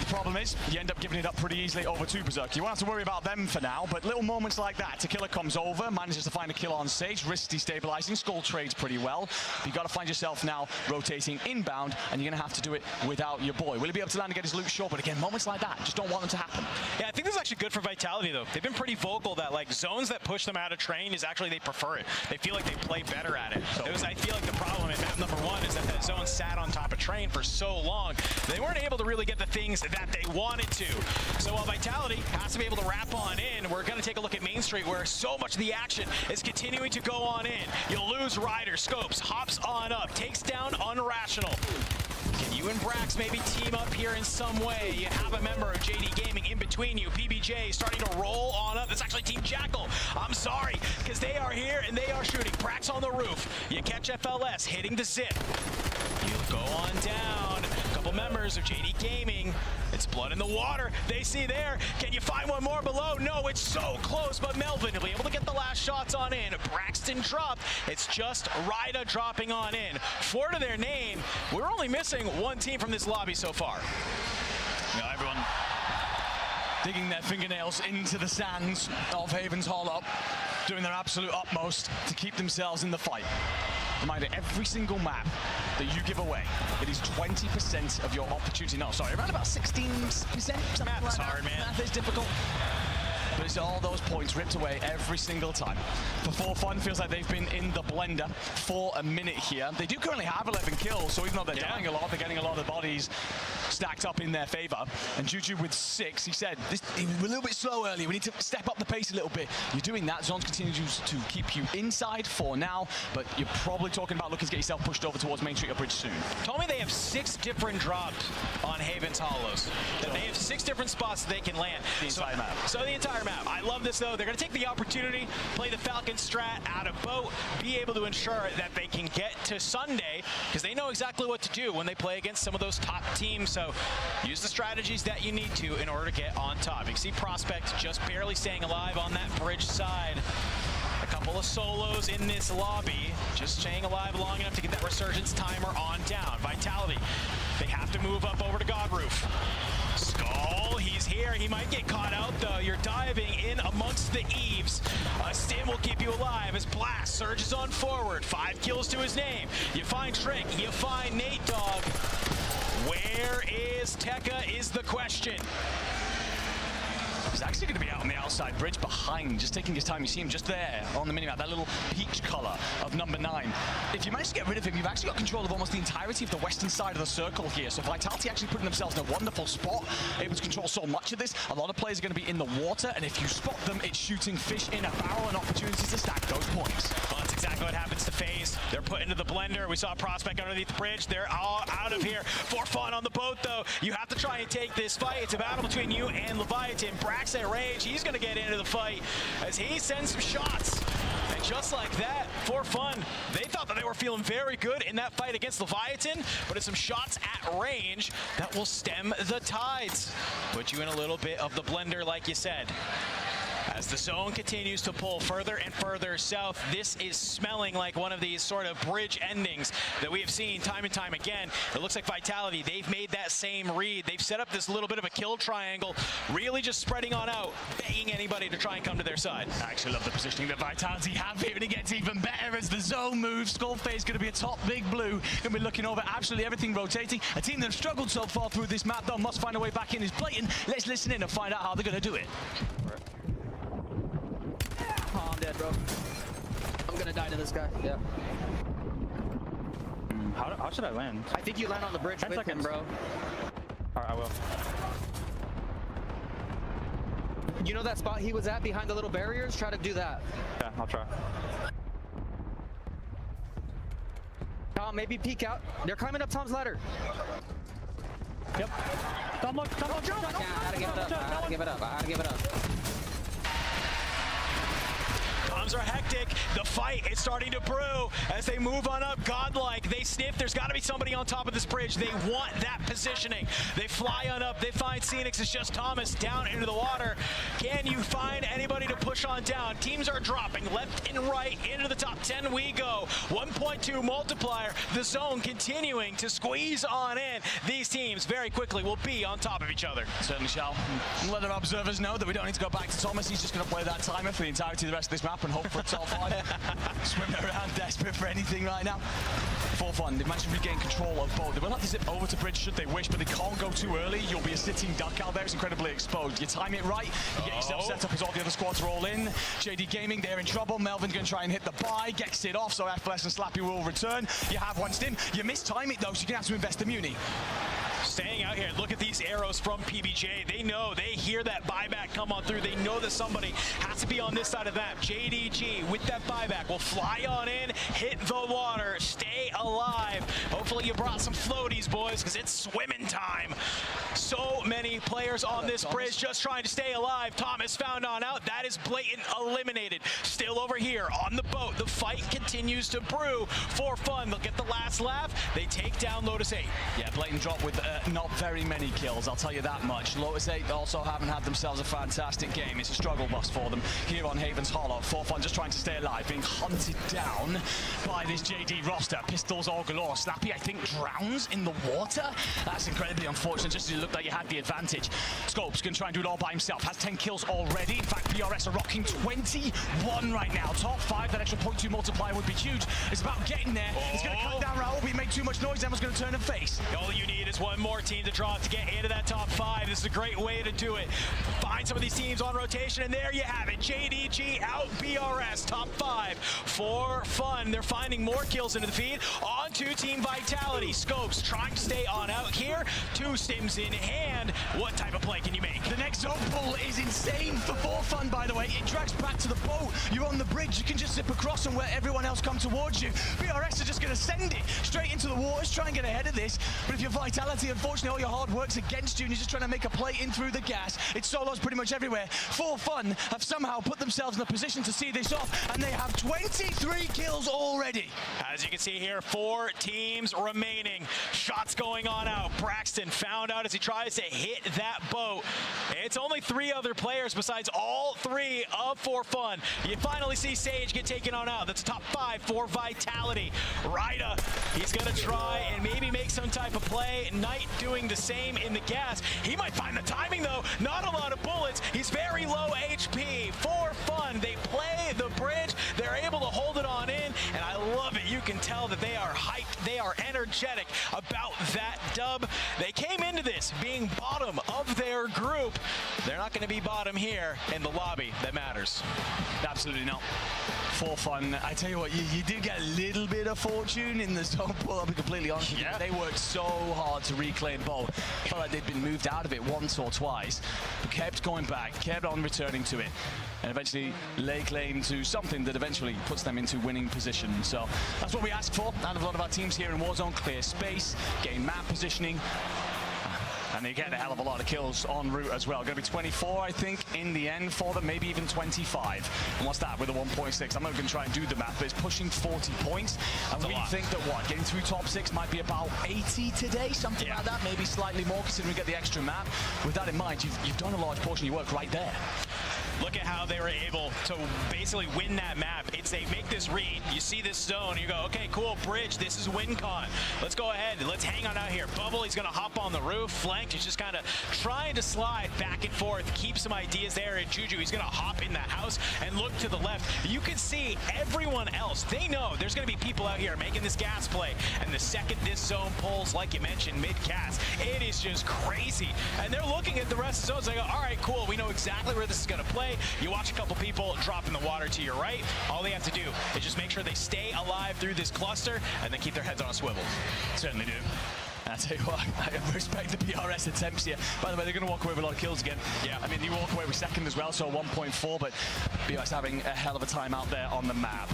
The problem is, you end up giving it up pretty easily over to Berserk. You won't have to worry about them for now, but little moments like that. Tequila comes over, manages to find a kill on stage, risks destabilizing, Skull trades pretty well. But you got to find yourself now rotating inbound, and you're going to have to do it without your boy. Will he be able to land and get his loot? Sure, but again, moments like that, just don't want them to happen. Yeah, I think this is actually good for Vitality, though. They've been pretty vocal that, like, zones that push them out of train is actually they prefer it. They feel like they play better at it. I feel like the problem in map number 1 is that zone sat on top of train for so long. They weren't able to really get the things that they wanted to. So while Vitality has to be able to wrap on in, we're going to take a look at Main Street where so much of the action is continuing to go on in. You'll lose Ryder, Scopes, hops on up, takes down Unrational. Can you and Brax maybe team up here in some way? You have a member of JD Gaming in between you. PBJ starting to roll on up. That's actually Team Jackal. I'm sorry, because they are here and they are shooting. Brax on the roof. You catch FLS hitting the zip. You go on down. A couple members of JD Gaming. It's blood in the water. They see there. Can you find one more below? No, it's so close, but Melvin will be able to get the last shots on in. Braxton dropped. It's just Ryda dropping on in. 4 to their name. We're only missing 1 team from this lobby so far. Everyone digging their fingernails into the sands of Haven's Hollow, doing their absolute utmost to keep themselves in the fight. Reminder, every single map that you give away, it is 20% of your opportunity. No, sorry, around about 16%. Math is hard, man. Math is difficult. But it's all those points ripped away every single time. For fun, feels like they've been in the blender for a minute here. They do currently have 11 kills, so even though they're dying a lot, they're getting a lot of bodies stacked up in their favor. And Juju with 6, he said, we're a little bit slow early. We need to step up the pace a little bit. You're doing that. Zones continue to keep you inside for now, but you're probably talking about looking to get yourself pushed over towards Main Street or Bridge soon. Told me they have 6 different drops on Haven's Hollows. That they have 6 different spots that they can land. The entire map. So the entire map. I love this, though. They're going to take the opportunity, play the Falcon strat out of boat, be able to ensure that they can get to Sunday, because they know exactly what to do when they play against some of those top teams. So use the strategies that you need to in order to get on top. You can see Prospect just barely staying alive on that bridge side. A couple of solos in this lobby, just staying alive long enough to get that resurgence timer on down. Vitality, they have to move up over to God Roof. Skull, he's here. He might get caught out, though. You're diving in amongst the eaves. A stim will keep you alive as Blast surges on forward. 5 kills to his name. You find Trick. You find Nate Dogg. Where is Tekka is the question. He's actually going to be out on the outside bridge behind, just taking his time. You see him just there on the minimap, that little peach color of number 9. If you manage to get rid of him, you've actually got control of almost the entirety of the western side of the circle here. So Vitality actually putting themselves in a wonderful spot, able to control so much of this. A lot of players are going to be in the water, and if you spot them, it's shooting fish in a barrel and opportunities to stack those points. Well, that's exactly exactly what happens to FaZe. They're put into the blender. We saw Prospect underneath the bridge. They're all out of here. For fun on the boat, though. You have to try and take this fight. It's a battle between you and Leviathan. Brax at Rage, he's going to get into the fight as he sends some shots. And just like that, For Fun, they thought that they were feeling very good in that fight against Leviathan, but it's some shots at range that will stem the tides. Put you in a little bit of the blender, like you said. As the zone continues to pull further and further south, this is smelling like one of these sort of bridge endings that we have seen time and time again. It looks like Vitality, they've made that same read. They've set up this little bit of a kill triangle, really just spreading on out, begging anybody to try and come to their side. I actually love the positioning that Vitality have here, and it gets even better as the zone moves. Skullface going to be a top big blue, going to be looking over absolutely everything rotating. A team that have struggled so far through this map, though, must find a way back in is blatant. Let's listen in and find out how they're going to do it. Oh, I'm dead, bro. I'm gonna die to this guy. Yeah. How should I land? I think you land on the bridge with him, bro. Alright, I will. You know that spot he was at behind the little barriers? Try to do that. Yeah, I'll try. Tom, maybe peek out. They're climbing up Tom's ladder. Yep. Tom, look, Tom, look. Yeah, I gotta give it up. I gotta give it up. I gotta give it up. Comms are hectic. The fight is starting to brew as they move on up. Godlike, they sniff. There's got to be somebody on top of this bridge. They want that positioning. They fly on up. They find Phoenix. It's just Thomas down into the water. Can you find anybody to push on down? Teams are dropping left and right into the top 10. We go 1.2 multiplier. The zone continuing to squeeze on in. These teams very quickly will be on top of each other. Certainly shall. Let our observers know that we don't need to go back to Thomas. He's just going to play that timer for the entirety of the rest of this map and hope for a top 5. Swimming around desperate for anything right now. For Fun, they've managed to regain control of both. They will have to zip over to bridge should they wish, but they can't go too early. You'll be a sitting duck out there. It's incredibly exposed. You time it right, you get yourself set up as all the other squads are all in. JD Gaming, they're in trouble. Melvin's going to try and hit the buy, gets it off, so FLS and Slappy will return. You have one stim. You mistime it though, so you're going to have to invest the muni. Staying out here, look at these arrows from PBJ. They know, they hear that buyback come on through. They know that somebody has to be on this side of the map. JDG with that buyback will fly on in, hit the water, stay alive. Hopefully you brought some floaties, boys, because it's swimming time. So many players on this bridge just trying to stay alive. Thomas found on out. That is blatant eliminated. Still over here on the boat. The fight continues to brew. For Fun, they'll get the last laugh. They take down Lotus 8. Yeah, blatant drop with not very many kills, I'll tell you that much. Lotus 8 also haven't had themselves a fantastic game. It's a struggle bus for them here on Haven's Hollow. For Fun just trying to stay alive, being hunted down by this JD roster. Pistols all galore. Slappy, I think, drowns in the water. That's incredibly unfortunate, just as you looked like you had the advantage. Scopes going to try and do it all by himself. Has 10 kills already. In fact, BRS are rocking 21 right now. Top 5, that extra 0.2 multiplier would be huge. It's about getting there. It's going to cut down Raul. We made too much noise. Emma's going to turn and face. All you need is one more team to drop to get into that top 5. This is a great way to do it. Find some of these teams on rotation, and there you have it. JDG out BRS, top 5. For Fun, they're finding more kills into the feed. On to Team Vitality. Scopes trying to stay on out here. 2 stims in hand. What type of play can you make? The next zone pull is insane for Fun, by the way. It drags back to the boat. You're on the bridge. You can just zip across and let everyone else come towards you. BRS are just going to send it straight into the waters, try and get ahead of this. But if you're Vitality, unfortunately, all your hard work's against you and you're just trying to make a play in through the gas. It's solos pretty much everywhere. For Fun have somehow put themselves in a position to see this off, and they have 23 kills already. As you can see here, 4 teams remaining. Shots going on out. Braxton found out as he tries to hit that boat. It's only 3 other players besides all 3 of For Fun. You finally see Sage get taken on out. That's top 5 for Vitality. Ryda, he's going to try and maybe make some type of play. Knight doing the same in the gas. He might find the timing though. Not a lot of bullets. He's very low HP. For Fun, they play the bridge. They're able to hold it on in, and I love it. You can tell that they are hyped. They are energetic about that dub. They came into this being bottom of their group. They're not going to be bottom here in the lobby that matters. Absolutely not. For Fun, I tell you what, you did get a little bit of fortune in the zone pull, I'll be completely honest with you. They worked so hard to reclaim both. Felt like they'd been moved out of it once or twice, but kept going back, kept on returning to it. and eventually lay claim to something that eventually puts them into winning position. So that's what we ask for out of a lot of our teams here in Warzone. Clear space, gain map positioning, and they get a hell of a lot of kills en route as well. Going to be 24, I think, in the end for them, maybe even 25. And what's that with a 1.6? I'm not going to try and do the math, but it's pushing 40 points. And we think that getting through top 6 might be about 80 today, something like that, maybe slightly more considering we get the extra map. With that in mind, you've done a large portion of your work right there. Look at how they were able to basically win that map. It's they make this read, you see this zone, you go, okay, cool, bridge, this is WinCon. Let's go ahead, let's hang on out here. Bubble, he's gonna hop on the roof. Flanked, he's just kind of trying to slide back and forth, keep some ideas there. And Juju, he's gonna hop in the house and look to the left. You can see everyone else, they know there's gonna be people out here making this gas play. And the second this zone pulls, like you mentioned, mid-cast, it is just crazy. And they're looking at the rest of the zones, they go, all right, cool, we know exactly where this is gonna play. You watch a couple people drop in the water to your right. All they have to do is just make sure they stay alive through this cluster and then keep their heads on a swivel. Certainly do. I tell you what, I respect the PRS attempts here. By the way, they're going to walk away with a lot of kills again. Yeah, I mean, you walk away with second as well, so 1.4, but PRS having a hell of a time out there on the map.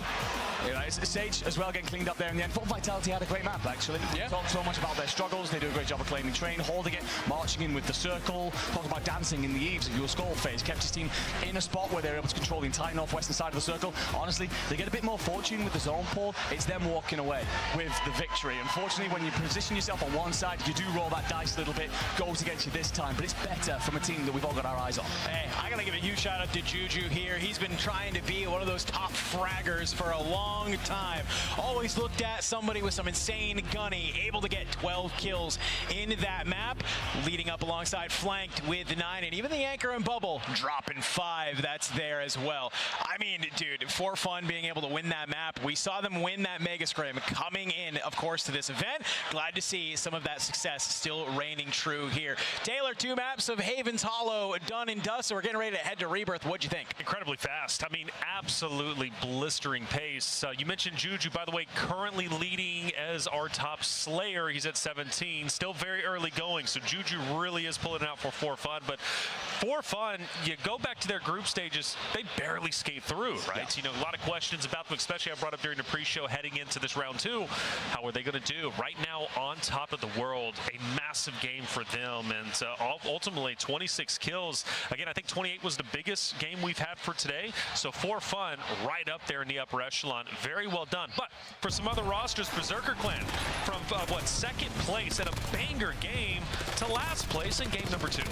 You know, Sage as well getting cleaned up there in the end. Full Vitality had a great map, actually. Yeah. Talked so much about their struggles. They do a great job of claiming train, holding it, marching in with the circle. Talked about dancing in the eaves of your skull phase. Kept his team in a spot where they're able to control the entire northwestern side of the circle. Honestly, they get a bit more fortune with the zone pull. It's them walking away with the victory. Unfortunately, when you position yourself on one side, you do roll that dice a little bit. Goes against you this time, but it's better from a team that we've all got our eyes on. Hey, I gotta give a huge shout out to Juju here. He's been trying to be one of those top fraggers for a long time. Always looked at somebody with some insane gunny, able to get 12 kills in that map, leading up alongside Flanked with 9, and even the Anchor and Bubble dropping 5. That's there as well. I mean, dude, for fun being able to win that map. We saw them win that Mega Scrim coming in, of course, to this event. Glad to see some of that success still reigning true here. Taylor, 2 maps of Haven's Hollow done and dust, so we're getting ready to head to Rebirth. What'd you think? Incredibly fast. I mean, absolutely blistering pace. You mentioned Juju, by the way, currently leading as our top Slayer. He's at 17, still very early going, so Juju really is pulling out for fun. But for fun, you go back to their group stages, they barely skate through, right? Yeah. You know, a lot of questions about them, especially I brought up during the pre-show heading into this round 2. How are they going to do? Right now, on top of the world, a massive game for them, and ultimately 26 kills. Again, I think 28 was the biggest game we've had for today, so for fun, right up there in the upper echelon. Very well done. But for some other rosters, Berserker Clan from second place at a banger game to last place in game number 2.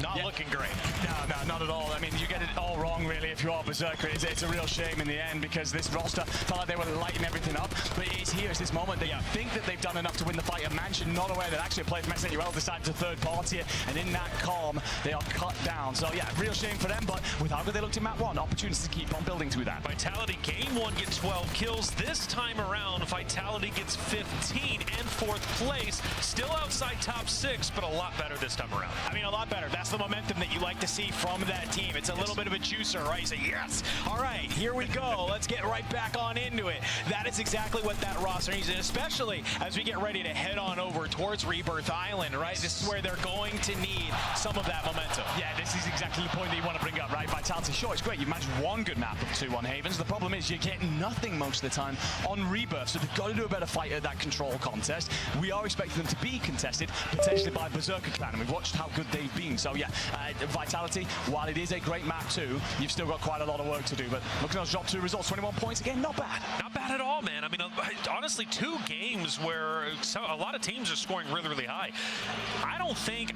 Not looking great. No, not at all. I mean, you get it all wrong, really, if you are Berserker. It's a real shame in the end because this roster felt like they were lighting everything up. But it is here, it's this moment. They think that they've done enough to win the fight. Mansion not aware that actually a player from SNUL decided to third party it. And in that calm, they are cut down. So, yeah, real shame for them. But with how good they looked in map 1, opportunities to keep on building through that. Vitality game 1 gets 12 kills. This time around, Vitality gets 15 and 4th place. Still outside top 6, but a lot better this time around. I mean, a lot better. That's the momentum that you like to see from that team. It's a little bit of a juicer, right? You say, yes, all right, here we go. Let's get right back on into it. That is exactly what that roster needs, and especially as we get ready to head on over towards Rebirth Island, right? This is where they're going to need some of that momentum. Yeah, this is exactly the point that you want to bring up, right? Vitality, sure, it's great. You've managed 1 good map of 2 on Havens. The problem is you're getting nothing most of the time on Rebirth, so they've got to do a better fight at that control contest. We are expecting them to be contested, potentially by Berserker Clan, and we've watched how good they've been. So, yeah, Vitality, while it is a great map too, you've still got quite a lot of work to do. But looking at those drop 2 results, 21 points, again, not bad. Not bad at all, man. I mean, honestly, 2 games where a lot of teams are scoring really, really high. I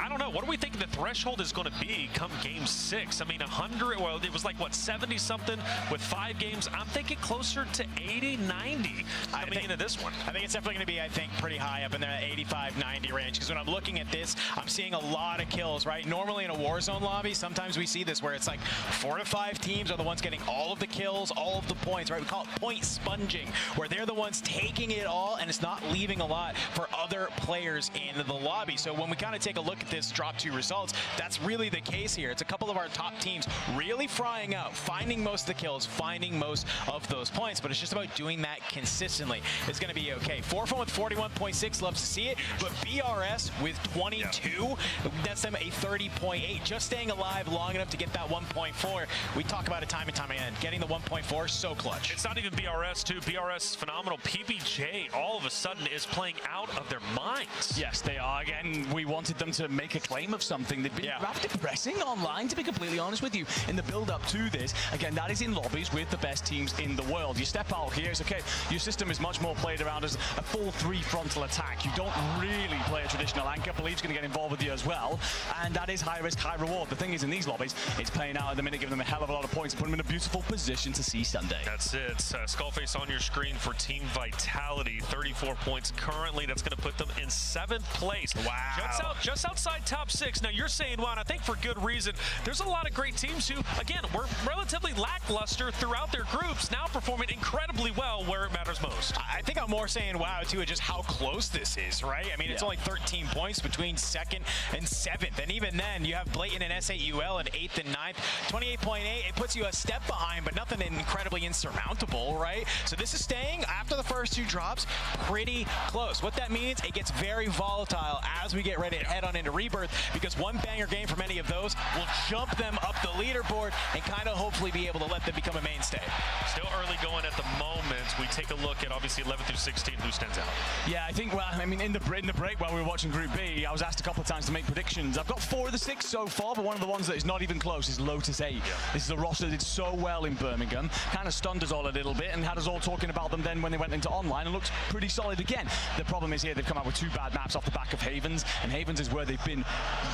don't know, what do we think the threshold is going to be come game 6? I mean, 100, well, it was like, what, 70-something with 5 games? I'm thinking closer to 80, 90 coming into this one. I think it's definitely going to be, I think, pretty high up in the 85, 90 range, because when I'm looking at this, I'm seeing a lot of kills, right? Normally in a Warzone lobby, sometimes we see this where it's like 4 to 5 teams are the ones getting all of the kills, all of the points, right? We call it point sponging, where they're the ones taking it all and it's not leaving a lot for other players in the lobby. So when we kind of take a look at this drop 2 results, that's really the case here. It's a couple of our top teams really really frying out, finding most of the kills, finding most of those points, but it's just about doing that consistently. It's going to be okay. 4Fun with 41.6, loves to see it, but BRS with 22, that's them a 30.8. Just staying alive long enough to get that 1.4. We talk about it time and time again. Getting the 1.4, so clutch. It's not even BRS, too. BRS is phenomenal. PBJ, all of a sudden, is playing out of their minds. Yes, they are. Again, we wanted them to make a claim of something. They've been rather depressing online, to be completely honest with you, in the build-up to this. Again, that is in lobbies with the best teams in the world. You step out here, it's okay. Your system is much more played around as a full 3 frontal attack. You don't really play a traditional anchor. Belief's going to get involved with you as well, and that is high risk, high reward. The thing is, in these lobbies, it's playing out at the minute, giving them a hell of a lot of points and putting them in a beautiful position to see Sunday. That's it. Skullface on your screen for Team Vitality. 34 points currently. That's going to put them in 7th place. Wow. Just outside top 6. Now, you're saying, Juan, I think for good reason. There's a lot of great teams who, again, were relatively lackluster throughout their groups, now performing incredibly well where it matters most. I think I'm more saying wow, too, at just how close this is, right? I mean, it's only 13 points between 2nd and 7th. And even then, you have Blatant and S8UL in 8th and 9th. 28.8, it puts you a step behind, but nothing incredibly insurmountable, right? So this is staying, after the first 2 drops, pretty close. What that means, it gets very volatile as we get ready to head on into Rebirth, because one banger game from any of those will jump them up the leaderboard and kind of hopefully be able to let them become a mainstay. Still early going at the moment. We take a look at, obviously, 11 through 16, who stands out. Yeah, I think, well, I mean, in the break while we were watching Group B, I was asked a couple of times to make predictions. I've got 4 of the 6 so far, but one of the ones that is not even close is Lotus 8. This is a roster that did so well in Birmingham, kind of stunned us all a little bit and had us all talking about them then when they went into online and looked pretty solid again. The problem is here, they've come out with 2 bad maps off the back of Havens, and Havens is where they've been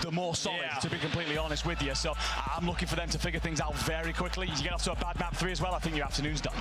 the more solid, to be completely honest with you. So I'm looking for them to figure things out very quickly. You get off to a bad map 3 as well, I think your afternoon's done.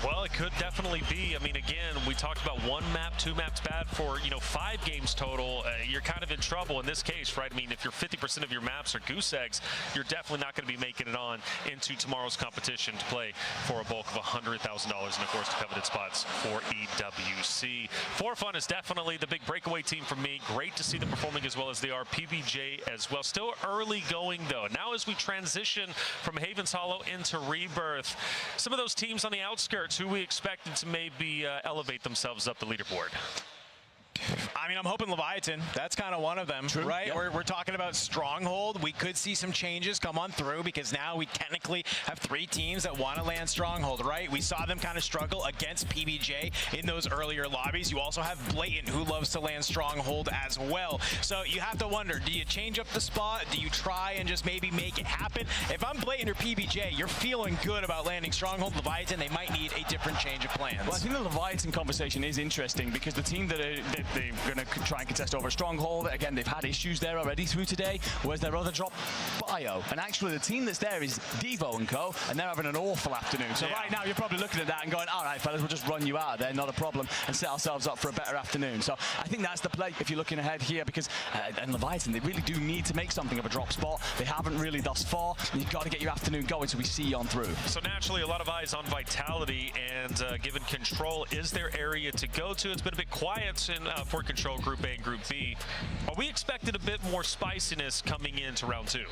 Well, it could definitely be. I mean, again, we talked about 1 map, 2 maps bad for, 5 games total. You're kind of in trouble in this case, right? I mean, if you're 50% of your maps are goose eggs, you're definitely not going to be making it on into tomorrow's competition to play for a bulk of $100,000 and, of course, the coveted spots for EWC. 4Fun is definitely the big breakaway team for me. Great to see them performing as well as they are. PBJ as well. Still early going, though. Now as we transition from Havens Hollow into Rebirth, some of those teams on the outskirts who we expected to maybe elevate themselves up the leaderboard. I mean, I'm hoping Leviathan. That's kind of one of them, right? Yeah. We're talking about Stronghold. We could see some changes come on through because now we technically have 3 teams that want to land Stronghold, right? We saw them kind of struggle against PBJ in those earlier lobbies. You also have Blatant, who loves to land Stronghold as well. So you have to wonder, do you change up the spot? Do you try and just maybe make it happen? If I'm Blatant or PBJ, you're feeling good about landing Stronghold. Leviathan, they might need a different change of plans. Well, I think the Leviathan conversation is interesting because the team that they're going to try and contest over Stronghold, again, they've had issues there already through today. Where's their other drop? Bio. And actually, the team that's there is Devo and co, and they're having an awful afternoon. So right now, you're probably looking at that and going, all right, fellas, we'll just run you out of there, not a problem, and set ourselves up for a better afternoon. So I think that's the play if you're looking ahead here, because and Leviathan, they really do need to make something of a drop spot. They haven't really thus far. You've got to get your afternoon going so we see you on through. So naturally, a lot of eyes on Vitality, and given Control is their area to go to. It's been a bit quiet in, for Control Group A and Group B. Are we expecting a bit more spiciness coming into round 2?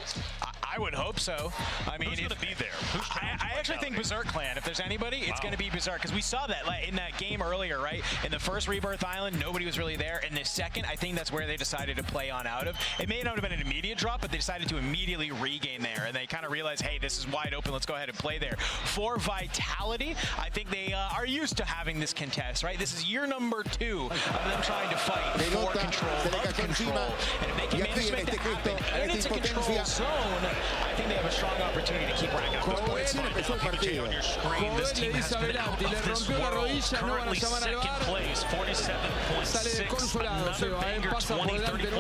I would hope so. I mean, who's going to be there? I actually think Berserk Clan. If there's anybody, it's going to be Berserk, because we saw that in that game earlier, right? In the first Rebirth Island, nobody was really there. In the second, I think that's where they decided to play on out of. It may not have been an immediate drop, but they decided to immediately regain there, and they kind of realized, hey, this is wide open. Let's go ahead and play there. For Vitality, I think they are used to having this contest, right? This is year number 2 of them trying to fight for Control, love Control, and if they can manage to make that happen, and it's a Control zone, I think they have a strong opportunity to keep racking up those points. PBJ on your screen, this team has been out of this world. Currently second place, 47.6. Another banger, 20-30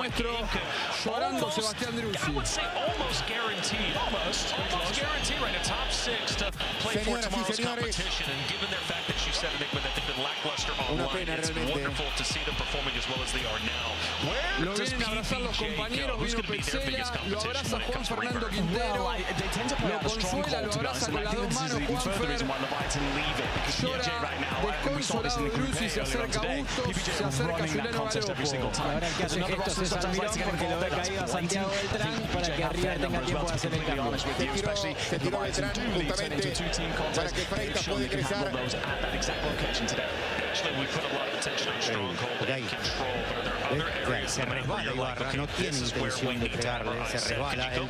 llorando Sebastián Driussi. I would say almost guaranteed. Almost guaranteed, right? A top 6 to play for tomorrow's competition. And given their fact that you said, Nick, that been lackluster online. It's wonderful to see them performing as well as they are now. Where Lo does vienen a abrazar los PPJ compañeros, go? Who's vino going to be their biggest Petzela, lo competition abraza when it Juan comes to Fernando Reaper? Quintero, They tend to play lo out a strong consuela, call, lo to be honest. abraza And con I las think dos this is manos the Juan further Fer, reason why Leviathan leave it. Because llora PPJ right now, and we saw this in the Group desconsolado A Bruce y se earlier on acerca today. Bustos, PPJ se acerca running that Juliano contest every single Galopo. time. Ahora el que There's hace another gestos wrestler es sometimes likes to get Almirón porque involved lo ve there. caído a That's Santiago blatant. Beltrán I think para PPJ que have River that number tenga as well, tiempo de to hacer be el completely cambio. honest with you, especially if the Leviathan do lead turn into a two-team contest. They've shown they can handle those at that exact location today. Actually, we put a lot of attention on Stronghold and control, but are there other areas Se resbala Ibarra, no tiene intención de pegarle, se resbala, él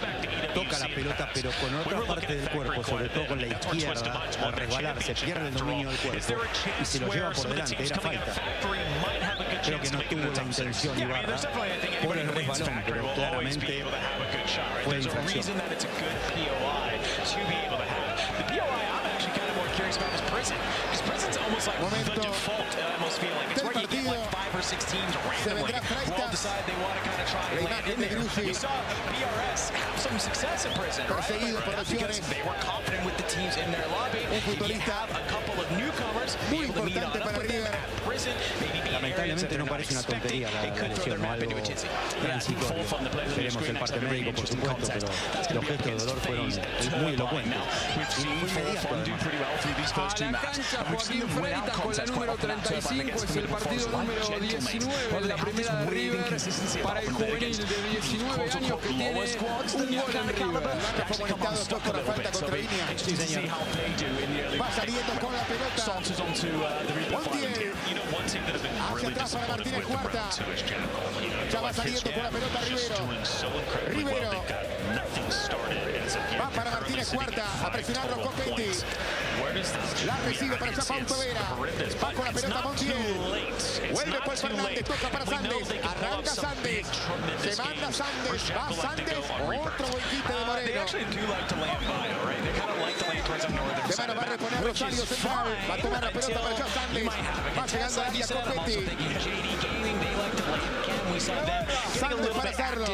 toca la pelota pero con otra parte del cuerpo, sobre todo con la izquierda, al resbalarse pierde el dominio del cuerpo y se lo lleva por delante, era falta. Creo que no tuvo la intención Ibarra por el resbalón, pero claramente fue infracción. Prison's almost like the default, I almost feel like it's where you get like 5 or 6 teams randomly who all decide they want to kind of try and land in there. You saw BRS have some success in Prison, right? Because they were confident with the teams in their lobby. You have a couple of newcomers be able to meet on up with them at Prison, maybe be in areas that they're not expecting. They could throw their map into a tizzy. Yeah, full fun. The players on the screen next to a really interesting contest. That's going to be against FaZe Turbine. Now, we've seen full fun do pretty well through these first two maps. Joaquín Freitas con la número 35, es el partido número 19 en la primera de River para el juvenil de 19 años que tiene un gol en River. Por la falta contra línea. Sí, señor. Va saliendo con la pelota. Montiel. Hacia atrás para Martínez Cuarta. Ya va saliendo con la pelota Rivero. Va para Martínez Cuarta a presionarlo Copetti. La recibe para allá Pauto Vera. Va con la pelota Montiel. Vuelve Paul Fernández, toca para Sandes. Arranca Sandes. Se manda Sandes. Va Sandes. Otro buen quite de Moreno. De mano va a reponer Rosario central. Va a tomar la pelota para allá Sandes. Va llegando al área Copetti. Sandes para hacerlo.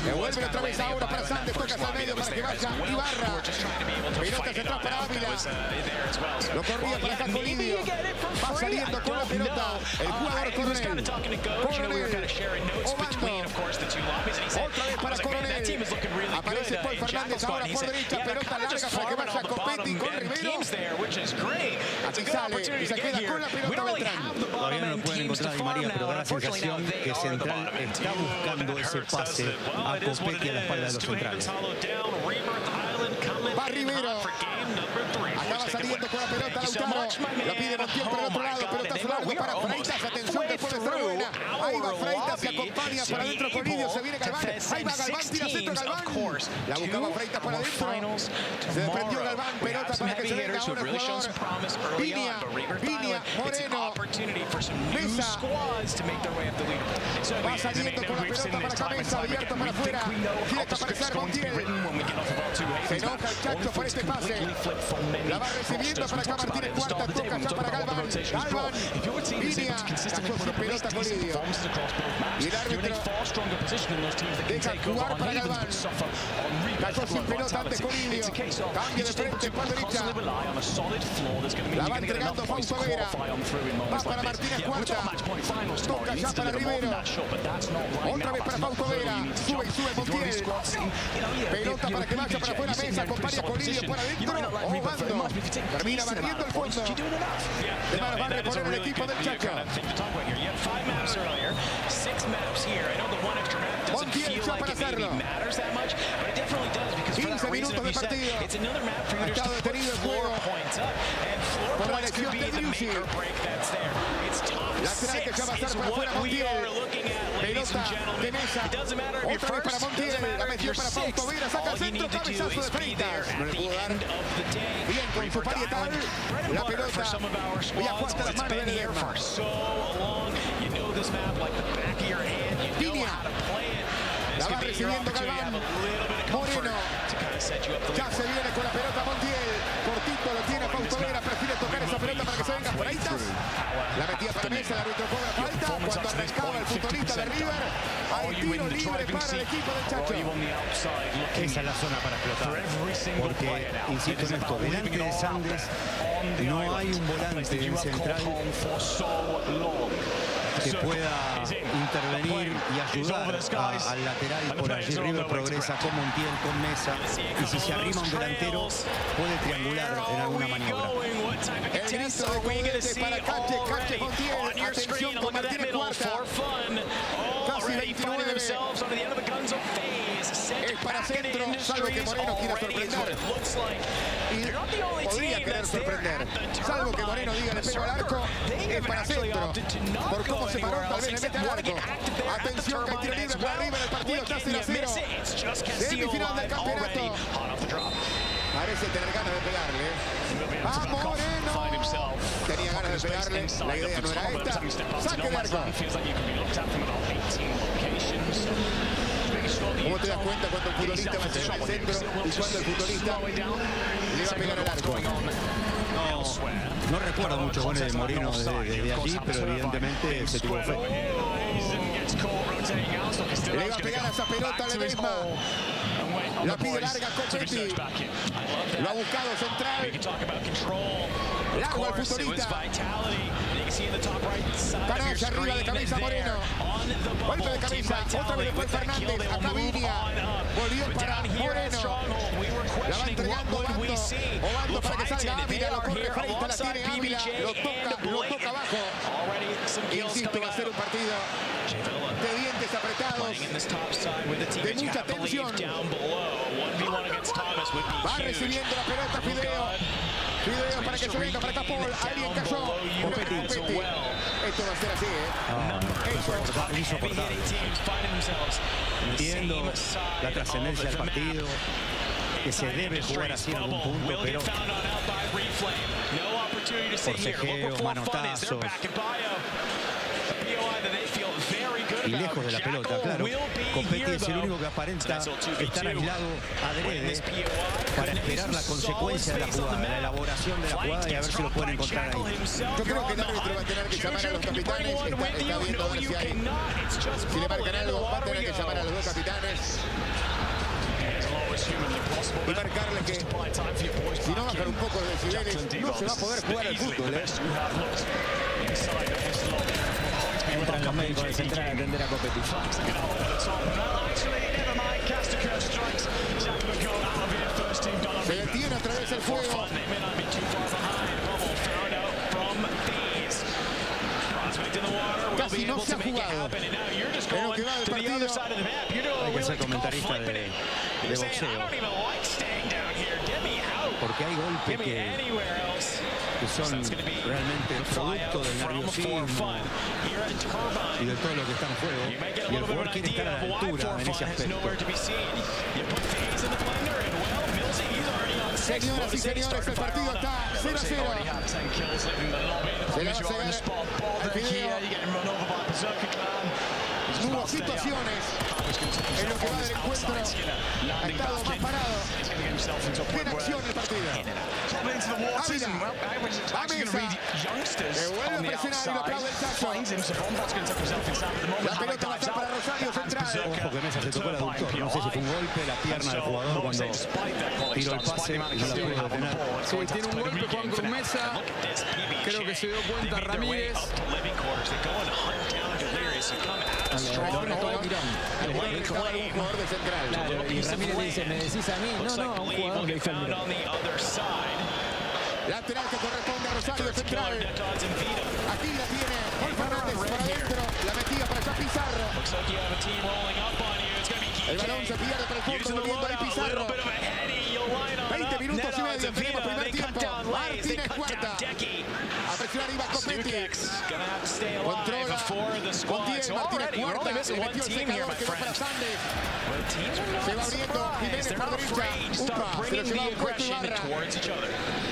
Devuelve otra vez ahora para Sandes. Toca hasta el medio para que vaya Ibarra. Pelota central para Ávila. Lo corría para acá Colidio. Va saliendo con la pelota el jugador Coronel. Obando. Otra vez para Coronel. Aparece Paul Fernández ahora por derecha. Pelota larga para que vaya Copetti con Rivero. Aquí sale y se queda con la pelota Beltrán. Todavía no lo pueden encontrar a Di María, pero da la sensación que Central está buscando ese pase a Copetti a la espalda de los centrales. Va Rivero. Acaba saliendo con la pelota Lautaro. La pide Montiel por el otro lado. Pelotazo largo para Freitas. Atención que puede estar buena. Ahí va Freitas. Se acompaña para adentro Colidio. Se viene Galván. Ahí va Galván. Tira centro Galván. La buscaba Freitas para adentro. Se desprendió Galván. Pelota para que se venga ahora el jugador. Viña. Moreno. Mesa. Va saliendo con la pelota para cabeza. Abierta para afuera. Tiene que aparecer Montiel. Se enoja el Chacho para este pase. La va recibiendo para acá Martínez Cuarta. Toca ya para Galván. Viña. Cayó sin pelota Colidio. Y el árbitro deja jugar para Galván. Cayó sin pelota ante Colidio. Cambio de frente por derecha. La va entregando Pauto Vera. Va para Martínez Cuarta. Toca ya para Rivero. Otra vez para Pauto Vera. Sube y sube Montiel. Pelota para que vaya para afuera Mesa. Acompaña Colidio por adentro. Obando. Termina barriendo el fondo. De mano va a reponer el equipo del Chacho. Montiel ya para hacerlo. 15 minutos de partido. Ha estado detenido el juego por la lesión de Driussi. Lateral que ya va a estar para afuera Montiel. Pelota de Mesa. Otra vez para Montiel. La metió para Pauto Vera. Saca el centro. Cabezazo de Freitas. No le pudo dar. Bien con su parietal. La pelota. Voy a jugar hasta las manos de Ledesma. Viña. La va recibiendo Galván. Moreno. Ya se viene con la pelota Montiel. Cortito lo tiene Pauto Vera. Prefiere tocar esa pelota para que se venga Freitas. La metía para Mesa. vez el árbitro cobra falta cuando arrancaba el futbolista de River. Hay tiro libre para el equipo del Chacho. Esa es la zona para explotar. Porque, insisto en esto, delante de Sanders no hay un volante en central que pueda intervenir y ayudar al lateral. Por allí River progresa con Montiel, con Mesa, y si se arrima un delantero puede triangular en alguna maniobra. El grito de Cudete para Cache, Cache Montiel. Atención con Martínez Cuarta. Casi 29. Es para centro, salvo que Moreno quiera sorprender. Y podría querer sorprender. Salvo que Moreno diga le pego al arco, es para centro. Por cómo se paró, tal vez le mete al arco. Atención que hay tiro libre para River, el partido está 0-0. Semifinal del campeonato. Parece tener ganas de pegarle. ¡Ah, Moreno! Tenía ganas de pegarle, la idea no era esta. Saque de arco. ¿Cómo te das cuenta cuando el futbolista va a tener el centro y cuando el futbolista le va a pegar al arco? No recuerdo mucho goles de Moreno desde allí, pero evidentemente se tuvo fe. Le va a pegar a esa pelota Ledesma. La pide larga Copetti. Lo ha buscado central. Largo al futbolista. Canalla arriba de cabeza Moreno. Golpe de cabeza. Otra vez después Fernández. Acá Viña. Volvió para Moreno. La va entregando Obando. Obando para que salga Ávila. Lo corre Freita. La tiene Ávila. Lo toca abajo. Insisto, va a ser un partido de dientes apretados, de mucha tensión. Va recibiendo la pelota Fideo. Fideo para que se venga para acá Paul. Alguien cayó. Copetti. Esto va a ser así, Insoportable. Entiendo la trascendencia del partido, que se debe jugar así en algún punto, pero forcejeos, manotazos y lejos de la pelota, claro. Copetti es el único que aparenta estar aislado adrede para esperar la consecuencia de la jugada, la elaboración de la jugada y a ver si lo pueden encontrar ahí. Yo creo que el árbitro va a tener que llamar a los capitanes. Está viendo a ver si hay. Si le marcan algo, va a tener que llamar a los dos capitanes y marcarle que si no bajan un poco los decibeles no se va a poder jugar al fútbol. Entran los médicos del central a atender a Copetti. Se detiene otra vez el fuego. Casi no se ha jugado en lo que va del partido. Hay que ser comentarista de boxeo, porque hay golpes que son realmente producto del nerviosismo y de todo lo que está en juego, y el jugador quiere estar a la altura en ese aspecto. Señoras y señores, el partido está 0-0. Se la va a cegar al Fideo. No hubo situaciones en lo que va del encuentro. Ha estado más parado. En acción el partido. Ávila. A Mesa. Que vuelve a presionar y lo aplaude el Chacho. La pelota va a estar para Rosario central. Ojo que Mesa se tocó el aductor. No sé si fue un golpe, la pierna del jugador cuando tiró el pase y no la pudo detener. Sí, tiene un golpe Juan con Mesa. Creo que se dio cuenta Ramírez. Claro, y Ramírez dice, ¿me decís a mí? No, un jugador que dijo el Mirón. Lateral que corresponde a Rosario central. Aquí la tiene Paul Fernández para adentro. La metida para allá Pizarro. El balón se pierde para el fondo, volviendo ahí Pizarro. 20 minutos y medio, tenemos primer tiempo. Martínez Cuarta. A presionar Iván Copetti. Controla. Contiene Martínez Cuarta. Le metió el secador que va para Sandes. Se va abriendo Jiménez por derecha. Upa, se lo lleva un puesto Ibarra.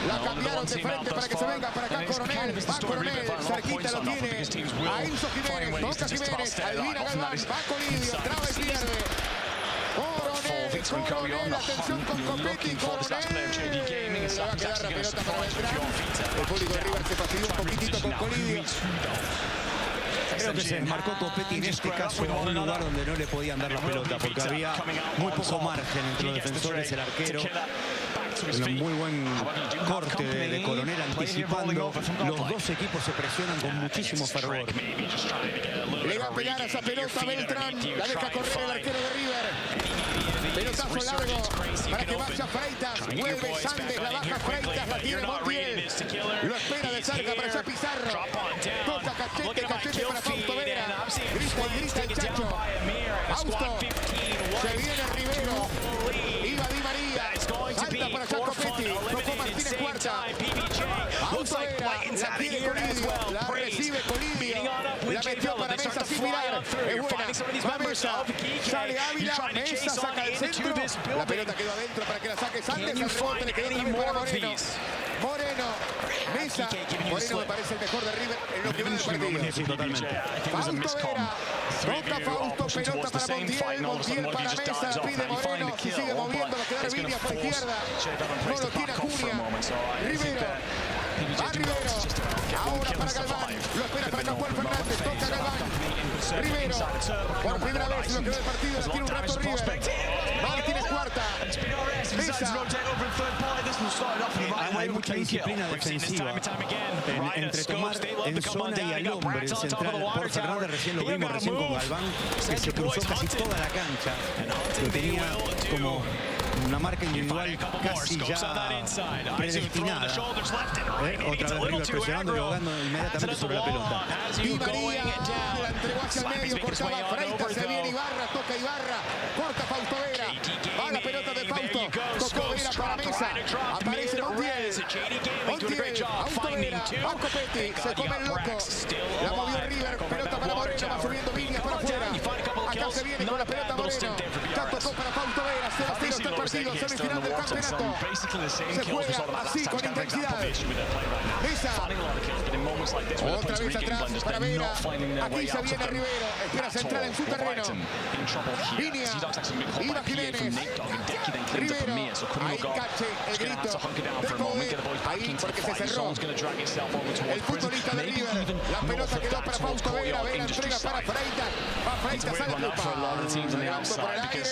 La cambiaron de frente para que se venga para acá Coronel. Va Coronel, cerquita lo tiene. A Enzo Jiménez, toca Jiménez. Alvira Galván, va Colidio, traba y pierde. Coronel, atención con Copetti, Coronel. Se va a quedar la pelota para Beltrán. El público de River se fastidió un poquitito con Colidio. Creo que se desmarcó Copetti en este caso a un lugar donde no le podían dar la pelota, porque había muy poco margen entre los defensores, el arquero. Un muy buen corte de Coronel anticipando. Los dos equipos se presionan con muchísimo fervor. Le va a pegar a esa pelota Beltrán. La deja correr el arquero de River. Pelotazo largo para que vaya Freitas. Vuelve Sandes, la baja Freitas, la tiene Montiel. Lo espera de cerca para allá Pizarro. Toca cachete, cachete para Fausto Vera. Grita y grita el Chacho. Fausto. Se viene Rivero. Iba Di María. Salta para allá Copetti. Tocó Martínez Cuarta. Fausto Vera. La tiene Colidio. La recibe Colidio. La metió para Mesa sin mirar. Es buena. Va Mesa. Sale Ávila. Mesa saca el centro. La pelota quedó adentro para que la saque Sandes. El rebote le quedó también para Moreno. Moreno. Mesa. Moreno me parece el mejor de River en lo que va del partido. Sí, totalmente. Fausto Vera. Toca Fausto. Pelota para Montiel. Montiel para Mesa. Pide Moreno. Si sigue moviendo va a quedar Vilia por izquierda. No lo tiene Acuña. Rivero. Va Rivero. Ahora para Galván. Lo espera para Capuel Fernández. Toca Galván. Rivero. Por primera vez lo que ve el partido. La tiene un rato River. Martínez Cuarta. Mesa. Hay mucha disciplina defensiva entre tomar en zona y al hombre el central. Por Fernández recién lo vimos recién con Galván, que se cruzó casi toda la cancha. Lo tenía como una marca individual casi ya predestinada. Otra vez River presionando y jugando inmediatamente sobre la pelota. Di María la entregó hacia el medio, cortaba Freitas, se viene Ibarra, toca Ibarra, corta Fausto Vera, va la pelota de Fausto, tocó Vera para Mesa, aparece Montiel, Fausto Vera, va Copetti, se come el loco, la movió River, pelota para Moreno, va subiendo Viñas para afuera, acá se viene con la pelota Moreno, ya tocó para Fausto Vera, 0-0 está el partido, semifinal del campeonato, se juega así con intensidad, Mesa, otra vez atrás para Vera, aquí se viene Rivero, espera central en su terreno, Viña, Iba Jiménez, Rivero, ahí cache el grito de Code, ahí porque se cerró, el futbolista de River, la pelota quedó para Fausto Vera, Vera entrega para Freitas, va Freitas, sale Lupa, levantó por el aire,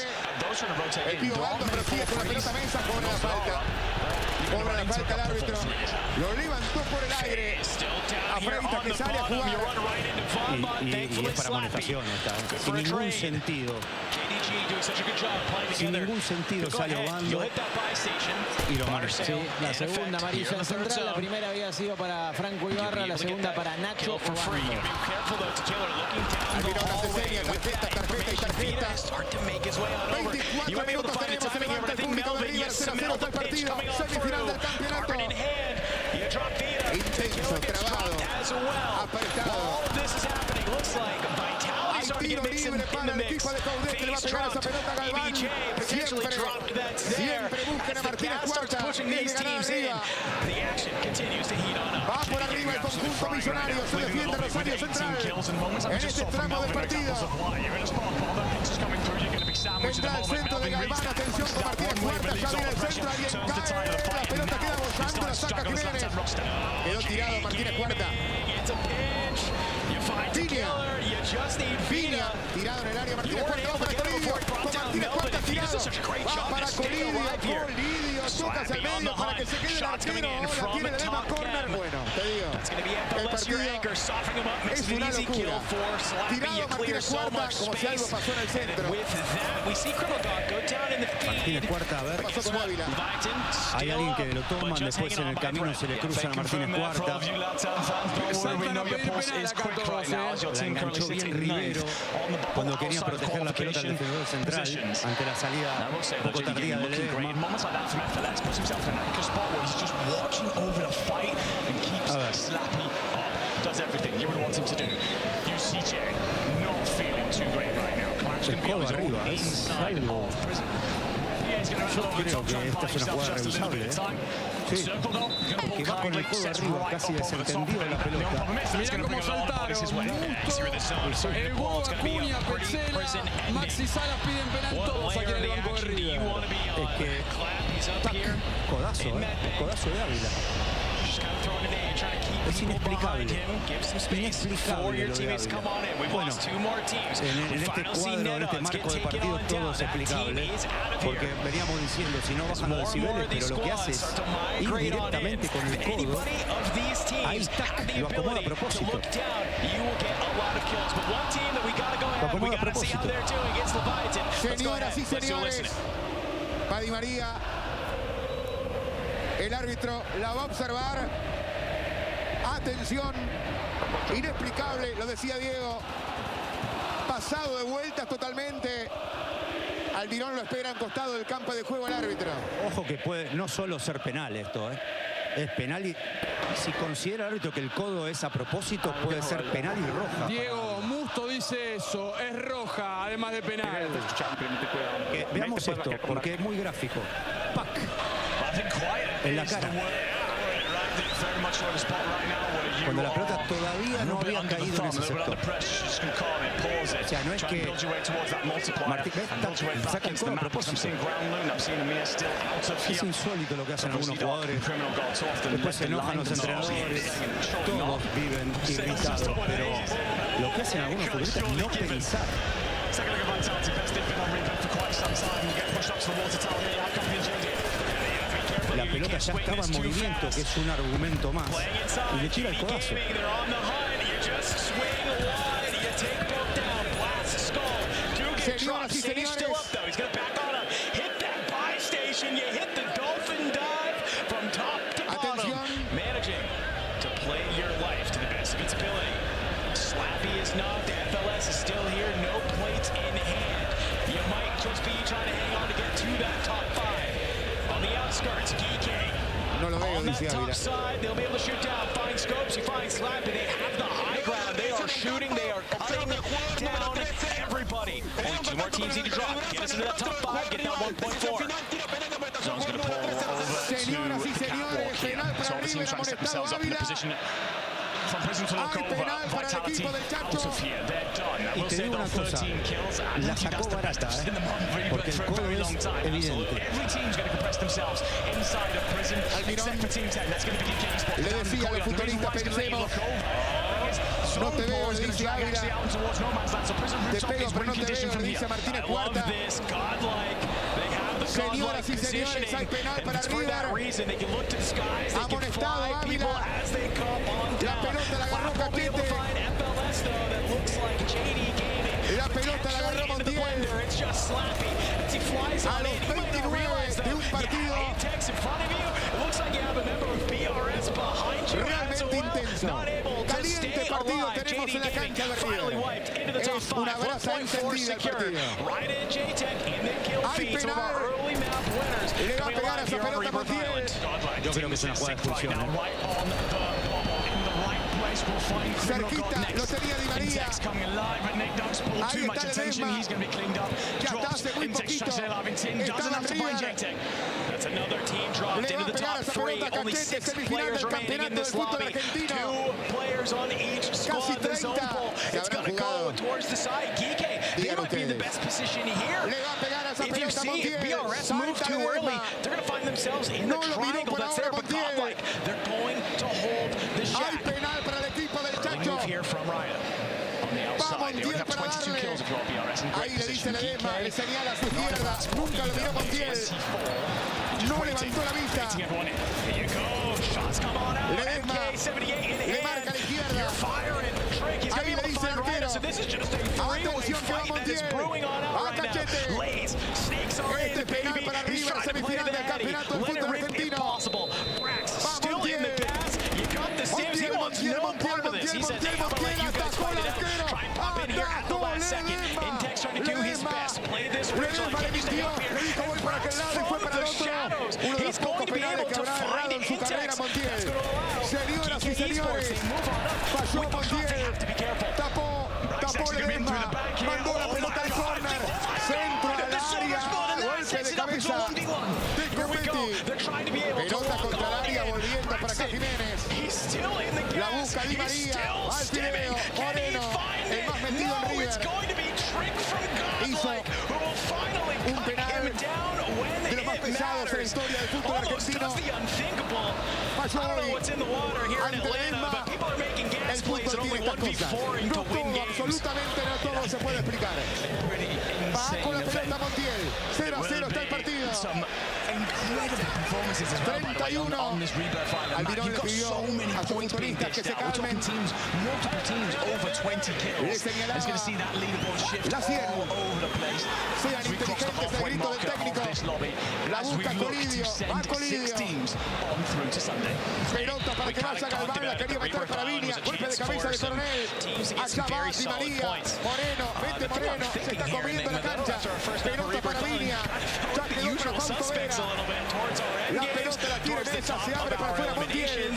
el Pío Baldo, pero sigue con la pelota Mesa, cobra la falta. Cobra la falta el árbitro. Lo levantó por el aire. A Freitas que sale a jugar. Y es para amonestación esta. Sin ningún sentido. Sin ningún sentido sale Obando y lo amonesta. Sí, la segunda amarilla central. La primera había sido para Franco Ibarra, la segunda para Nacho Obando. Al final se seña, tarjeta y tarjeta. 24 minutos tenemos, se levanta el público de River, 0-0 está el partido, semifinal del campeonato. Intenso, trabado, apretado. Hay tiro libre para el equipo de Coudet, que le va a pegar esa pelota a Galván. Siempre buscan a Martínez Cuarta, desde ganar arriba. Va por arriba el conjunto millonario, se defiende Rosario Central en este tramo del partido. Vendrá el centro de Galván, atención con Martínez Cuarta, ya viene el centro, alguien cae, la pelota queda gozando, la saca Jiménez. Quedó tirado Martínez Cuarta. Viña, tirado en el área, Martínez Cuarta va para Colidio, con Martínez Cuarta tirado, va para Colidio, toca hacia el medio para que se quede el arquero, la tiene de Lema corner, bueno, te digo, el partido es una locura, tirado Martínez Cuarta, como si algo pasó en el centro. Martínez Cuarta, a ver, pasó con Ávila. hay alguien que lo toman, después en el camino se le cruzan a Martínez Cuarta. La enganchó bien Rivero cuando quería proteger la pelota al defensor central ante la salida un poco tardía de Ledesma. A ver. El codo arriba, es algo. Yo creo que esta es una jugada revisable. Sí, que va con el codo arriba, casi desentendido la pelota. Mirá cómo saltaron. El huevo Acuña, Petzela, Maxi Salas piden penal todos aquí en el banco de River. Es que codazo de Ávila. Es inexplicable. Inexplicable lo de Ávila. Bueno, en este cuadro, en este marco de partido, todo es explicable. Porque veníamos diciendo, si no bajan los decibeles, pero lo que hace es ir directamente con el codo. Ahí está, lo acomoda a propósito. Lo acomoda a propósito. Señoras y señores, Paddy María, el árbitro la va a observar. Atención, inexplicable, lo decía Diego. Pasado de vueltas totalmente. Almirón lo espera en costado del campo de juego al árbitro. Ojo que puede no solo ser penal esto, es penal y si considera el árbitro que el codo es a propósito, puede ser penal y roja. Diego Musto dice eso, es roja, además de penal. Veamos esto, porque es muy gráfico. ¡Pac! En la cara. Cuando la pelota todavía no había caído en ese sector. O sea, no es que Martín saca el codo a propósito. Es insólito lo que hacen algunos jugadores. Después se enojan los entrenadores. Todos viven irritados, pero lo que hacen algunos futbolistas es no pensar. La pelota ya estaba en movimiento, que es un argumento más. Y le tira el codazo. Señoras y señores, atención. Slappy is not. The FLS is still here. No plates in hand. You might just be trying to hang on to get to that top 5. On the outskirts, Geeking. No lo veo, on that dice top Ávila. side, they'll be able to shoot down. Find Scopes, you find Slappy. They have the high ground. They are shooting. They are cutting down everybody. Only 2 more teams need to drop. Get us into that top 5. Get down 1.4. Zone's going to pull over Señoras y to the catwalk señores, here. penal para So the team River, trying to set amonestado themselves up in the Ávila. position from prison to look Hay over. penal para el Vitality equipo del out Chacho. of here. They're done. I Y will te say digo una those cosa, 13 kills. I la don't think sacó that's the best barata, in the month, porque el for a codo very es long time. Absolutely. evidente. Every team's going to compress themselves inside of prison, except for Team 10. That's going to be DK Sport. Le decía a los futbolistas, pensemos. No te veo, le dice Ávila. Te pego, pero no te veo, le dice Martínez Cuarta. Señoras y señores, hay penal para River. Amonestado Ávila. La pelota la agarró Caquete. La pelota la agarró Montiel. A los 29 de un partido realmente intenso. Caliente partido tenemos en la cancha de River. Es una brasa encendida el partido. Hay penal. Le va a pegar a esa pelota Montiel. Yo creo que es una jugada de expulsión. Cerquita lo tenía Di María. Ahí está Ledesma. Que hasta hace muy poquito estaba River. Le va a pegar a esa pelota Caquete, semifinal del campeonato del fútbol argentino. Casi 30. Se habrán jugado. Díganme ustedes. Le va a pegar a esa pelota Montiel. Salta Ledesma. No lo miró por ahora Montiel. Hay penal para el equipo del Chacho. Va Montiel para darle. Ahí le dice Ledesma, le señala a su izquierda. Nunca lo miró Montiel. No levantó la vista. Ledesma le marca a la izquierda. Ahí le dice el arquero. Atención que va Montiel. A Cachete. Este penal para River, semifinal del campeonato del fútbol argentino. Va Montiel. Montiel atacó al arquero. Atacó Ledesma. Ledesma le mintió, le dijo voy para aquel lado y fue para el otro. Uno de los pocos penales que habrá errado en su carrera Montiel. Señoras y señores, falló Montiel. Tapó Ledesma. Mandó la pelota al córner. Centro al área. Golpe de cabeza de Copetti. Pelota contra el área volviendo para acá Jiménez. La busca Di María. Al video. Moreno. El más metido en River. Hizo un penal de los más pesados en la historia del fútbol argentino. I don't know what's in the water here in Atlanta, but people are making gas plays and only 1v4ing to win games. Absolutamente no todo se puede explicar. Va con la pelota Montiel. 0-0 está el partido. 31. Almirón le pidió a sus futbolistas que se calmen. Le señalaba la 100. Sean inteligentes, el grito del técnico. La busca Colidio. Va Colidio. Pelota para que vaya Galván. La quería meter para Viña. Golpe de cabeza de Coronel. Allá va Di María. Moreno. Vente Moreno. Se está comiendo la cancha. Pelota para Viña. Ya quedó para Fausto Vera. La pelota la tiene Mesa. Se abre para afuera Montiel.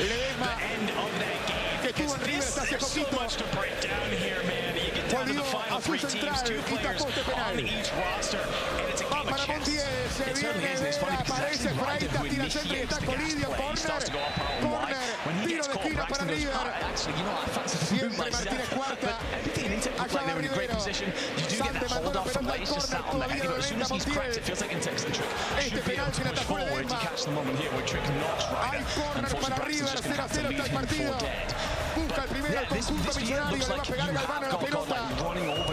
Ledesma, que tuvo en River hasta hace poquito, volvió a su central y tapó este penal. Va para Montiel, se viene Vera, aparece Freitas, tira centro y está Colidio, corner, tiro de esquina para River. Siempre Martínez Cuarta, allá va Rivero. Sante mandó la pelota al corner, todavía no lenta Montiel. Este penal se le atajó Ledesma. Hay corner para River, 0-0 está el partido. Busca el primero al conjunto millonario, le va a pegar Galván a la pelota.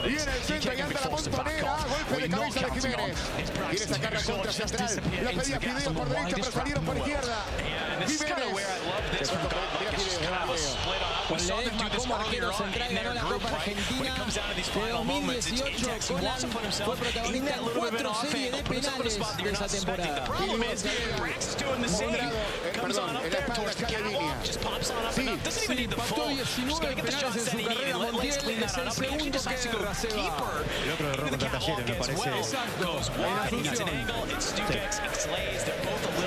Viene el centro y anda la Montonera, golpe de cabeza de Jiménez. Quiere sacar la contra central, la pedía Fideo por derecha, pero salieron por izquierda. Jiménez. Con Ledesma como arquero central ganó la Copa Argentina de 2018. Colan fue protagonista en 4 series de penales de esa temporada. En la espalda ya de línea. Sí, impactó 19 penales en su carrera. Montiel es el segundo que Raseba. El otro error contra Talleres me parece. Exacto. En Asunción.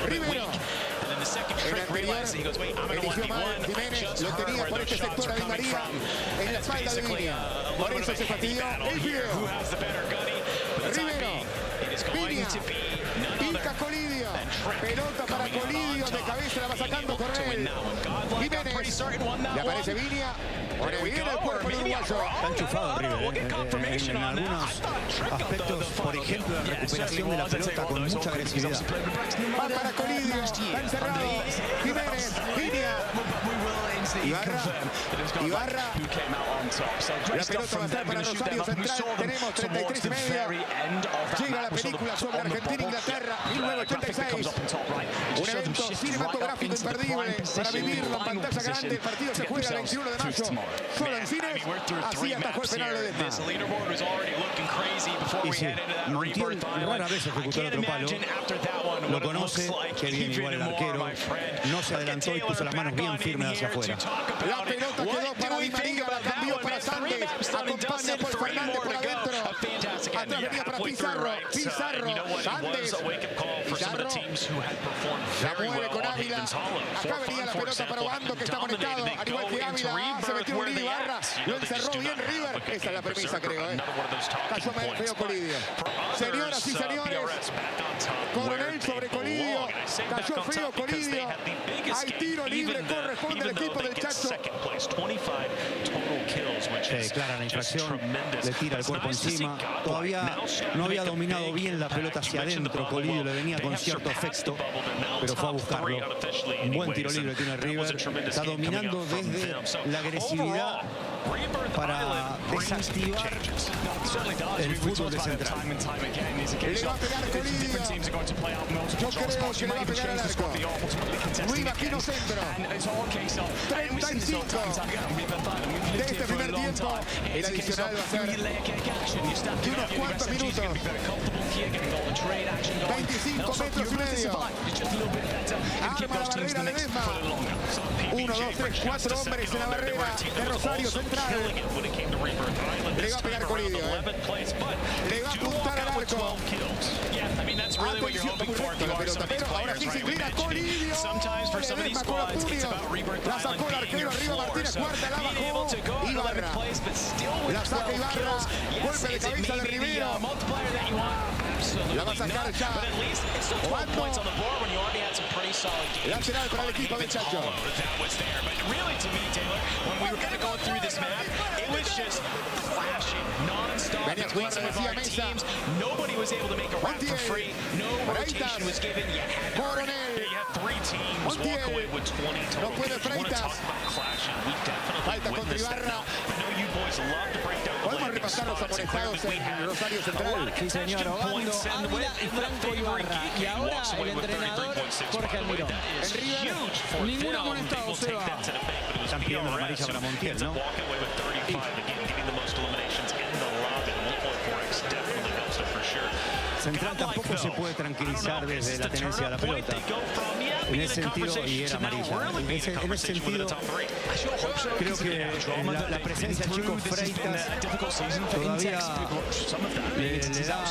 Rivero. En el anterior eligió mal Jiménez, lo tenía por este sector a Di María en la espalda de Viña. Por eso se fastidió el video. Rivero, Viña, pica Colidio, pelota para Colidio, de cabeza la va sacando Coronel. Jiménez, le aparece Viña, pone bien el cuerpo del uruguayo. Está enchufado River en algunos aspectos, por ejemplo, la recuperación de la pelota con mucha agresividad. Va para Colidio, está encerrado. Jiménez, Viña. Ibarra. La pelota va a estar para Rosario Central. Tenemos 33 y medio. Llega la película sobre Argentina-Inglaterra, 1986. Un evento cinematográfico imperdible para vivirlo en pantalla grande. El partido se juega el 21 de mayo. Solo en cines. Así atajó el penal de Ledesma. Y sí, Montiel rara vez ejecutó el otro palo. Lo conoce, que viene igual el arquero. No se adelantó y puso las manos bien firmes hacia afuera. La pelota quedó para Di María, la cambió para Sánchez. Acompaña por Fernández por adentro. Atrás venía para Pizarro. Pizarro, Sánchez. Pizarro. La mueve con Ávila. Acá venía la pelota para Obando, que está conectado. Al igual que Ávila, se metió Uribe Ibarra. Lo encerró bien River. Esa es la premisa, creo. Cayó feo Colidio. Señoras y señores, Coronel sobre Colidio. Cayó feo Colidio. Hay tiro libre, corresponde al equipo del Chacho. Clara la infracción, le tira el cuerpo encima. Todavía no había dominado bien la pelota hacia adentro. Colidio le venía con cierto efecto, pero fue a buscarlo. Un buen tiro libre tiene River. Está dominando desde la agresividad para desactivar el fútbol de central. Le va a pegar Colidio. Yo creo que le va a pegar al arco. Muy bajino centro. 35 de este primer tiempo. El adicional va a ser de unos cuantos minutos. 25 metros y medio. Arma la barrera Ledesma. 1, 2, 3, 4 hombres en la barrera de Rosario Central. Le va a pegar Colidio. Le va a apuntar al arco. Atención, perfecto la pelota, pero ahora sí se inclina Colidio. Ledesma con los puños. La sacó el arquero arriba, Martínez Cuarta, la bajó. Ibarra. La saca Ibarra. Golpe de cabeza de Rivero. La va a sacar ya. Obando. Lateral para el equipo de Chacho. Venía jugando, decía Mesa. Montiel. Freitas. Coronel. walk away with 20 total. No puede If you want to Freitas. talk about clashing, we definitely Falta contra witnessed that. Ibarra. Now, I know you boys love to break down the Podemos landing repasar los spots, and amonestados clearly we en had Rosario a lot Central. of contention points, and Ávila with y the Franco favoring Ibarra. Geeky Y ahora walks away el with entrenador 33.6, Jorge by the way. Almirón. That is En River, huge for ningún them. amonestado, They will take Seba. that to the bank, but it was Están pidiendo la amarilla PRS para who Montiel, gets a ¿no? walk away with 35, again, getting the most eliminations in the lobby. 1.4x definitely helps them for sure. Central tampoco se puede tranquilizar desde la tenencia de la pelota. En ese sentido, y era amarilla. En ese sentido, creo que la presencia del chico Freitas todavía le da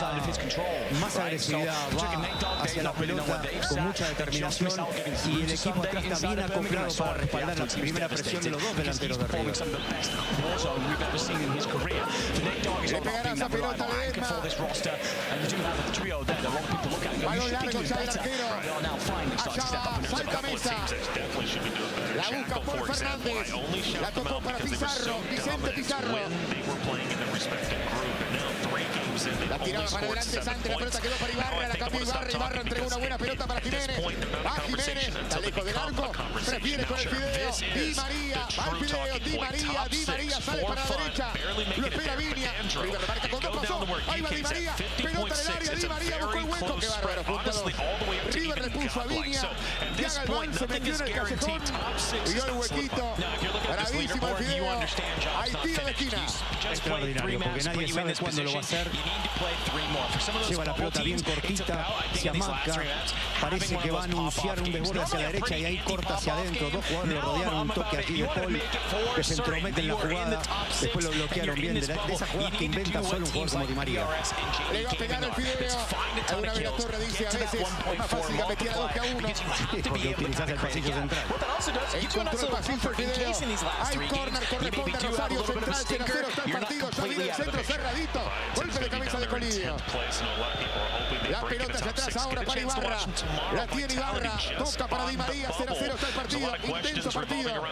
más agresividad, va hacia la pelota con mucha determinación y el equipo atrás está bien acoplado para respaldar la primera presión de los dos delanteros de River. Le pegará esa pelota a Ledesma. Balón largo ya del arquero. Allá va, salta Mesa. La busca por Fernández. La tocó para Pizarro. Vicente Pizarro. La tiraba para adelante Santi, la pelota quedó para Ibarra, la cambió Ibarra, Ibarra entregó una buena pelota para Jiménez. Va Jiménez, está lejos del arco, prefiere con el fideo. Di María, va al fideo, Di María sale para la derecha, lo espera Viña. River marca con dos, pasó, ahí va Di María, pelota en el área, Di María buscó el hueco, qué bárbaro, punto dos. River le puso a Viña, ya Galván se metió en el callejón, vio el huequito, bravísimo el fideo, hay tiro de esquina. Extraordinario, porque nadie sabe cuándo lo va a hacer. Lleva la pelota bien cortita, se amaca, parece que va a anunciar un desborde hacia la derecha y ahí corta hacia adentro. Dos jugadores lo rodearon, un toque aquí de Paul que se entromete en la jugada, después lo bloquearon bien, de esas jugadas que inventa solo un jugador como Di María. Le va a pegar el fideo, alguna vez la Torre dice a veces es más fácil que metiera 2 que a 1. Porque utilizás el pasillo central. Encontró el pasillo el fideo, hay córner, corresponde a Rosario Central, 0-0 está el partido, ya viene el centro cerradito, golpe de cabeza de Colidio. La pelota hacia atrás ahora para Ibarra, la tiene Ibarra, toca para Di María, 0-0 está el partido, intenso partido.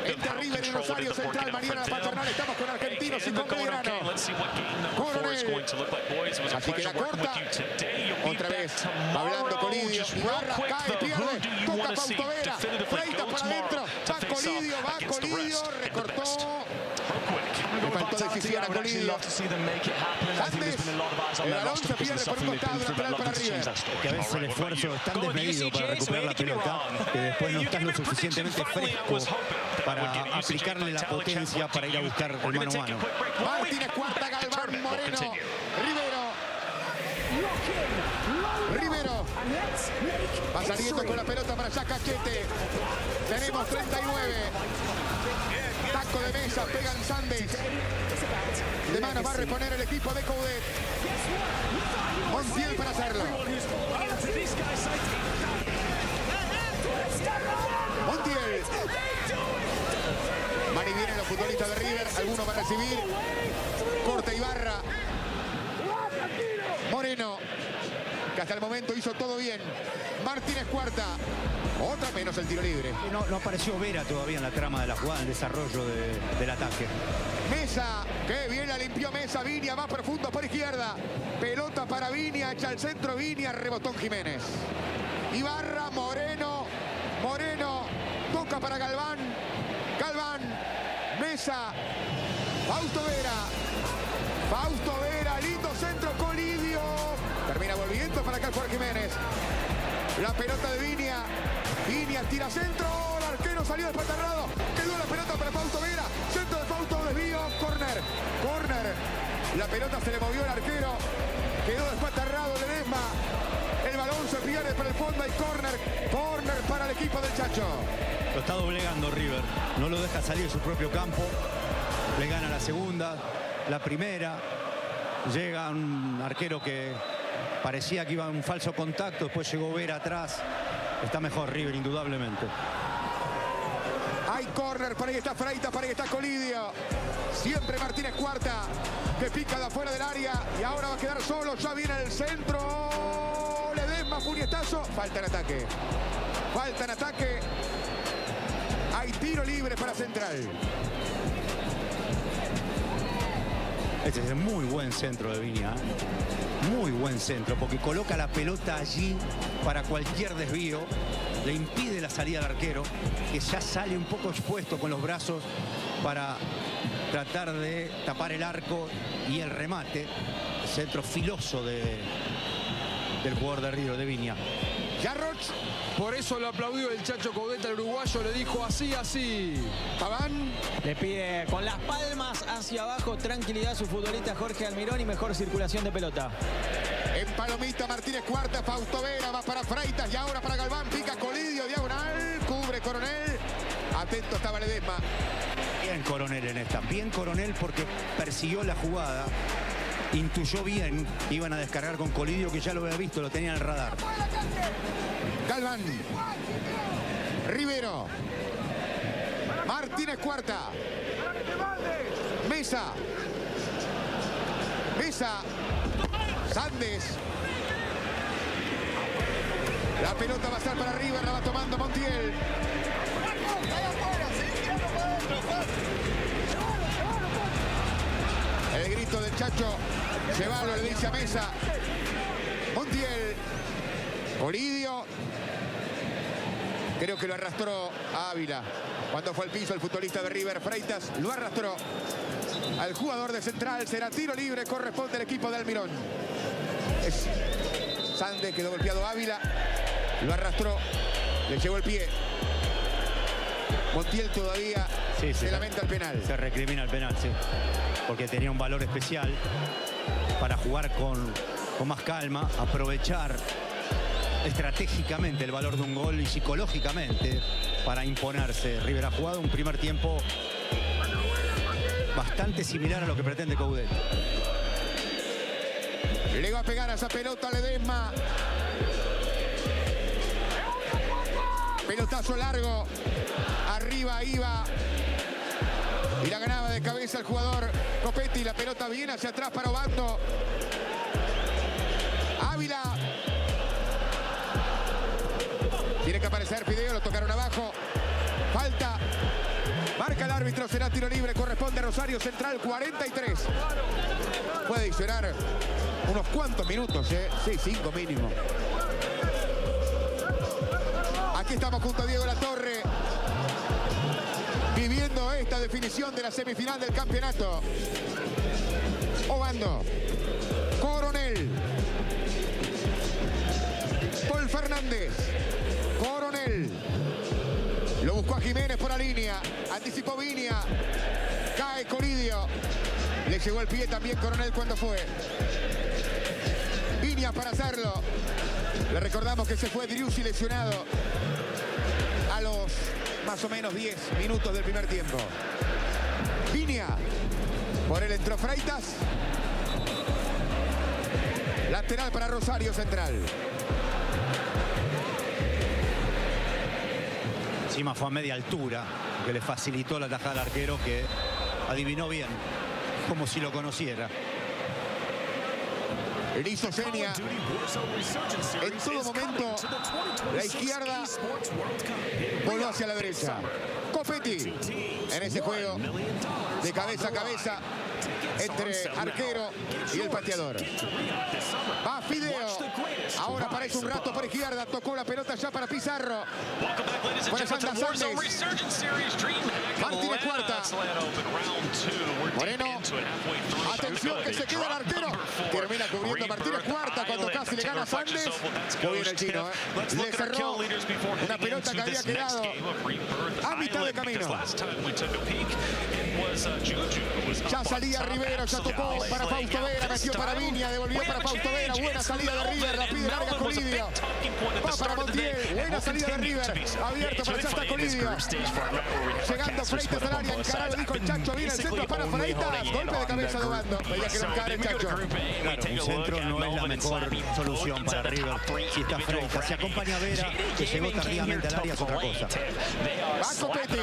Entre River y Rosario Central, Mariana Paternal, estamos con Argentinos y con Belgrano. Coronel, así que la corta, otra vez, hablando Colidio, Ibarra cae, pierde, toca Pauto Vera, Freitas para adentro, va Colidio, recortó. Le faltó decisión a Colidio. Sandes, el balón se pierde por un costado, lateral para River. Que a veces el esfuerzo es tan desmedido para recuperar la pelota que después no estás lo suficientemente fresco para aplicarle la potencia para ir a buscar el mano a mano. Martínez cuarta, Galván, Moreno, Rivero va saliendo con la pelota para allá Caquete. Tenemos 39. Taco de Mesa, pegan Sandes. De mano va a reponer el equipo de Coudet. Montiel para hacerlo. Montiel. Van y vienen los futbolistas de River. Algunos van a recibir. Corta Ibarra. Moreno, que hasta el momento hizo todo bien. Martínez cuarta. Otra menos el tiro libre. No apareció Vera todavía en la trama de la jugada, en el desarrollo del ataque. Mesa, que bien la limpió Mesa. Viña más profundo por izquierda. Pelota para Viña, echa al centro Viña, rebotón Jiménez. Ibarra, Moreno, toca para Galván, Mesa, Fausto Vera, lindo centro, Colidio. Termina volviendo para acá el jugador Jiménez. La pelota de Viña tira centro, el arquero salió despatarrado, quedó la pelota para Fausto Vera, centro de Fausto, desvío, corner, la pelota se le movió al arquero, quedó despatarrado Ledesma, el balón se pierde por el fondo, hay corner para el equipo del Chacho. Lo está doblegando River, no lo deja salir de su propio campo, le gana la segunda, la primera, llega un arquero que parecía que iba a un falso contacto, después llegó Vera atrás. Está mejor River, indudablemente. Hay córner, para ahí está Freitas, para ahí está Colidio. Siempre Martínez cuarta, que pica de afuera del área y ahora va a quedar solo. Ya viene el centro. Ledesma, puñetazo. Falta en ataque. Hay tiro libre para Central. Este es un muy buen centro de Viña. Muy buen centro, porque coloca la pelota allí para cualquier desvío. Le impide la salida al arquero, que ya sale un poco expuesto con los brazos para tratar de tapar el arco y el remate. Centro filoso del jugador de River, de Viña. Yarroch, por eso lo aplaudió el Chacho Coudet al uruguayo, le dijo así, así. Paván. Le pide con las palmas hacia abajo, tranquilidad a su futbolista Jorge Almirón y mejor circulación de pelota. En palomita Martínez Cuarta, Fausto Vera va para Freitas y ahora para Galván, pica Colidio, diagonal, cubre Coronel. Atento estaba Ledesma. Bien Coronel en esta, bien Coronel porque persiguió la jugada. Intuyó bien, iban a descargar con Colidio, que ya lo había visto, lo tenía en el radar. Galván, Rivero, Martínez Cuarta, Mesa, Sandes. La pelota va a estar para River, la va tomando Montiel. El grito del Chacho, llévalo, le dice a Mesa. Montiel, Colidio. Creo que lo arrastró a Ávila. Cuando fue al piso el futbolista de River, Freitas, lo arrastró al jugador de Central. Será tiro libre, corresponde al equipo de Almirón. Es Sande, quedó golpeado Ávila. Lo arrastró, le llevó el pie. Montiel todavía se lamenta el penal. Se recrimina el penal, sí. Porque tenía un valor especial para jugar con más calma, aprovechar estratégicamente el valor de un gol y psicológicamente para imponerse. River ha jugado un primer tiempo bastante similar a lo que pretende Coudet. Le va a pegar a esa pelota Ledesma. Pelotazo largo. Arriba iba. Y la ganaba de cabeza el jugador Copetti. La pelota viene hacia atrás para Obando. Ávila. Tiene que aparecer Fideo, lo tocaron abajo. Falta. Marca el árbitro, será tiro libre, corresponde a Rosario Central, 43. Puede adicionar unos cuantos minutos, Sí, 5 mínimo. Aquí estamos junto a Diego Latorre, viviendo esta definición de la semifinal del campeonato. Obando, Coronel, Paul Fernández, Coronel. Lo buscó a Jiménez por la línea. Anticipó Viña. Cae Colidio. Le llegó el pie también Coronel cuando fue. Viña para hacerlo. Le recordamos que se fue Driussi lesionado a los más o menos 10 minutos del primer tiempo. Viña. Por él entró Freitas. Lateral para Rosario Central. Encima fue a media altura, que le facilitó la tajada al arquero, que adivinó bien, como si lo conociera. Le hizo seña. En todo momento, la izquierda voló hacia la derecha. Copetti en ese juego de cabeza a cabeza entre arquero y el pateador. Va Fideo. Ahora aparece un rato por izquierda. Tocó la pelota ya para Pizarro. Buena Santa Sandes. Martínez Cuarta. Moreno. Atención que se queda el arquero. Termina cubriendo Martínez Cuarta cuando casi le gana a Sandes. Muy bien el chino, Le cerró una pelota que había quedado a mitad de camino. Ya salía Rivero, ya tocó para Fausto Vera, metió para Viña, devolvió para Fausto Vera, buena salida de River, la pide larga Colidio. Va para Montiel, buena salida de River, abierto para allá está Colidio. Llegando Freitas al área, encarado, dijo el Chacho, viene el centro para Freitas, golpe de cabeza de Obando, veía que no cae el Chacho. Claro, un centro no es la mejor solución para River. Si está Freitas, se acompaña a Vera, que llegó tardíamente al área, es otra cosa. Va Copetti,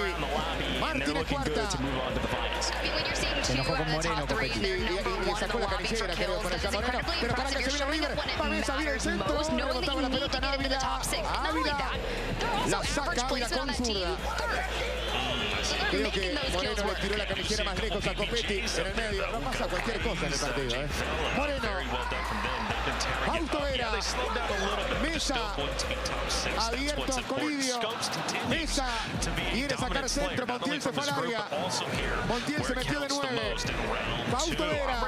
Martínez Cuarta. Se enojó con Moreno, Copetti. Y sacó la canillera, creo, por allá Moreno. Pero para que se viene River, Pavesa viene el centro, rebotaba la pelota en Ávila. Ávila la saca Ávila con zurda. Creo que Moreno le tiró la camiseta más lejos a Copetti en el medio. No pasa cualquier cosa en el partido, ¿eh? Moreno. Fausto Vera. Mesa. Abierto a Colidio. Mesa. Quiere sacar centro. Montiel se fue al área. Montiel se metió de 9. Fausto Vera.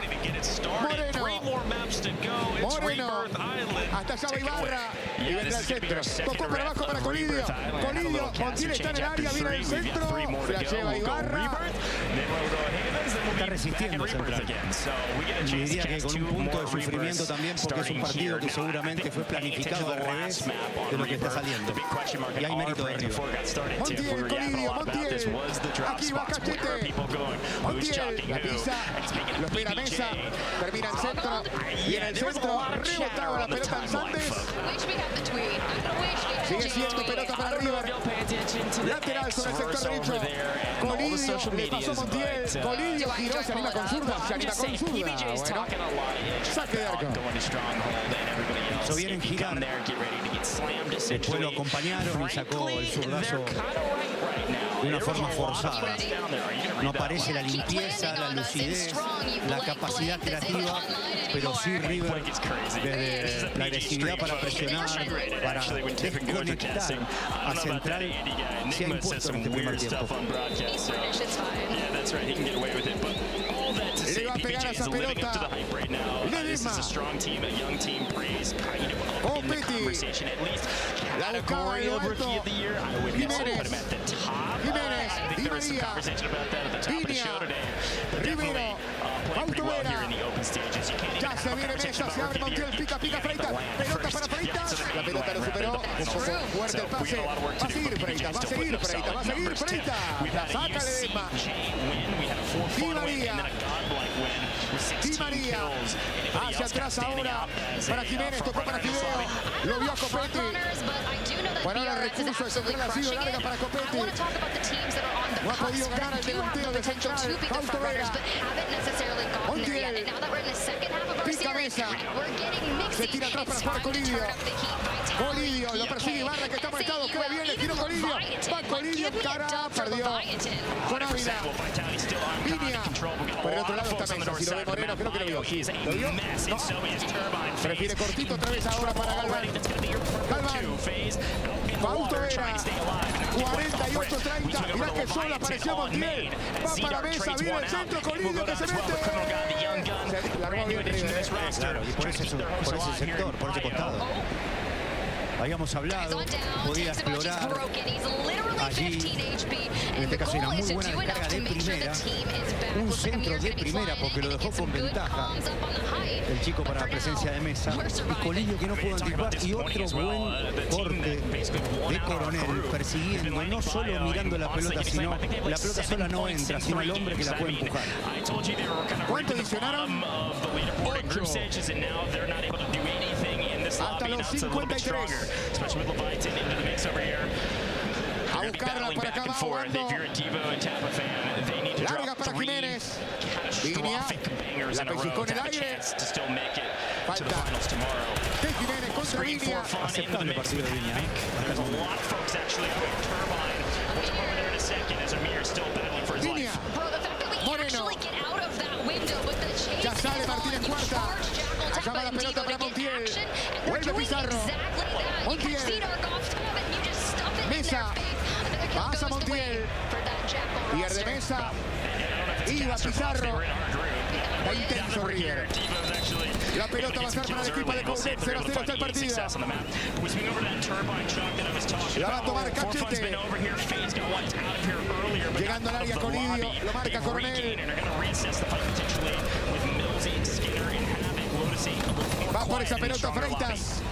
Moreno. Hasta allá va Ibarra. Y vendrá el centro. Tocó para abajo para Colidio. Colidio. Montiel está en el área. Viene el centro. Se la lleva Ibarra. Está resistiendo Central. Y diría que con un punto de sufrimiento también, porque es un partido que seguramente fue planificado al revés de lo que está saliendo. Y hay mérito de arriba. Montiel, Colidio, Montiel. Aquí va Cachete. Montiel, la pisa. Lo espera Mesa. Termina el centro. Y en el centro rebotaba la pelota en Sandes. Sigue siendo pelota para River. Lateral sobre el sector derecho. Colidio le pasó Montiel. Colidio giró, se anima con zurda. Se anima con zurda. Bueno, saque de arco. Hizo bien en girar. Después lo acompañaron y sacó el zurdazo de una forma forzada. No aparece la limpieza, la lucidez, la capacidad creativa, pero sí River desde la agresividad para presionar, para desconectar a Central, se ha impuesto en este primer tiempo. Le va a pegar a esa pelota. Ledesma. Copetti. La buscaba en lo alto. Jiménez. Jiménez. Di María. Viña. Rivero. Fausto Vera. Ya se viene Mesa. Se abre Montiel. Pica, Freitas. Pelota para Freitas. La pelota lo superó. Un poco fuerte el pase. Va a seguir Freitas. Va a seguir Freitas. Va a seguir Freitas. La saca Ledesma. Di María. Di María. Hacia atrás ahora para Jiménez. Tocó para Fideo. Lo vio a Copetti. Bueno, ahora el recurso de Central ha sido larga para Copetti. No ha podido ganar el delantero de Central. Fausto Vera. Montiel. Pica Mesa. Se tira atrás para jugar Colidio. Colidio. Lo persigue Ibarra que está marcado. Queda bien. Le tiró Colidio. Va Colidio. Cara. Perdió. Con Ávila. Viña. Por el otro lado está Mesa. Si lo ve Moreno, creo que lo vio. Sí. ¿Lo vio? No. Prefiere cortito otra vez ahora para Galván. Galván. Fausto Vera. 48-30. Mirá que solo apareció Montiel. Va para Mesa. Viene el centro. Colidio que se mete. Se largó bien River. Claro, y por ese sector, por ese costado. Habíamos hablado, podía explorar allí, en este caso una muy buena descarga de primera, un centro de primera porque lo dejó con ventaja el chico para la presencia de Mesa, y Colidio que no pudo anticipar, y otro buen corte de Coronel persiguiendo, no solo mirando la pelota, sino la pelota sola no entra, sino el hombre que la puede empujar. ¿Cuánto adicionaron? 8. Hasta los 53. A buscarla para acá jugando. Larga para Jiménez. Viña. La pellizcó en el aire. Falta de Jiménez contra Viña. Aceptable partido de Viña. Viña. Moreno. Ya sale Martínez Cuarta. Allá va la pelota para Montiel. Vuelve Pizarro. Montiel. Mesa. Pasa Montiel. Pierde Mesa. Iba Pizarro. Está intenso River. La pelota va a ser para el equipo de Coudet. 0-0 está el partido. La va a tomar Cachete. Llegando al área Colidio. Lo marca Coronel. Va por esa pelota Freitas.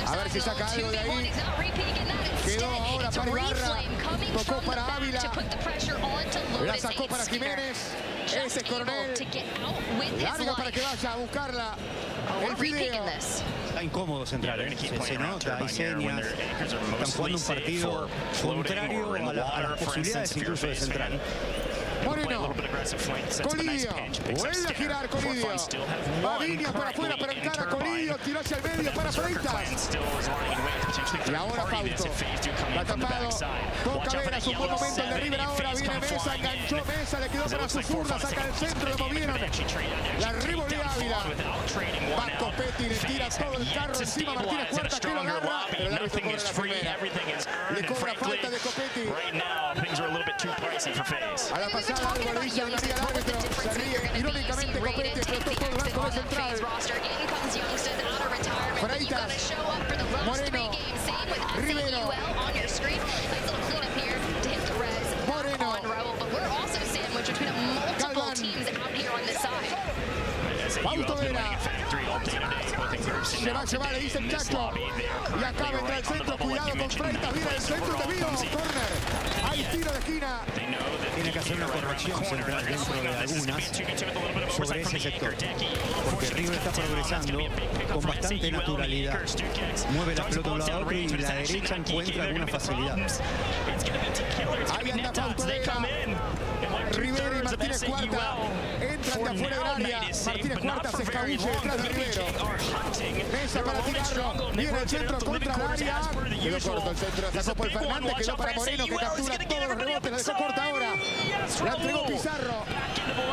A ver si saca algo de ahí. Quedó ahora para Ibarra. Tocó para Ávila. La sacó para Jiménez. Ese es Coronel. Larga para que vaya a buscarla. El Fideo. Está incómodo Central, se nota, hay señas. Están jugando un partido contrario a las posibilidades incluso de Central. Moreno. Colidio. Vuelve a girar Colidio. Va Viñas para afuera, pero encara Colidio. Tiró hacia el medio para Freitas. Y ahora Fausto. La tapado con Caveras. Un buen momento el de River ahora. Viene Mesa, enganchó Mesa, le quedó para su zurda. Saca el centro, lo movieron. La Rivoli Ávila. Va Copetti, le tira todo el carro encima. Martínez Cuarta que lo agarra. Pero el árbitro corre la primera. Le cobra falta de Copetti. A la pasada algo le dice al árbitro. Se ríe irónicamente Copetti, explotó todo el banco de central. Freitas, Moreno, Rivero, Moreno, Galván, Fausto Vera. Se va a llevar, le dice el Chacho. Y acá vendrá el centro, cuidado con Freitas, viene el centro de Vigo, corner. Hay tiro de esquina. Tiene que hacer una corrección central dentro de algunas sobre ese sector, porque River está progresando con bastante naturalidad. Mueve la pelota de un lado a otro y la derecha encuentra alguna facilidad. Ahí anda Fausto Vera. Rivero y Martínez Cuarta entran de afuera del área. Martínez Cuarta se escabulle detrás de Rivero. Mesa para tirarlo. Viene el centro contra el área. Quedó corto el centro. Sacó por Fernández. Quedó para Moreno que captura todos los rebotes. La dejó corta ahora. La entregó Pizarro.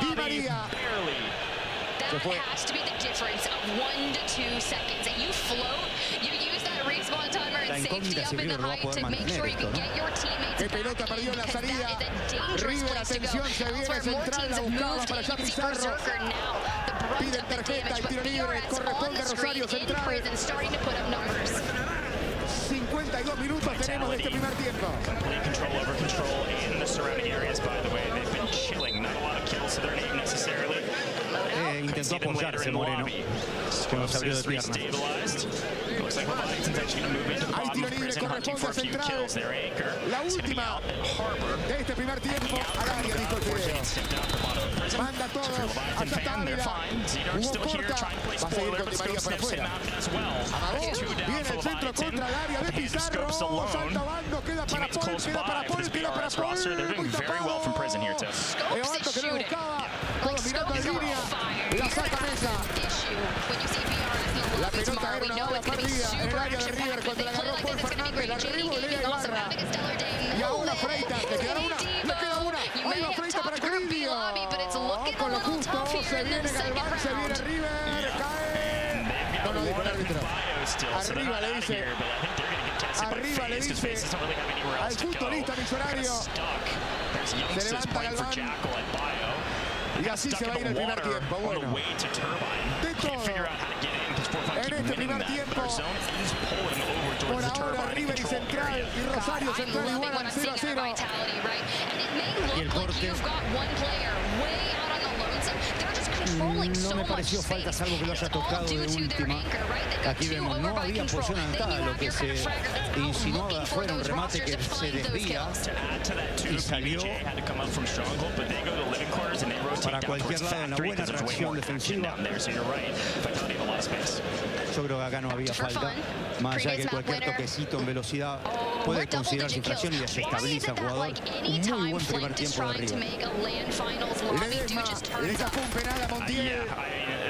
Di María. Se fue. La incógnita si River lo va a poder mantener esto, ¿no? Qué pelota perdió en la salida. River, atención, se viene central. La buscaba para allá Pizarro. Piden tarjeta y tiro libre. Corresponde a Rosario Central. 52 minutos tenemos de este primer tiempo. Intentó apoyarse Moreno cuando se abrió de pierna. Hay tiro libre, corresponde a Central. La última de este primer tiempo al área, dijo el video. Manda a todos. Allá está Ávila. Jugó corta. Va a seguir con Di María para afuera. Amagó. Viene el centro contra el área de Pizarro. Salta Bando. Queda para Paul. Queda para Paul. Queda para Paul. Muy tapado. Evanto que no lo buscaba. Todos mirando en línea. La saca Mesa. La pelota era una bala perdida en el área de River cuando la agarró Paul Fernández. La revolea Ibarra. Y ahora Freitas. Le queda una. Le queda una. Ahí va Freitas para Colidio. Con lo justo. Se viene Galván. Se viene River. Cae. No, no dijo el árbitro. Arriba le dice. Arriba le dice al futbolista millonario. Se levanta Galván. Y así se va a ir el primer tiempo. Bueno, de todo en este primer tiempo. Por ahora River y Central y Rosario Central igualan 0-0. Y el corte. No me pareció falta, salvo que lo haya tocado de última. Aquí vemos, no había posición adelantada, lo que se insinuaba fuera un remate que se desvía y salió para cualquier lado en la buena reacción defensiva. Yo creo que acá no había falta, más allá de que cualquier toquecito en velocidad puede considerarse infracción y desestabiliza al jugador. Un muy buen primer tiempo de River. Le sacó un penal a Montiel.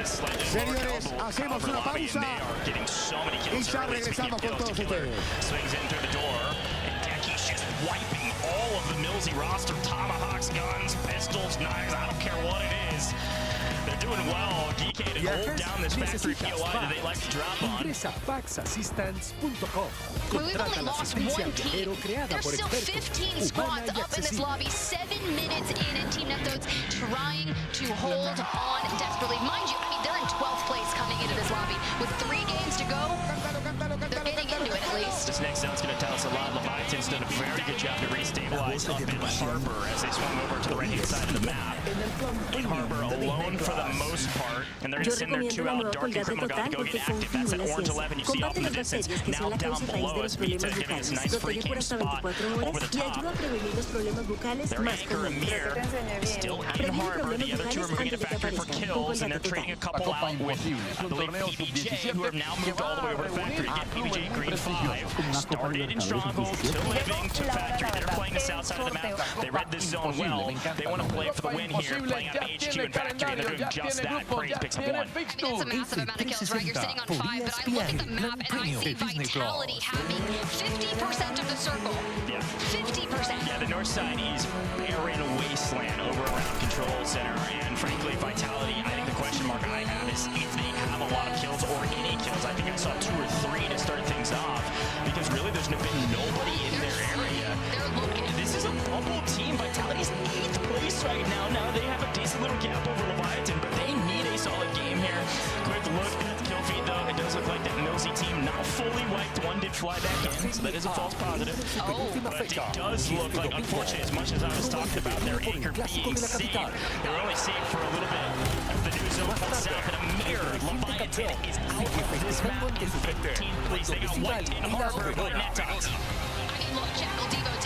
Señores, hacemos una pausa y ya regresamos con todos ustedes. Wiping all of the Millsy roster, tomahawks, guns, pistols, knives, I don't care what it is. They're doing well. DK to hold down this factory POI that they like to drop on. Ingresa a PaxAssistance.com. Contrata la asistencia al viajero creada por expertos, humana y accesible. 7 minutes in, and Team Netherlands trying to hold on desperately. Mind you, they're in 12th place coming into this lobby with 3 games to go. They're getting into it at least. This next zone's going to tell us a lot. Leviathan's done a very good job to restabilize up in Harbor as they swung over to the right-hand side of the map. In Harbor alone for the most part, and they're going to send their 2 out Dark and Criminal God to go get active. That's that orange 11 you see off in the distance. Now down below us, Vita giving us a nice free game spot over the top. Their anchor Amir is still in Harbor. The other 2 are moving into Factory for kills, and they're trading a couple out with, I believe, PBJ, who have now moved all the way over to Factory. TVJ Green 5 started in Stronghold to Living to Factory. They're playing the south side of the map. They read this zone well. They want to play for the win here, playing out of HQ and Factory, and they're doing just that. Braves picks up 1. That's a massive amount of kills, right? You're sitting on 5, but I look at the map and I see Vitality having 50% of the circle. Yeah. 50%. Yeah, the north side is barren wasteland over around Control Center, and frankly, Vitality, I think the question mark I have is if they have a lot of kills or any kills. I think I saw 2 or 3 to start things off, because really there's been nobody in their area. This is a bubble team. Vitality's 8th place right now. Now they have a decent little gap over Leviathan, but they need a solid game here. Quick look at the kill feed, though. It does look like that Millsy team not fully wiped. 1 did fly back in, so that is a false positive. But it does look like, unfortunately, as much as I was talking about their anchor being safe, they're only safe for a little bit of the new zone called South. And a mirror, Leviathan is out of this map in 15th place. They got wiped in Harbor by Netox. I mean, look, Jackal Devo